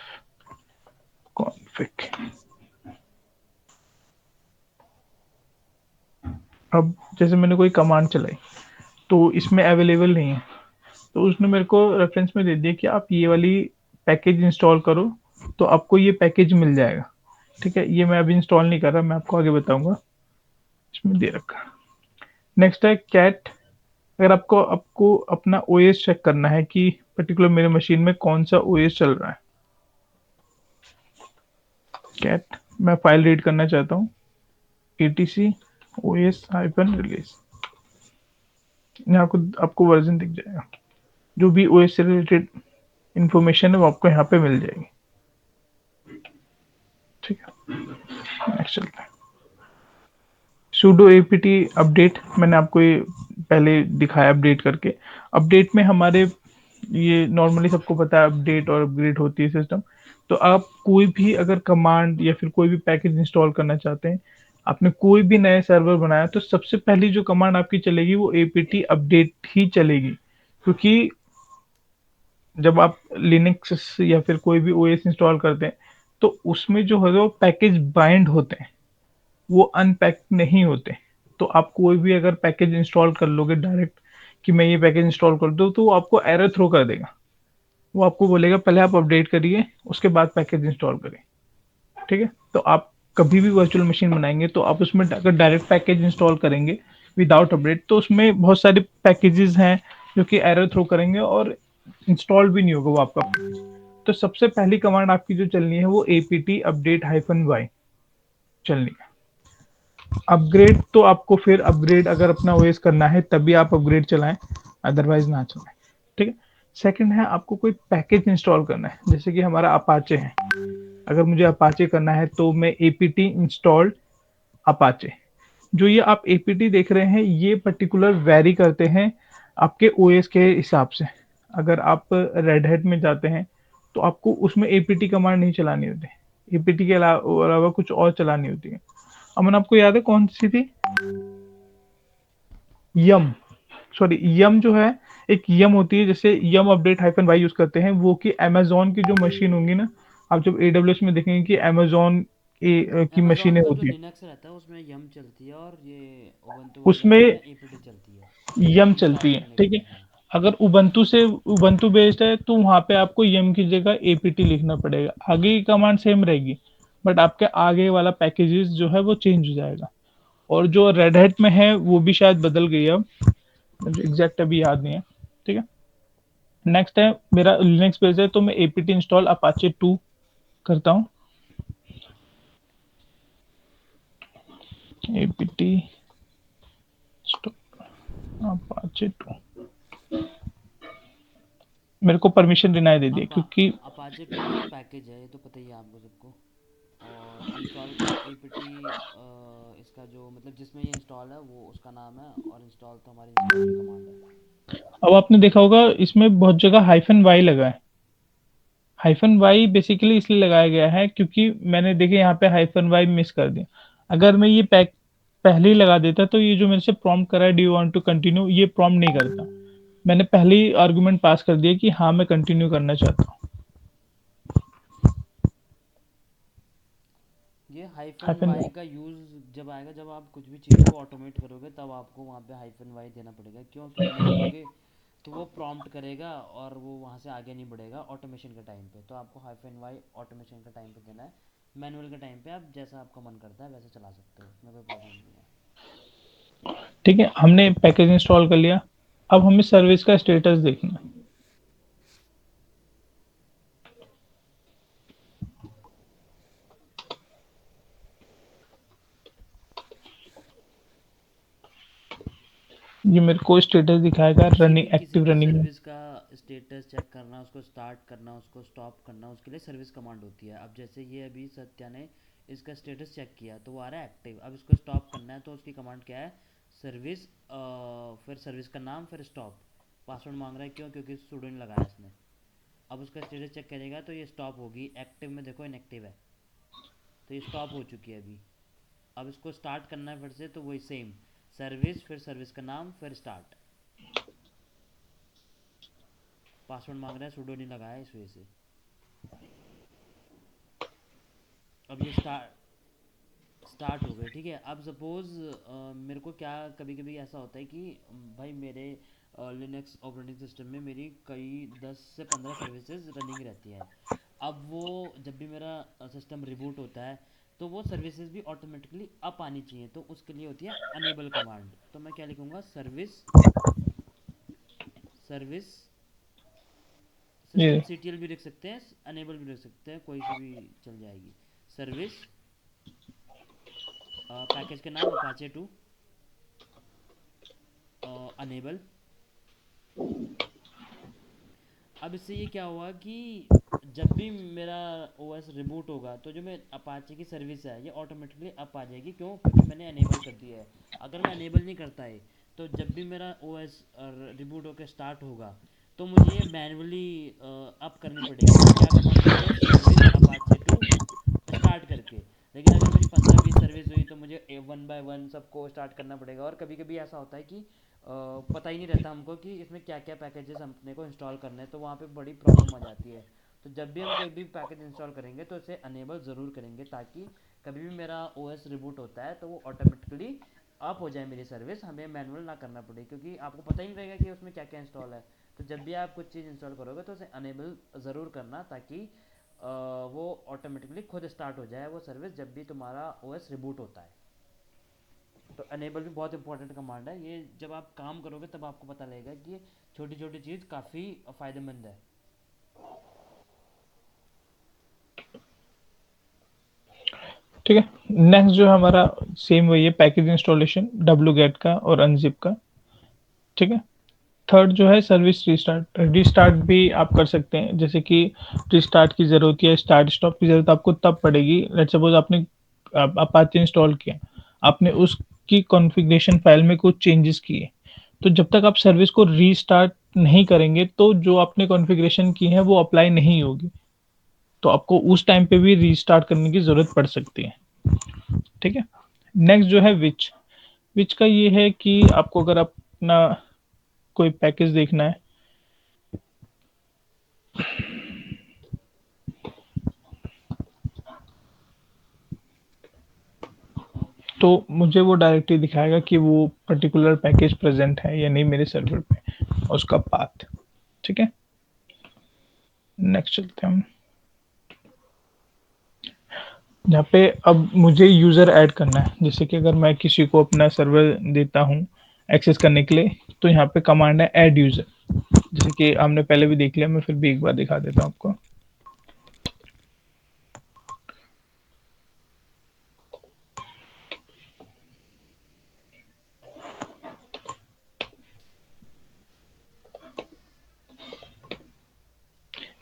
कॉन्फिग, अब जैसे मैंने कोई कमांड चलाई तो इसमें अवेलेबल नहीं है, तो उसने मेरे को रेफरेंस में दे दिया कि आप ये वाली पैकेज इंस्टॉल करो तो आपको ये पैकेज मिल जाएगा। ठीक है, ये मैं अभी इंस्टॉल नहीं कर रहा, मैं आपको आगे बताऊंगा। इसमें दे रखा। नेक्स्ट है कैट। अगर आपको आपको अपना ओएस चेक करना है कि पर्टिकुलर मेरे मशीन में कौन सा ओएस चल रहा है, कैट मैं फाइल रीड करना चाहता हूँ, etc os-release। यहाँ आपको आपको वर्जन दिख जाएगा, जो भी ओएस से रिलेटेड इंफॉर्मेशन है वो आपको यहाँ पे मिल जाएगी। ठीक है, नेक्स्ट चलते हैं। sudo apt अपडेट, मैंने आपको ये पहले दिखाया अपडेट करके। अपडेट में हमारे ये नॉर्मली सबको पता है अपडेट और अपग्रेड होती है सिस्टम। तो आप कोई भी अगर कमांड या फिर कोई भी पैकेज इंस्टॉल करना चाहते हैं, आपने कोई भी नया सर्वर बनाया, तो सबसे पहली जो कमांड आपकी चलेगी वो apt अपडेट ही चलेगी। क्योंकि जब आप लिनक्स या फिर कोई भी ओएस इंस्टॉल करते हैं तो उसमें जो है वो पैकेज बाइंड होते हैं, वो अनपैक नहीं होते। तो आप कोई भी अगर पैकेज इंस्टॉल कर लोगे डायरेक्ट कि मैं ये पैकेज इंस्टॉल कर दूं, तो वो आपको एरर थ्रो कर देगा। वो आपको बोलेगा पहले आप अपडेट करिए, उसके बाद पैकेज इंस्टॉल करें। ठीक है, तो आप कभी भी वर्चुअल मशीन बनाएंगे तो आप उसमें अगर डायरेक्ट पैकेज इंस्टॉल करेंगे विदाउट अपडेट, तो उसमें बहुत सारे पैकेजेस हैं जो कि एरर थ्रो करेंगे और इंस्टॉल भी नहीं होगा वो आपका। तो सबसे पहली कमांड आपकी जो चलनी है वो apt अपडेट -y चलनी है। अपग्रेड तो आपको फिर अपग्रेड अगर अपना ओएस करना है तभी आप अपग्रेड चलाएं, अदरवाइज ना चलाएं। ठीक है। सेकंड है आपको कोई पैकेज इंस्टॉल करना है, जैसे कि हमारा अपाचे है। अगर मुझे अपाचे करना है तो मैं apt इंस्टॉल्ड अपाचे। जो ये आप apt देख रहे हैं ये पर्टिकुलर वैरी करते हैं आपके ओएस के हिसाब से। अगर आप रेड हैट में जाते हैं तो आपको उसमें apt कमांड नहीं चलानी होती, apt के अलावा कुछ और चलानी होती है। अमन आपको याद है कौन सी थी? यम, सॉरी यम जो है, एक यम होती है, जैसे यम अपडेट -y यूज करते हैं वो कि अमेजोन की जो मशीन होंगी ना, आप जब AWS में देखेंगे कि अमेजोन की अमेज़न मशीनें का जो होती है, लिनक्स रहता है उसमें यम चलती है, और ये उबंटू वगैरह उसमें में apt चलती है यम इंस्टॉल चलती है। करने के ठीक है, लिए। हाँ। अगर उबंटू बेस्ड है तो वहां पे आपको यम की जगह apt लिखना पड़ेगा। आगे की कमांड सेम रहेगी, बट आपके आगे वाला पैकेजेस जो है वो चेंज हो जाएगा। और जो रेड हैट में है वो भी शायद बदल गई है अब, मुझे एग्जैक्ट अभी याद नहीं है। ठीक है, नेक्स्ट है मेरा लिनक्स बेस है तो मैं apt इंस्टॉल अपाचे 2 करता हूँ। apt apache 2 मेरे को परमिशन डिनाई दे दिया क्योंकि अपाचे 2 तो पैकेज है, ये तो पता ही है आपको सबको। और इंस्टॉल का apt इसका जो मतलब जिसमें ये इंस्टॉल है वो उसका नाम है, और इंस्टॉल तो हमारी इंस्टॉल की कमांड है। अब आपने देखा होगा इसमें बहुत जगह हाइफन वाई लगा है। हाइफन वाई बेसिकली इसलिए लगाया गया है क्योंकि मैंने देखे यहाँ पे हाइफन वाई मिस कर दिया। अगर मैं ये पैक पहले ही लगा देता तो ये जो मेरे से प्रॉम्प्ट कर रहा है do you want to continue, ये प्रॉम्प्ट नहीं करता। मैंने पहले ही आर्गुमेंट पास कर दिया कि हाँ मैं कंटिन्यू करना चाहता हूँ। ये हाइफन हाइफन वाई का यूज़ जब आएगा, जब आप कुछ भी चीज़ को ऑटोमेट करोगे तब आपको वहाँ पे हाइफन वाई देना पड़ेगा। क्यों? क्योंकि नहीं दोगे तो वो प्रॉम्प्ट करेगा और वो वहाँ से आगे नहीं बढ़ेगा ऑटोमेशन के टाइम पे। तो आपको हाइफन वाई ऑटोमेशन के टाइम पे देना है। मैनुअल के टाइम पे आप जैसा आपका मन करता है वैसे चला सकते हो, उसमें कोई प्रॉब्लम नहीं है। ठीक है, हमने पैकेज इंस्टॉल कर लिया। अब हमें सर्विस का स्टेटस देखना है। ये मेरे को स्टेटस दिखाएगा रनिंग, किसी एक्टिव भी रनिंग में। सर्विस का स्टेटस चेक करना, उसको स्टार्ट करना, उसको स्टॉप करना, उसके लिए सर्विस कमांड होती है। अब जैसे ये अभी सत्या ने इसका स्टेटस चेक किया तो वो आ रहा है एक्टिव। अब इसको स्टॉप करना है तो उसकी कमांड क्या है? सर्विस, फिर सर्विस का नाम, फिर स्टॉप। पासवर्ड मांग रहा है, क्यों? क्योंकि सुडो नहीं लगाया इसने। अब उसका स्टेटस चेक करेगा तो ये स्टॉप होगी। एक्टिव में देखो इनएक्टिव है, तो ये स्टॉप हो चुकी है अभी। अब इसको स्टार्ट करना है फिर से, तो वही सेम सर्विस, फिर सर्विस का नाम, फिर स्टार्ट। पासवर्ड मांग रहा है, सुडो नहीं लगाया इस वजह से। अब ये स्टार्ट हो गई, ठीक है। अब सपोज़ मेरे को क्या, कभी कभी ऐसा होता है कि भाई मेरे लिनक्स ऑपरेटिंग सिस्टम में मेरी कई 10 से 15 सर्विसेज रनिंग रहती हैं। अब वो जब भी मेरा सिस्टम रिबूट होता है तो वो सर्विसेज भी ऑटोमेटिकली अप आनी चाहिए। तो उसके लिए होती है अनेबल कमांड। तो मैं क्या लिखूँगा? सर्विस, सर्विस ये सिस्टम CTL भी लिख सकते हैं, अनेबल भी लिख सकते हैं, कोई सी भी चल जाएगी। सर्विस, पैकेज का नाम अपाचे 2, अनेबल। अब इससे ये क्या हुआ कि जब भी मेरा OS रिबूट होगा तो जो मैं अपाचे की सर्विस है ये ऑटोमेटिकली अप आ जाएगी। क्यों? क्योंकि मैंने अनेबल कर दिया है। अगर मैं अनेबल नहीं करता है तो जब भी मेरा OS रिबूट होकर स्टार्ट होगा तो मुझे ये मैनुअली अप करनी पड़ेगी। तो क्या करना पड़ेगा? सर्विस अपाचे 2 स्टार्ट करके। लेकिन अगर मेरी 15-20 सर्विस हुई तो मुझे वन बाय वन सबको स्टार्ट करना पड़ेगा। और कभी कभी ऐसा होता है कि पता ही नहीं रहता हमको कि इसमें क्या क्या पैकेजेस अपने को इंस्टॉल करने हैं, तो वहाँ पे बड़ी प्रॉब्लम आ जाती है। तो जब भी हम कोई भी पैकेज इंस्टॉल करेंगे तो इसे अनेबल ज़रूर करेंगे, ताकि कभी भी मेरा OS रिबूट होता है तो वो ऑटोमेटिकली अप हो जाए मेरी सर्विस, हमें मैनुअल ना करना पड़े। क्योंकि आपको पता ही नहीं रहेगा कि उसमें क्या क्या इंस्टॉल है। तो जब भी आप कुछ चीज़ इंस्टॉल करोगे तो उसे अनेबल ज़रूर करना, ताकि वो ऑटोमेटिकली खुद स्टार्ट हो जाए वो सर्विस जब भी तुम्हारा OS रिबूट होता है। तो अनेबल भी बहुत इंपॉर्टेंट कमांड है। ये जब आप काम करोगे तब आपको पता लगेगा कि ये छोटी छोटी चीज़ काफ़ी फ़ायदेमंद है। ठीक है। नेक्स्ट जो है हमारा सेम वही है, पैकेज इंस्टॉलेशन wget का और unzip का। ठीक है। थर्ड जो है सर्विस रिस्टार्ट। रिस्टार्ट भी आप कर सकते हैं, जैसे कि रिस्टार्ट की ज़रूरत या स्टार्ट स्टॉप की ज़रूरत आपको तब पड़ेगी, लेट्स सपोज आपने अपाचे इंस्टॉल किया, आपने उसकी कॉन्फ़िगरेशन फाइल में कुछ चेंजेस किए, तो जब तक आप सर्विस को रीस्टार्ट नहीं करेंगे तो जो आपने कॉन्फ़िगरेशन की है वो अप्लाई नहीं होगी। तो आपको उस टाइम पे भी रीस्टार्ट करने की ज़रूरत पड़ सकती है। ठीक है। नेक्स्ट जो है विच। विच का ये है कि आपको अगर अपना कोई पैकेज देखना है तो मुझे वो डायरेक्टली दिखाएगा कि वो पर्टिकुलर पैकेज प्रेजेंट है या नहीं मेरे सर्वर पे, और उसका पाथ। ठीक है। नेक्स्ट चलते हैं हम, जहाँ पे अब मुझे यूज़र ऐड करना है। जैसे कि अगर मैं किसी को अपना सर्वर देता हूँ एक्सेस करने के लिए, तो यहाँ पे कमांड है ऐड यूज़र। जैसे कि हमने पहले भी देख लिया, मैं फिर भी एक बार दिखा देता हूँ आपको।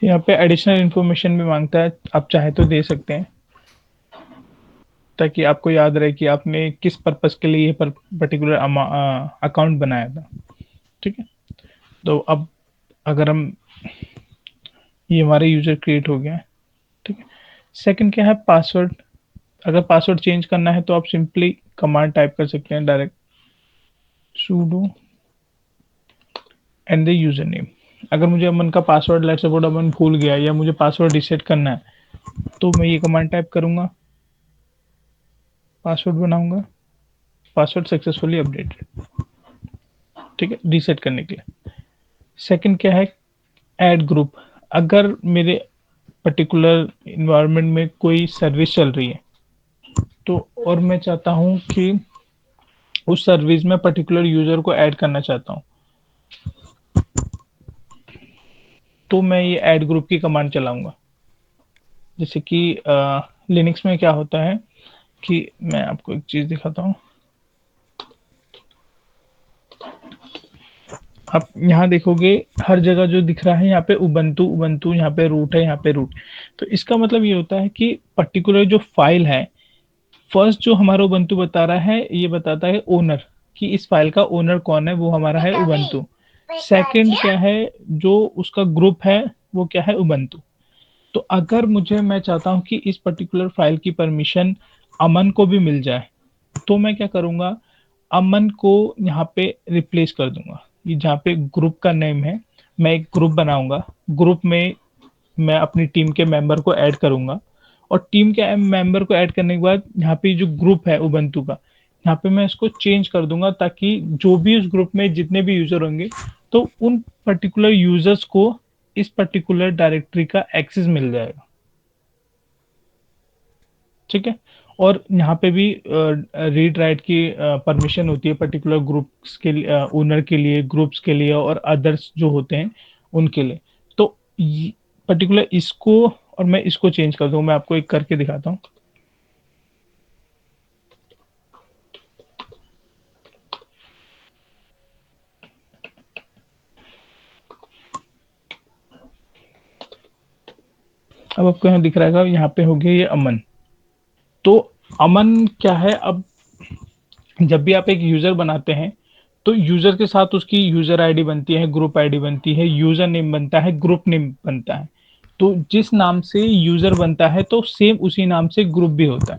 यहाँ पे एडिशनल इन्फॉर्मेशन भी मांगता है, आप चाहे तो दे सकते हैं ताकि आपको याद रहे कि आपने किस पर्पस के लिए ये पर्टिकुलर अकाउंट बनाया था। ठीक है, तो अब अगर हम, ये हमारे यूजर क्रिएट हो गया है। ठीक है, सेकंड क्या है, पासवर्ड। अगर पासवर्ड चेंज करना है तो आप सिंपली कमांड टाइप कर सकते हैं direct, sudo and the user name. अगर मुझे अमन का पासवर्ड, लेट्स सपोज अमन भूल गया या मुझे पासवर्ड रिसेट करना है, तो मैं ये कमांड टाइप करूंगा, पासवर्ड बनाऊंगा, पासवर्ड सक्सेसफुली अपडेटेड। ठीक है, रीसेट करने के लिए। सेकंड क्या है, ऐड ग्रुप। अगर मेरे पर्टिकुलर इन्वायरमेंट में कोई सर्विस चल रही है, तो और मैं चाहता हूँ कि उस सर्विस में पर्टिकुलर यूजर को ऐड करना चाहता हूँ, तो मैं ये ऐड ग्रुप की कमांड चलाऊंगा। जैसे कि लिनक्स में क्या होता है कि मैं आपको एक चीज दिखाता हूँ। आप यहाँ देखोगे हर जगह जो दिख रहा है, यहाँ पे उबंटू उबंटू, यहाँ पे रूट है, यहाँ पे रूट। तो इसका मतलब ये होता है कि पर्टिकुलर जो फाइल है, फर्स्ट जो हमारा उबंटू बता रहा है, ये बताता है ओनर, कि इस फाइल का ओनर कौन है, वो हमारा है उबंटू। सेकंड क्या है, जो उसका ग्रुप है वो क्या है, उबंटू। तो अगर मैं चाहता हूँ कि इस पर्टिकुलर फाइल की परमिशन अमन को भी मिल जाए, तो मैं क्या करूंगा, अमन को यहाँ पे रिप्लेस कर दूंगा। ये जहाँ पे ग्रुप का नेम है, मैं एक ग्रुप बनाऊंगा, ग्रुप में मैं अपनी टीम के मेंबर को ऐड करूंगा, और टीम के मेंबर को ऐड करने के बाद यहाँ पे जो ग्रुप है उबंटू का, यहाँ पे मैं इसको चेंज कर दूंगा, ताकि जो भी उस ग्रुप में जितने भी यूजर होंगे, तो उन पर्टिकुलर यूजर्स को इस पर्टिकुलर डायरेक्टरी का एक्सेस मिल जाएगा। ठीक है, और यहाँ पे भी रीड राइट की परमिशन होती है पर्टिकुलर ग्रुप्स के लिए, ओनर के लिए, ग्रुप्स के लिए, और अदर्स जो होते हैं उनके लिए। तो पर्टिकुलर इसको और मैं इसको चेंज कर दूं, मैं आपको एक करके दिखाता हूँ। अब आपको यहाँ दिख रहा है, यहाँ पे हो गया ये अमन। तो अमन क्या है, अब जब भी आप एक यूजर बनाते हैं, तो यूजर के साथ उसकी यूजर आईडी बनती है, ग्रुप आईडी बनती है, यूजर नेम बनता है, ग्रुप नेम बनता है। तो जिस नाम से यूजर बनता है, तो सेम उसी नाम से ग्रुप भी होता है।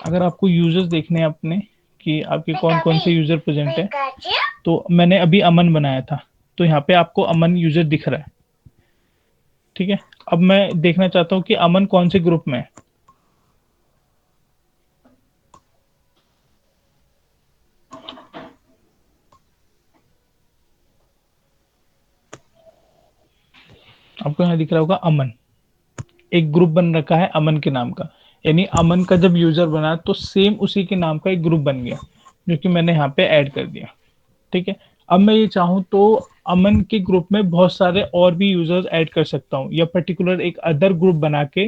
अगर आपको यूजर्स देखने हैं अपने, कि आपके कौन कौन से यूजर प्रेजेंट है, तो मैंने अभी अमन बनाया था, तो यहाँ पे आपको अमन यूजर दिख रहा है। ठीक है, अब मैं देखना चाहता हूँ कि अमन कौन से ग्रुप में है। आपको यहाँ दिख रहा होगा अमन, एक ग्रुप बन रखा है अमन के नाम का। यानी अमन का जब यूजर बना, तो सेम उसी के नाम का एक ग्रुप बन गया, जो कि मैंने यहाँ पे ऐड कर दिया। ठीक है, अब मैं ये चाहूँ तो अमन के ग्रुप में बहुत सारे और भी यूजर्स ऐड कर सकता हूँ, या पर्टिकुलर एक अदर ग्रुप बना के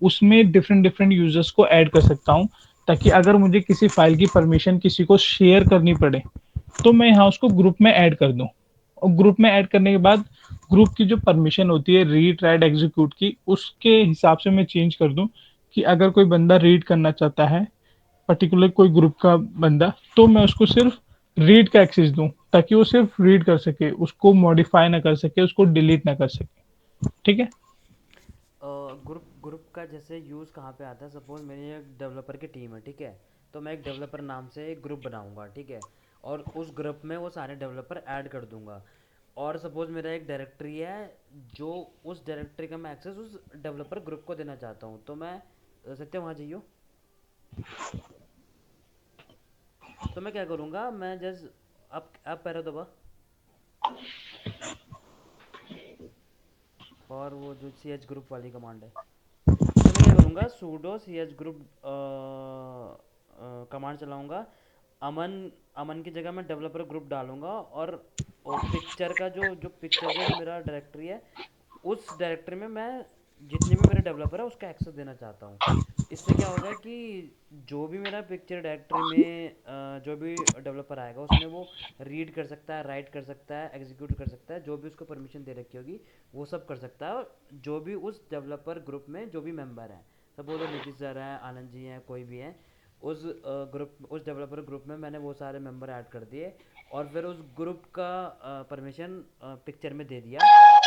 उसमें डिफरेंट डिफरेंट यूजर्स को ऐड कर सकता हूँ, ताकि अगर मुझे किसी फाइल की परमिशन किसी को शेयर करनी पड़े, तो मैं यहाँ उसको ग्रुप में ऐड कर दूं। और ग्रुप में ऐड करने के बाद ग्रुप की जो परमिशन होती है रीड राइट एग्जीक्यूट की, उसके हिसाब से मैं चेंज कर दूं, कि अगर कोई बंदा रीड करना चाहता है, पर्टिकुलर कोई ग्रुप का बंदा, तो मैं उसको सिर्फ रीड का एक्सेस दूं, ताकि वो सिर्फ रीड कर सके, उसको मॉडिफाई ना कर सके, उसको डिलीट ना कर सके। ठीक है, ग्रुप ग्रुप का जैसे यूज़ कहाँ पे आता है, सपोज मेरी एक डेवलपर की टीम है, ठीक है, तो मैं एक डेवलपर नाम से एक ग्रुप बनाऊंगा, ठीक है, और उस ग्रुप में वो सारे डेवलपर ऐड कर दूंगा। और सपोज मेरा एक डायरेक्टरी है, जो उस डायरेक्टरी का मैं एक्सेस उस डेवलपर ग्रुप को देना चाहता हूँ, तो मैं सत्य वहाँ जाइयो, तो मैं क्या करूँगा, मैं जस्ट अब पैरा दबा, और वो जो सी एच ग्रुप वाली कमांड है, तो मैं क्या करूँगा, sudo C H group command चलाऊँगा। अमन अमन की जगह मैं डेवलपर ग्रुप डालूँगा, और पिक्चर का जो पिक्चर का जो मेरा डायरेक्टरी है, उस डायरेक्टरी में मैं जितने भी मेरे डेवलपर है उसका एक्सेस देना चाहता हूँ। इससे क्या होगा कि जो भी मेरा पिक्चर डायरेक्टरी में जो भी डेवलपर आएगा उसमें वो रीड कर सकता है, राइट कर सकता है, एग्जीक्यूट कर सकता है, जो भी उसको परमिशन दे रखी होगी वो सब कर सकता है। और जो भी उस डेवलपर ग्रुप में जो भी मेंबर हैं, सपोज वो नीतीश सर हैं, आनंद जी हैं, कोई भी हैं, उस ग्रुप उस डेवलपर ग्रुप में मैंने वो सारे मेंबर ऐड कर दिए और फिर उस ग्रुप का परमिशन पिक्चर में दे दिया।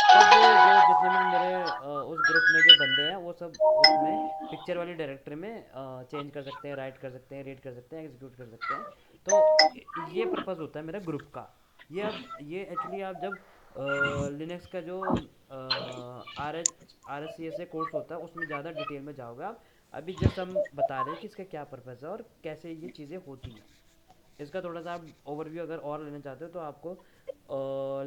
तब जो जितने भी मेरे उस ग्रुप में जो बंदे हैं वो सब उसमें पिक्चर वाली डायरेक्टरी में चेंज कर सकते हैं, राइट कर सकते हैं, रीड कर सकते हैं, एग्जीक्यूट कर सकते हैं। तो ये पर्पस होता है मेरा ग्रुप का। ये एक्चुअली आप जब लिनक्स का जो R S C S A course होता है उसमें ज़्यादा डिटेल में जाओगे आप। अभी जस्ट हम बता रहे हैं कि इसका क्या पर्पस है और कैसे ये चीज़ें होती हैं। इसका थोड़ा सा आप ओवरव्यू अगर और लेना चाहते हो तो आपको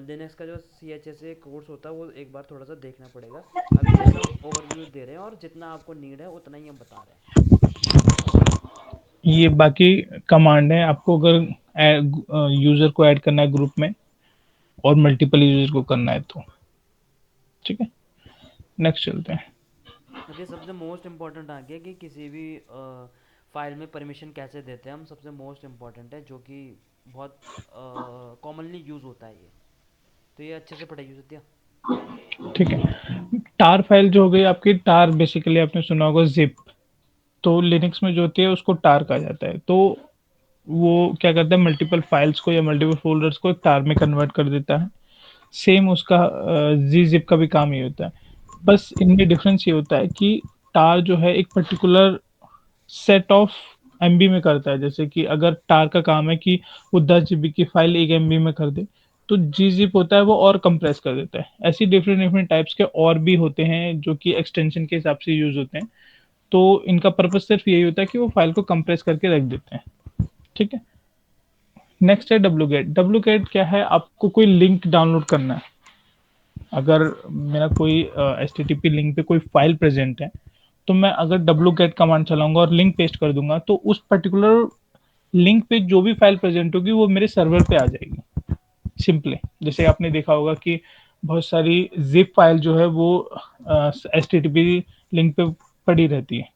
लिनक्स का जो C H S A course होता है वो एक बार थोड़ा सा देखना पड़ेगा। अभी जस्ट हम ओवरव्यू दे रहे हैं और जितना आपको नीड है उतना ही हम बता रहे हैं। ये बाकी कमांड है आपको, अगर यूजर को ऐड करना है ग्रुप में और मल्टीपल यूजर को करना है तो। ठीक है, नेक्स्ट चलते हैं। अभी सबसे मोस्ट इम्पॉर्टेंट आ गया कि किसी भी फाइल में परमिशन कैसे देते हैं हम। सबसे मोस्ट इम्पॉर्टेंट है जो कि बहुत कॉमनली यूज़ होता है ये। तो ये अच्छे से पढ़ाई होती है। ठीक है, टार फाइल जो हो गई आपकी, टार बेसिकली आपने सुना होगा जिप। तो लिनक्स में जो होती है उसको टार कहा जाता है। तो वो क्या करता है, मल्टीपल फाइल्स को या मल्टीपल फोल्डर्स को एक टार में कन्वर्ट कर देता है। सेम उसका जी जिप का भी काम ये होता है। बस इनमें डिफरेंस ये होता है कि टार जो है एक पर्टिकुलर सेट ऑफ एमबी में करता है। जैसे कि अगर टार का काम है कि वो 10 जीबी की फाइल 1 एमबी में कर दे, तो जी जिप होता है वो और कंप्रेस कर देता है। ऐसी डिफरेंट डिफरेंट टाइप्स के और भी होते हैं जो कि एक्सटेंशन के हिसाब से यूज होते हैं। तो इनका पर्पस सिर्फ यही होता है कि वो फाइल को कंप्रेस करके रख देते हैं। ठीक है, नेक्स्ट है डब्ल्यू गेट। डब्ल्यू गेट क्या है, आपको कोई लिंक डाउनलोड करना है। अगर मेरा कोई H T T P link पे कोई फाइल प्रेजेंट है, तो मैं अगर डब्ल्यू गेट कमांड चलाऊंगा और लिंक पेस्ट कर दूंगा, तो उस पर्टिकुलर लिंक पे जो भी फाइल प्रेजेंट होगी वो मेरे सर्वर पे आ जाएगी सिंपली। जैसे आपने देखा होगा कि बहुत सारी जिप फाइल जो है वो H T T P link पे पड़ी रहती है।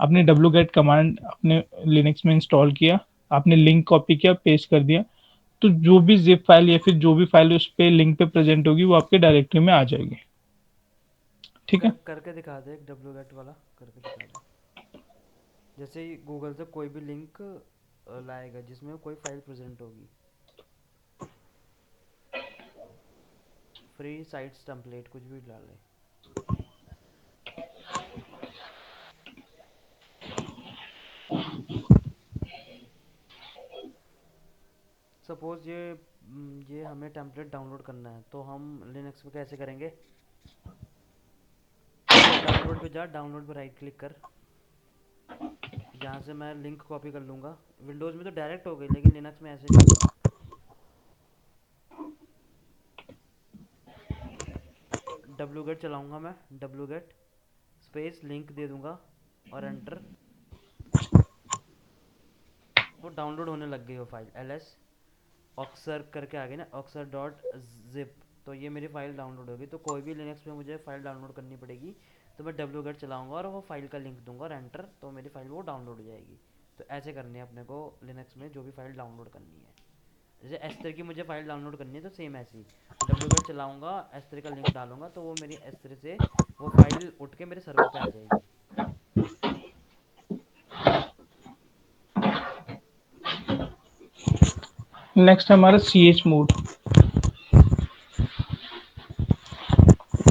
आपने डब्ल्यू गेट कमांड अपने लिनक्स में इंस्टॉल किया, आपने लिंक कॉपी किया, पेस्ट कर दिया, तो जो भी जिप फाइल या फिर जो भी फाइल उस पे लिंक पे प्रेजेंट होगी वो आपके डायरेक्टरी में आ जाएगी। ठीक है, करके दिखा दे एक डब्ल्यू गेट वाला, करके दिखा दे। जैसे ही गूगल से कोई भी लिंक लाएगा जिसमें कोई फाइल प्रेजेंट होगी, फ्री साइट्स टेम्पलेट कुछ भी डाले। सपोज ये हमें टेम्पलेट डाउनलोड करना है तो हम लिनक्स पे कैसे करेंगे। डाउनलोड पे जा, डाउनलोड पे राइट क्लिक कर, यहाँ से मैं लिंक कॉपी कर लूँगा। विंडोज़ में तो डायरेक्ट हो गई लेकिन लिनक्स में ऐसे नहीं होगा। डब्ल्यू गेट चलाऊँगा मैं, डब्ल्यू गेट स्पेस लिंक दे दूँगा और एंटर। वो डाउनलोड होने लग गई वो फाइल, एल एस ऑक्सर करके आ गई ना, ऑक्सर डॉट जिप। तो ये मेरी फाइल डाउनलोड होगी। तो कोई भी लिनक्स में मुझे फाइल डाउनलोड करनी पड़ेगी तो मैं डब्ल्यू गेट चलाऊँगा और वो फाइल का लिंक दूंगा और एंटर, तो मेरी फाइल वो डाउनलोड हो जाएगी। तो ऐसे करनी है अपने को लिनक्स में जो भी फाइल डाउनलोड करनी है। जैसे एस्टर की मुझे फाइल डाउनलोड करनी है तो सेम ऐसी डब्ल्यू गेट चलाऊँगा, एस्टर का लिंक डालूंगा तो वो मेरी एस्टर से वो फाइल उठ के मेरे सर्वर पे आ जाएगी। नेक्स्ट है हमारा C H mod.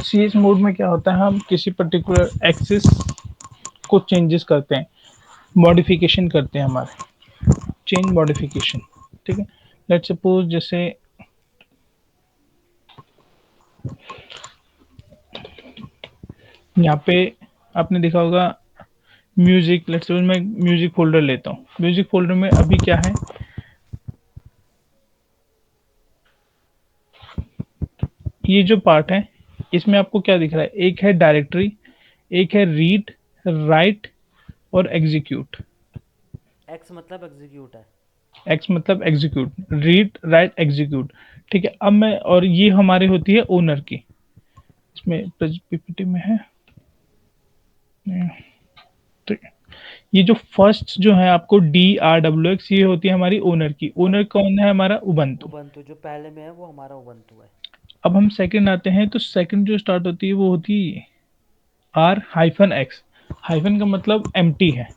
C H mod में क्या होता है, हम किसी पर्टिकुलर एक्सिस को चेंजेस करते हैं, मॉडिफिकेशन करते हैं हमारे, चेंज मॉडिफिकेशन। ठीक है, लेट सपोज जैसे यहाँ पे आपने देखा होगा म्यूजिक। लेट सपोज मैं म्यूजिक फोल्डर लेता हूँ। म्यूजिक फोल्डर में अभी क्या है, ये जो पार्ट है इसमें आपको क्या दिख रहा है, एक है डायरेक्टरी, एक है रीड, राइट और एग्जीक्यूट। एक्स मतलब एग्जीक्यूट है। एक्स मतलब एग्जीक्यूट, रीड राइट एग्जीक्यूट। ठीक है, अब मैं, और ये हमारी होती है ओनर की। इसमें पीपीटी में है, ठीक है। ये जो फर्स्ट जो है आपको DRWX, ये होती है हमारी ओनर की। ओनर कौन है हमारा? उबंटू। उबंटू जो पहले में है वो हमारा उबंटू है। अब हम सेकंड आते हैं, तो सेकंड जो स्टार्ट होती है वो होती है R-X। हाइफन का मतलब एम्प्टी है,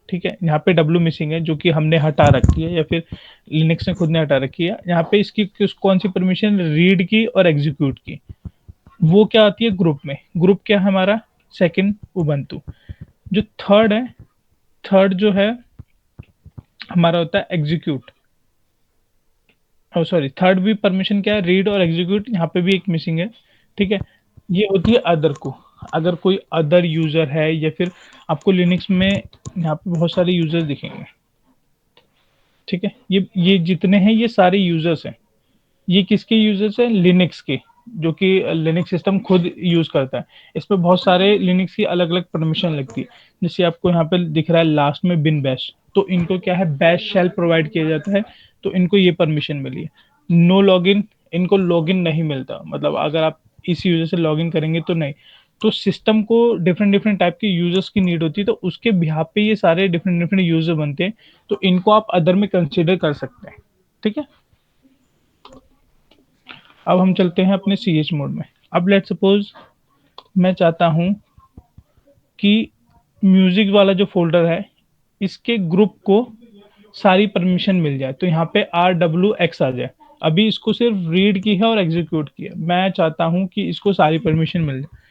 ठीक है। यहाँ पे डब्ल्यू मिसिंग है जो कि हमने हटा रखी है, या फिर लिनक्स ने खुद ने हटा रखी है। यहाँ पे इसकी कौन सी परमिशन? रीड की और एग्जीक्यूट की। वो क्या आती है ग्रुप में? ग्रुप क्या है हमारा? Second Ubuntu. जो थर्ड है, थर्ड जो है हमारा होता है एग्जीक्यूट। ओ सॉरी, थर्ड भी परमिशन क्या है? रीड और एग्जीक्यूट। यहाँ पे भी एक मिसिंग है, ठीक है। ये होती है अदर को। अगर कोई अदर यूजर है, या फिर आपको लिनक्स में यहाँ पे बहुत सारे यूजर्स दिखेंगे, ठीक है। ये जितने हैं ये सारे यूजर्स हैं। ये किसके यूजर्स हैं? लिनक्स के, जो कि लिनक्स सिस्टम खुद यूज करता है। इस पे बहुत सारे लिनक्स की अलग अलग परमिशन लगती है। जैसे आपको यहाँ पे दिख रहा है लास्ट में बिन बैश, तो इनको क्या है? बैश शेल प्रोवाइड किया जाता है, तो इनको ये परमिशन मिली है। नो लॉगिन, इनको लॉगिन नहीं मिलता, मतलब अगर आप इस यूजर से लॉगिन करेंगे तो नहीं। तो सिस्टम को डिफरेंट डिफरेंट टाइप के यूजर्स की नीड होती है, तो उसके बिहाफ पे ये सारे डिफरेंट डिफरेंट यूजर बनते हैं, तो इनको आप अदर में कंसिडर कर सकते हैं, ठीक है। अब हम चलते हैं अपने CH मोड में। अब लेट सपोज मैं चाहता हूं कि म्यूजिक वाला जो फोल्डर है, इसके ग्रुप को सारी परमिशन मिल जाए, तो यहाँ पे RWX आ जाए। अभी इसको सिर्फ रीड की है और एग्जीक्यूट की है, मैं चाहता हूं कि इसको सारी परमिशन मिल जाए।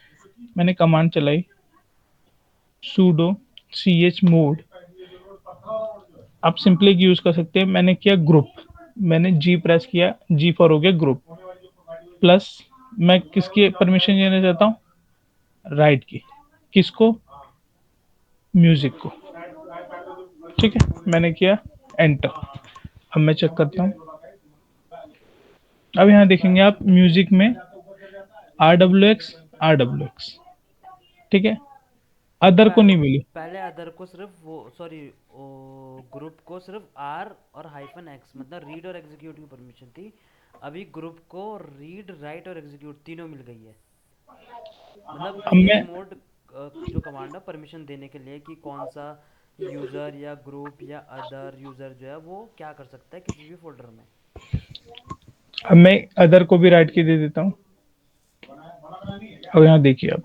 मैंने कमांड चलाई sudo chmod। आप सिंपली यूज कर सकते हैं। मैंने किया ग्रुप, मैंने G प्रेस किया, G फॉर हो गया ग्रुप, प्लस मैं किसकी परमिशन देना चाहता हूँ? राइट की। किसको? म्यूजिक को, ठीक है। मैंने किया एंटर। अब मैं चेक करता हूँ। अब यहाँ देखेंगे आप म्यूजिक में RWX, ठीक है। अदर को प- नहीं मिली। पहले अदर को सिर्फ वो, सॉरी, ग्रुप को सिर्फ आर और हाइफन एक्स मतलब रीड और एग्जीक्यूट की परमिशन थी। अभी ग्रुप को रीड, राइट और एग्जीक्यूट तीनों मिल गई है। मतलब अब सी एच मैं मोड जो कमांड है परमिशन देने के लिए कि कौन सा यूज़र या ग्रुप या अदर यूज़र जो है वो क्या कर सकता है किसी भी फोल्डर में। अदर को भी राइट की दे देता हूँ। अब यहाँ देखिए, अब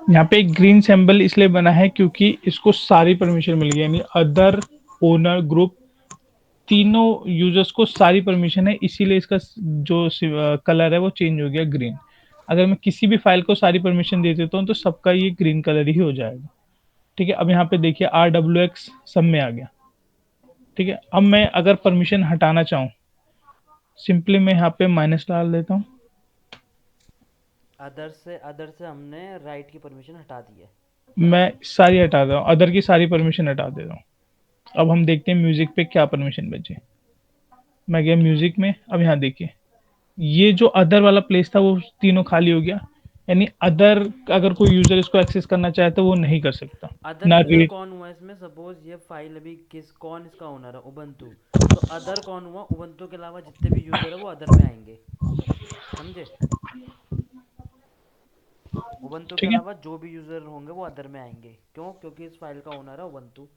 यहाँ पे एक ग्रीन सिंबल इसलिए बना है क्योंकि इसको सारी परमिशन मिल गई, यानी अदर, ओनर, ग्रुप, तीनों यूजर्स को सारी परमिशन है, इसीलिए इसका जो कलर है वो चेंज हो गया ग्रीन। अगर मैं किसी भी फाइल को सारी परमिशन दे देता हूँ तो सबका ये ग्रीन कलर ही हो जाएगा, ठीक है। अब यहाँ पे देखिए RWX सब में आ गया, ठीक है। अब मैं अगर परमिशन हटाना चाहूँ, सिंपली मैं यहाँ पे माइनस डाल देता हूँ। अदर से हमने राइट की परमिशन हटा दी है। मैं सारी हटा देता हूँ, अदर की सारी परमिशन हटा देता हूँ। अब हम देखते हैं म्यूजिक पे क्या परमिशन बचे। मैं गया म्यूजिक में। अब यहाँ देखिए, ये जो अदर वाला प्लेस था वो तीनों खाली हो गया, यानी अदर, अगर कोई यूजर इसको एक्सेस करना चाहे तो वो नहीं कर सकता। अदर ना यूज़र रीड। कौन हुआ इसमें? सपोज ये फाइल अभी कौन इसका ओनर है? उबंटू। तो अदर कौन हुआ? उबंटू के अलावा जितने भी यूज़र है वो अदर में आएंगे, समझे? उबंटू के ठीक है। अलावा जो भी यूज़र होंगे वो अदर में आएंगे। क्यों? क्योंकि इस फाइल का ओनर है उबंटू।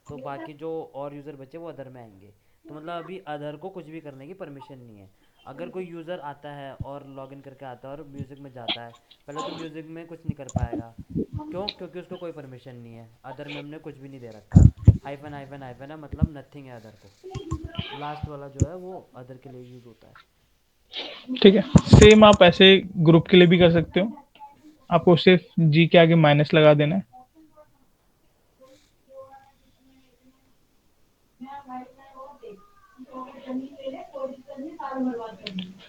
तो बाकी जो और यूज़र बचे वो अदर में आएंगे। तो मतलब अभी अदर को कुछ भी करने की परमिशन नहीं है। अगर कोई यूज़र आता है और लॉगिन करके आता है और म्यूज़िक में जाता है, पहले तो म्यूज़िक में कुछ नहीं कर पाएगा। क्यों? क्योंकि उसको कोई परमिशन नहीं है। अदर में हमने कुछ भी नहीं दे रखा। हाइफन हाइफन हाइफन है, मतलब नथिंग है अदर को। लास्ट वाला जो है वो अदर के लिए यूज़ होता है। ठीक है, सेम आप ऐसे ग्रुप के लिए भी कर सकते हो। आपको सिर्फ जी के आगे माइनस लगा देना है।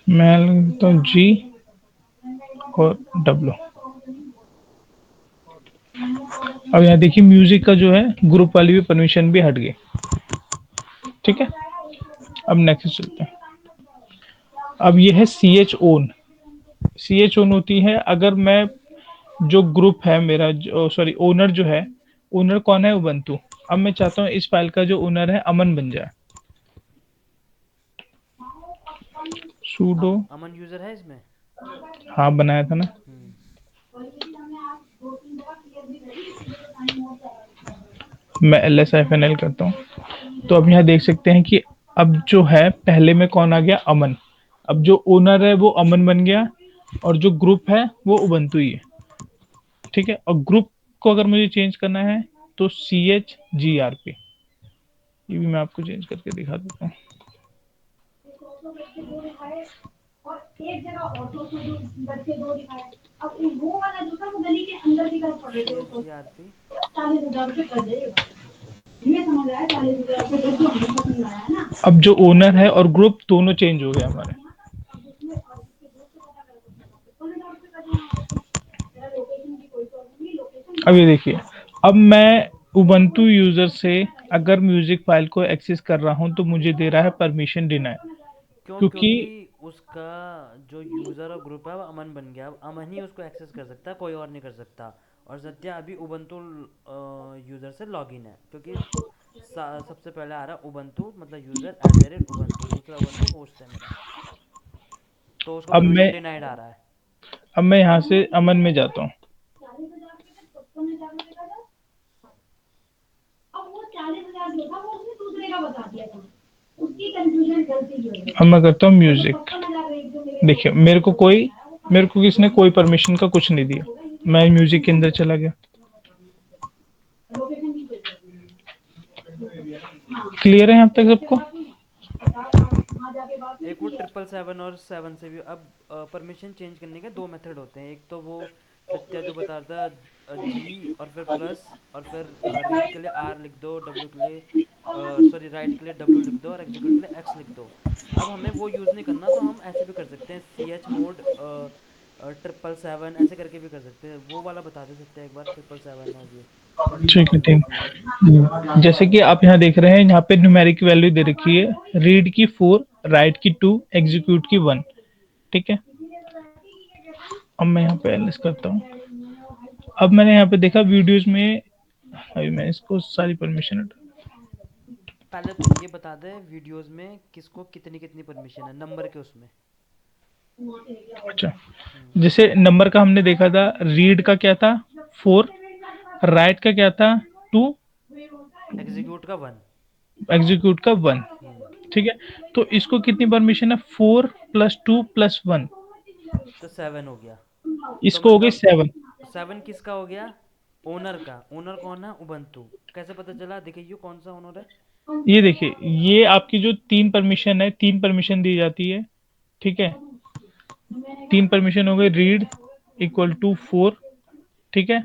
मैं लिखता हूँ जी और डब्ल्यू। अब यहाँ देखिए म्यूजिक का जो है ग्रुप वाली भी परमिशन भी हट गई, ठीक है। अब नेक्स्ट चलते हैं। अब ये है CH ओन। CH ओन होती है अगर मैं, जो ग्रुप है मेरा, जो सॉरी ओनर जो है, ओनर कौन है? उबंटू। अब मैं चाहता हूँ इस फाइल का जो ओनर है अमन बन जाए। सूडो, अमन यूज़र है इसमें? हाँ बनाया था ना। हम्म। मैं LSFNL करता हूँ। तो अब यहाँ देख सकते हैं कि अब जो है पहले में कौन आ गया, अमन। अब जो ओनर है वो अमन बन गया और जो ग्रुप है वो उबंटू ही है। ठीक है, और ग्रुप को अगर मुझे चेंज करना है तो CHGRP, ये भी मैं आपको चेंज करके दिखा देता हूँ। CHGRP। अब जो ओनर है और ग्रुप दोनों चेंज हो गए हमारे। अब ये देखिए, अब मैं उबंटू यूजर से अगर म्यूजिक फाइल को एक्सेस कर रहा हूं तो मुझे दे रहा है परमिशन डिनाई, क्यों? क्योंकि क्योंकि उसका जो यूज़र और ग्रुप है वो अमन बन गया। अब अमन ही उसको एक्सेस कर सकता है, कोई और नहीं कर सकता। और सत्या अभी उबंटू यूज़र से लॉगिन है, क्योंकि सबसे पहले आ रहा है उबंटू, मतलब यूज़र @उबंटू, दूसरा उबंटू होस्ट है मेरा, तो उसको अब मैं परमिशन डिनाइड आ रहा है। अब मैं यहाँ से अमन में जाता हूँ। अब मैं करता हूँ म्यूजिक। देखिए मेरे को किसने कोई परमिशन का कुछ नहीं दिया, मैं म्यूजिक के अंदर चला गया। क्लियर है यहाँ तक सबको? एक वो 777 और 7 से भी अब परमिशन चेंज करने के दो मेथड होते हैं। एक तो वो सत्या जो बता रहा था, G और फिर प्लस, और फिर रीड के लिए R लिख दो, W के लिए सॉरी राइट के लिए W लिख दो, और एग्जीक्यूट के लिए X लिख दो। अब हमें वो यूज़ नहीं करना, तो हम ऐसे भी कर सकते हैं, CH मोड 777 ऐसे करके भी कर सकते हैं। वो वाला बता दे सकते हैं एक बार, 777 और ये ठीक है, परमिशन। ठीक। जैसे कि आप यहाँ देख रहे हैं, यहाँ पे न्यूमेरिक वैल्यू दे रखी है, रीड की 4, राइट की 2, एग्जीक्यूट की 1। ठीक है, अब मैं यहाँ पे एलएस करता हूँ। अब मैंने यहाँ पे देखा वीडियोस में, अभी मैं इसको सारी परमिशन हटा। पहले तू ये बता दे वीडियोस में किसको कितनी कितनी परमिशन है, नंबर के उसमें। अच्छा, जैसे नंबर का हमने देखा था, रीड का क्या था 4, राइट का क्या था 2, एग्जीक्यूट का 1। एग्जीक्यूट का 1। ठीक है, तो इसको कितनी परमिशन है, 4 + 2 + 1, तो 7 हो गया। तो इसको हो गई मतलब 7। 7 किसका हो गया? ओनर का। ओनर कौन है? उबंटू। कैसे पता चला? दिखाइए कौन सा ओनर है। ये देखिए, ये आपकी जो 3 परमिशन है, 3 परमिशन दी जाती है। ठीक है, 3 परमिशन हो गई, रीड = 4, ठीक है,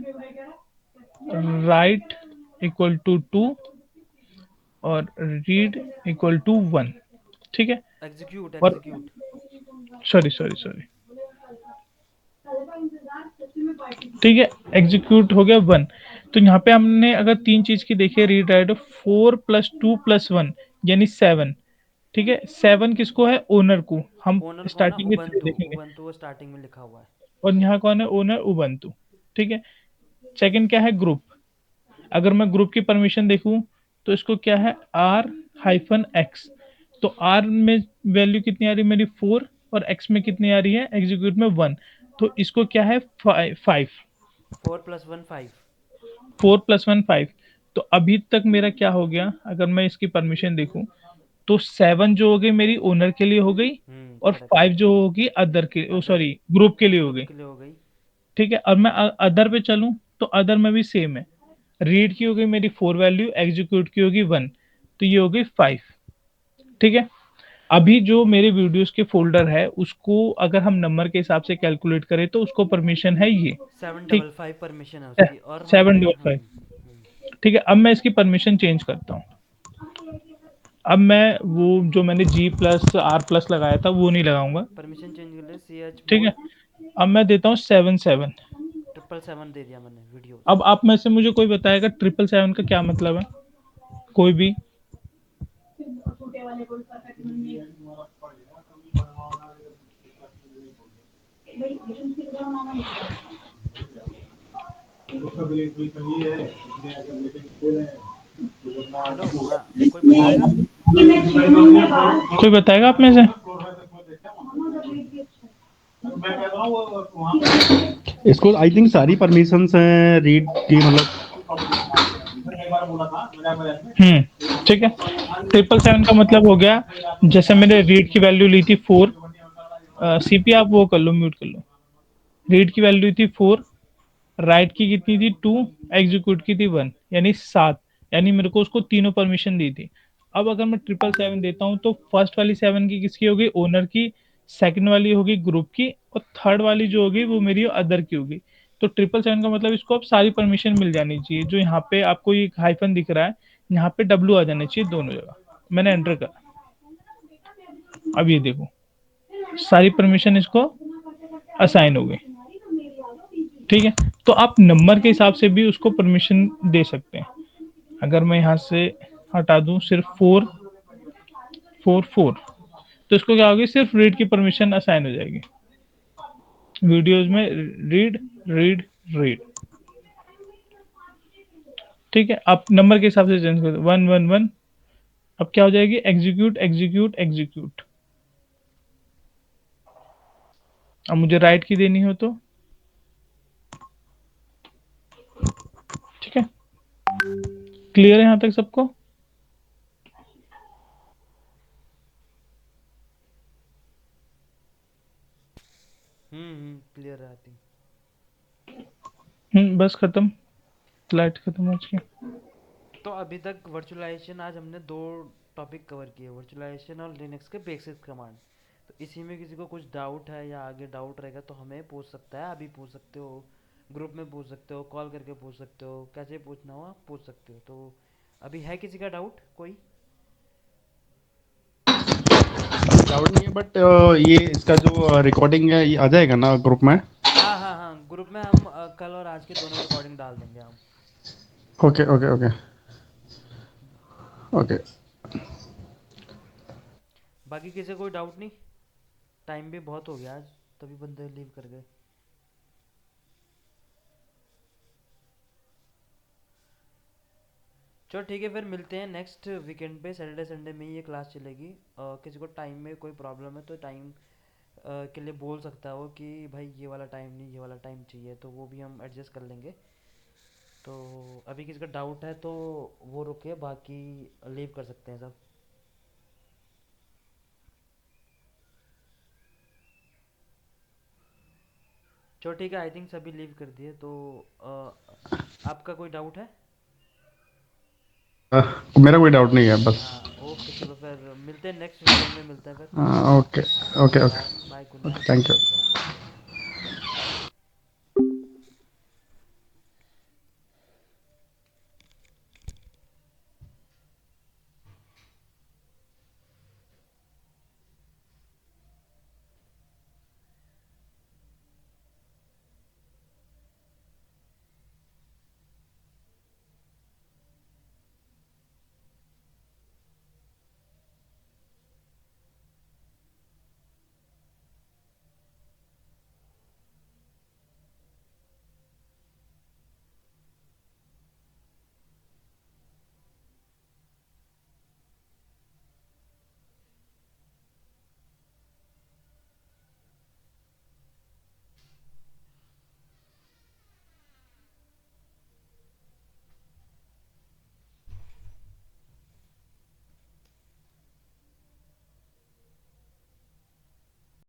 राइट = 2 और रीड = 1। ठीक है, एग्जीक्यूट और एग्जीक्यूट सॉरी सॉरी सॉरी, ठीक है, एग्जीक्यूट हो गया 1। तो यहाँ पे हमने अगर 3 चीज की देखी, रीड राइट 4 + 2 + 1 यानी 7। ठीक है, 7 किसको है, ओनर को। हम ओनर कौन है? स्टार्टिंग में 3 उबंटू। देखेंगे। उबंटू वो स्टार्टिंग में लिखा हुआ है। और यहाँ कौन है, ओनर उबंटू। ठीक है, सेकंड क्या है, ग्रुप। अगर मैं ग्रुप की परमिशन देखूं तो इसको क्या है, R-X। तो R में वैल्यू कितनी आ रही है मेरी, 4, और X में कितनी आ रही है, एग्जीक्यूट में 1। तो इसको क्या है, 5। 4 + 1 5। 4 + 1 5। तो अभी तक मेरा क्या हो गया, अगर मैं इसकी परमिशन देखूं तो 7 जो हो गई मेरी ओनर के लिए हो गई, और करेक्ट। 5 जो होगी अदर के, अदर सॉरी ग्रुप के लिए हो ग्रुप गई। के लिए हो गई। ठीक है, अब मैं अदर पे चलूं तो अदर में भी सेम है। रीड की हो गई मेरी 4 वैल्यू, एग्जीक्यूट की होगी 1, तो ये हो गई 5। ठीक है, अभी जो मेरे वीडियोस के फोल्डर है उसको अगर हम नंबर के हिसाब से कैलकुलेट करें तो उसको परमिशन है ये। ठीक, 755 परमिशन है उसकी, और सेवन हमारे डबल फाइव ठीक है, अब मैं इसकी परमिशन चेंज करता हूँ। अब मैं वो जो मैंने G+R+ लगाया था वो नहीं लगाऊंगा। परमिशन चेंज कर ले। CH ठीक है, मोड अब मैं देता हूँ 7 7। 777 दे दिया मैंने वीडियोस। अब आप में से मुझे कोई बताएगा 777 का क्या मतलब है, कोई भी? हेलो, हाँ, कोई बताएगा? कोई बताएगा आप में से? इसको आई थिंक सारी परमिशंस हैं रीड की, मतलब ठीक है। 777 का मतलब हो गया, जैसे मैंने रीड की वैल्यू ली थी 4, सीपी आप वो कर लो, म्यूट कर लो। रीड की वैल्यू थी 4, राइट की कितनी थी 2, एग्जीक्यूट की थी 1, यानी 7। यानी मेरे को उसको तीनों परमिशन दी थी। अब अगर मैं 777 देता हूँ तो फर्स्ट वाली 7 की किसकी होगी, ओनर की, सेकंड वाली होगी ग्रुप की, और थर्ड वाली जो होगी वो मेरी अदर की होगी। तो 777 का मतलब इसको अब सारी परमिशन मिल जानी चाहिए। जो यहाँ पे आपको ये हाइफन दिख रहा है, यहाँ पे डब्ल्यू आ जाना चाहिए दोनों जगह। मैंने एंटर करा, अब ये देखो सारी परमिशन इसको असाइन हो गई। ठीक है, तो आप नंबर के हिसाब से भी उसको परमिशन दे सकते हैं। अगर मैं यहाँ से हटा दूं सिर्फ 4 4 4, तो इसको क्या होगी, सिर्फ रीड की परमिशन असाइन हो जाएगी। वीडियोस में रीड रीड रीड। ठीक है, आप नंबर के हिसाब से चेंज कर दो, 1 1 1। अब क्या हो जाएगी, एग्जीक्यूट एग्जीक्यूट एग्जीक्यूट। अब मुझे राइट की देनी हो तो ठीक है। क्लियर है यहाँ तक सबको? क्लियर है आई थिंक। बस खत्म, स्लाइड खत्म हो चुकी। तो अभी तक वर्चुअलाइजेशन आज हमने दो टॉपिक कवर किए, वर्चुअलाइजेशन और लिनक्स के बेसिक कमांड। तो इसी में किसी को कुछ डाउट है या आगे डाउट रहेगा तो हमें पूछ सकता है, अभी पूछ सकते हो, ग्रुप में पूछ सकते हो, कॉल करके पूछ सकते हो, कैसे पूछना हो आप पूछ सकते हो। तो अभी है किसी का डाउट कोई? डाउट नहीं है, बट ये इसका जो रिकॉर्डिंग है ये आ जाएगा ना ग्रुप में? हाँ हाँ हाँ, ग्रुप में हम कल और आज के दोनों रिकॉर्डिंग डाल देंगे हम। Okay okay okay okay. बाकी किसी को कोई डाउट नहीं? टाइम भी बहुत हो गया आज, तभी बंदे लीव कर गए। चलो ठीक है, फिर मिलते हैं नेक्स्ट वीकेंड पे, सैटरडे संडे में ही ये क्लास चलेगी। किसी को टाइम में कोई प्रॉब्लम है तो टाइम के लिए बोल सकता है वो कि भाई ये वाला टाइम नहीं, ये वाला टाइम चाहिए, तो वो भी हम एडजस्ट कर लेंगे। तो अभी किसी का डाउट है तो वो रुके, बाकी लीव कर सकते हैं सब। चलो ठीक है, आई थिंक सभी लीव कर दिए। तो आपका कोई डाउट है? मेरा कोई डाउट नहीं है बस। हाँ ओके, चलो फिर मिलते हैं नेक्स्ट वीकेंड में, मिलते हैं फिर। Okay okay okay bye bye, good okay, night. Thank you.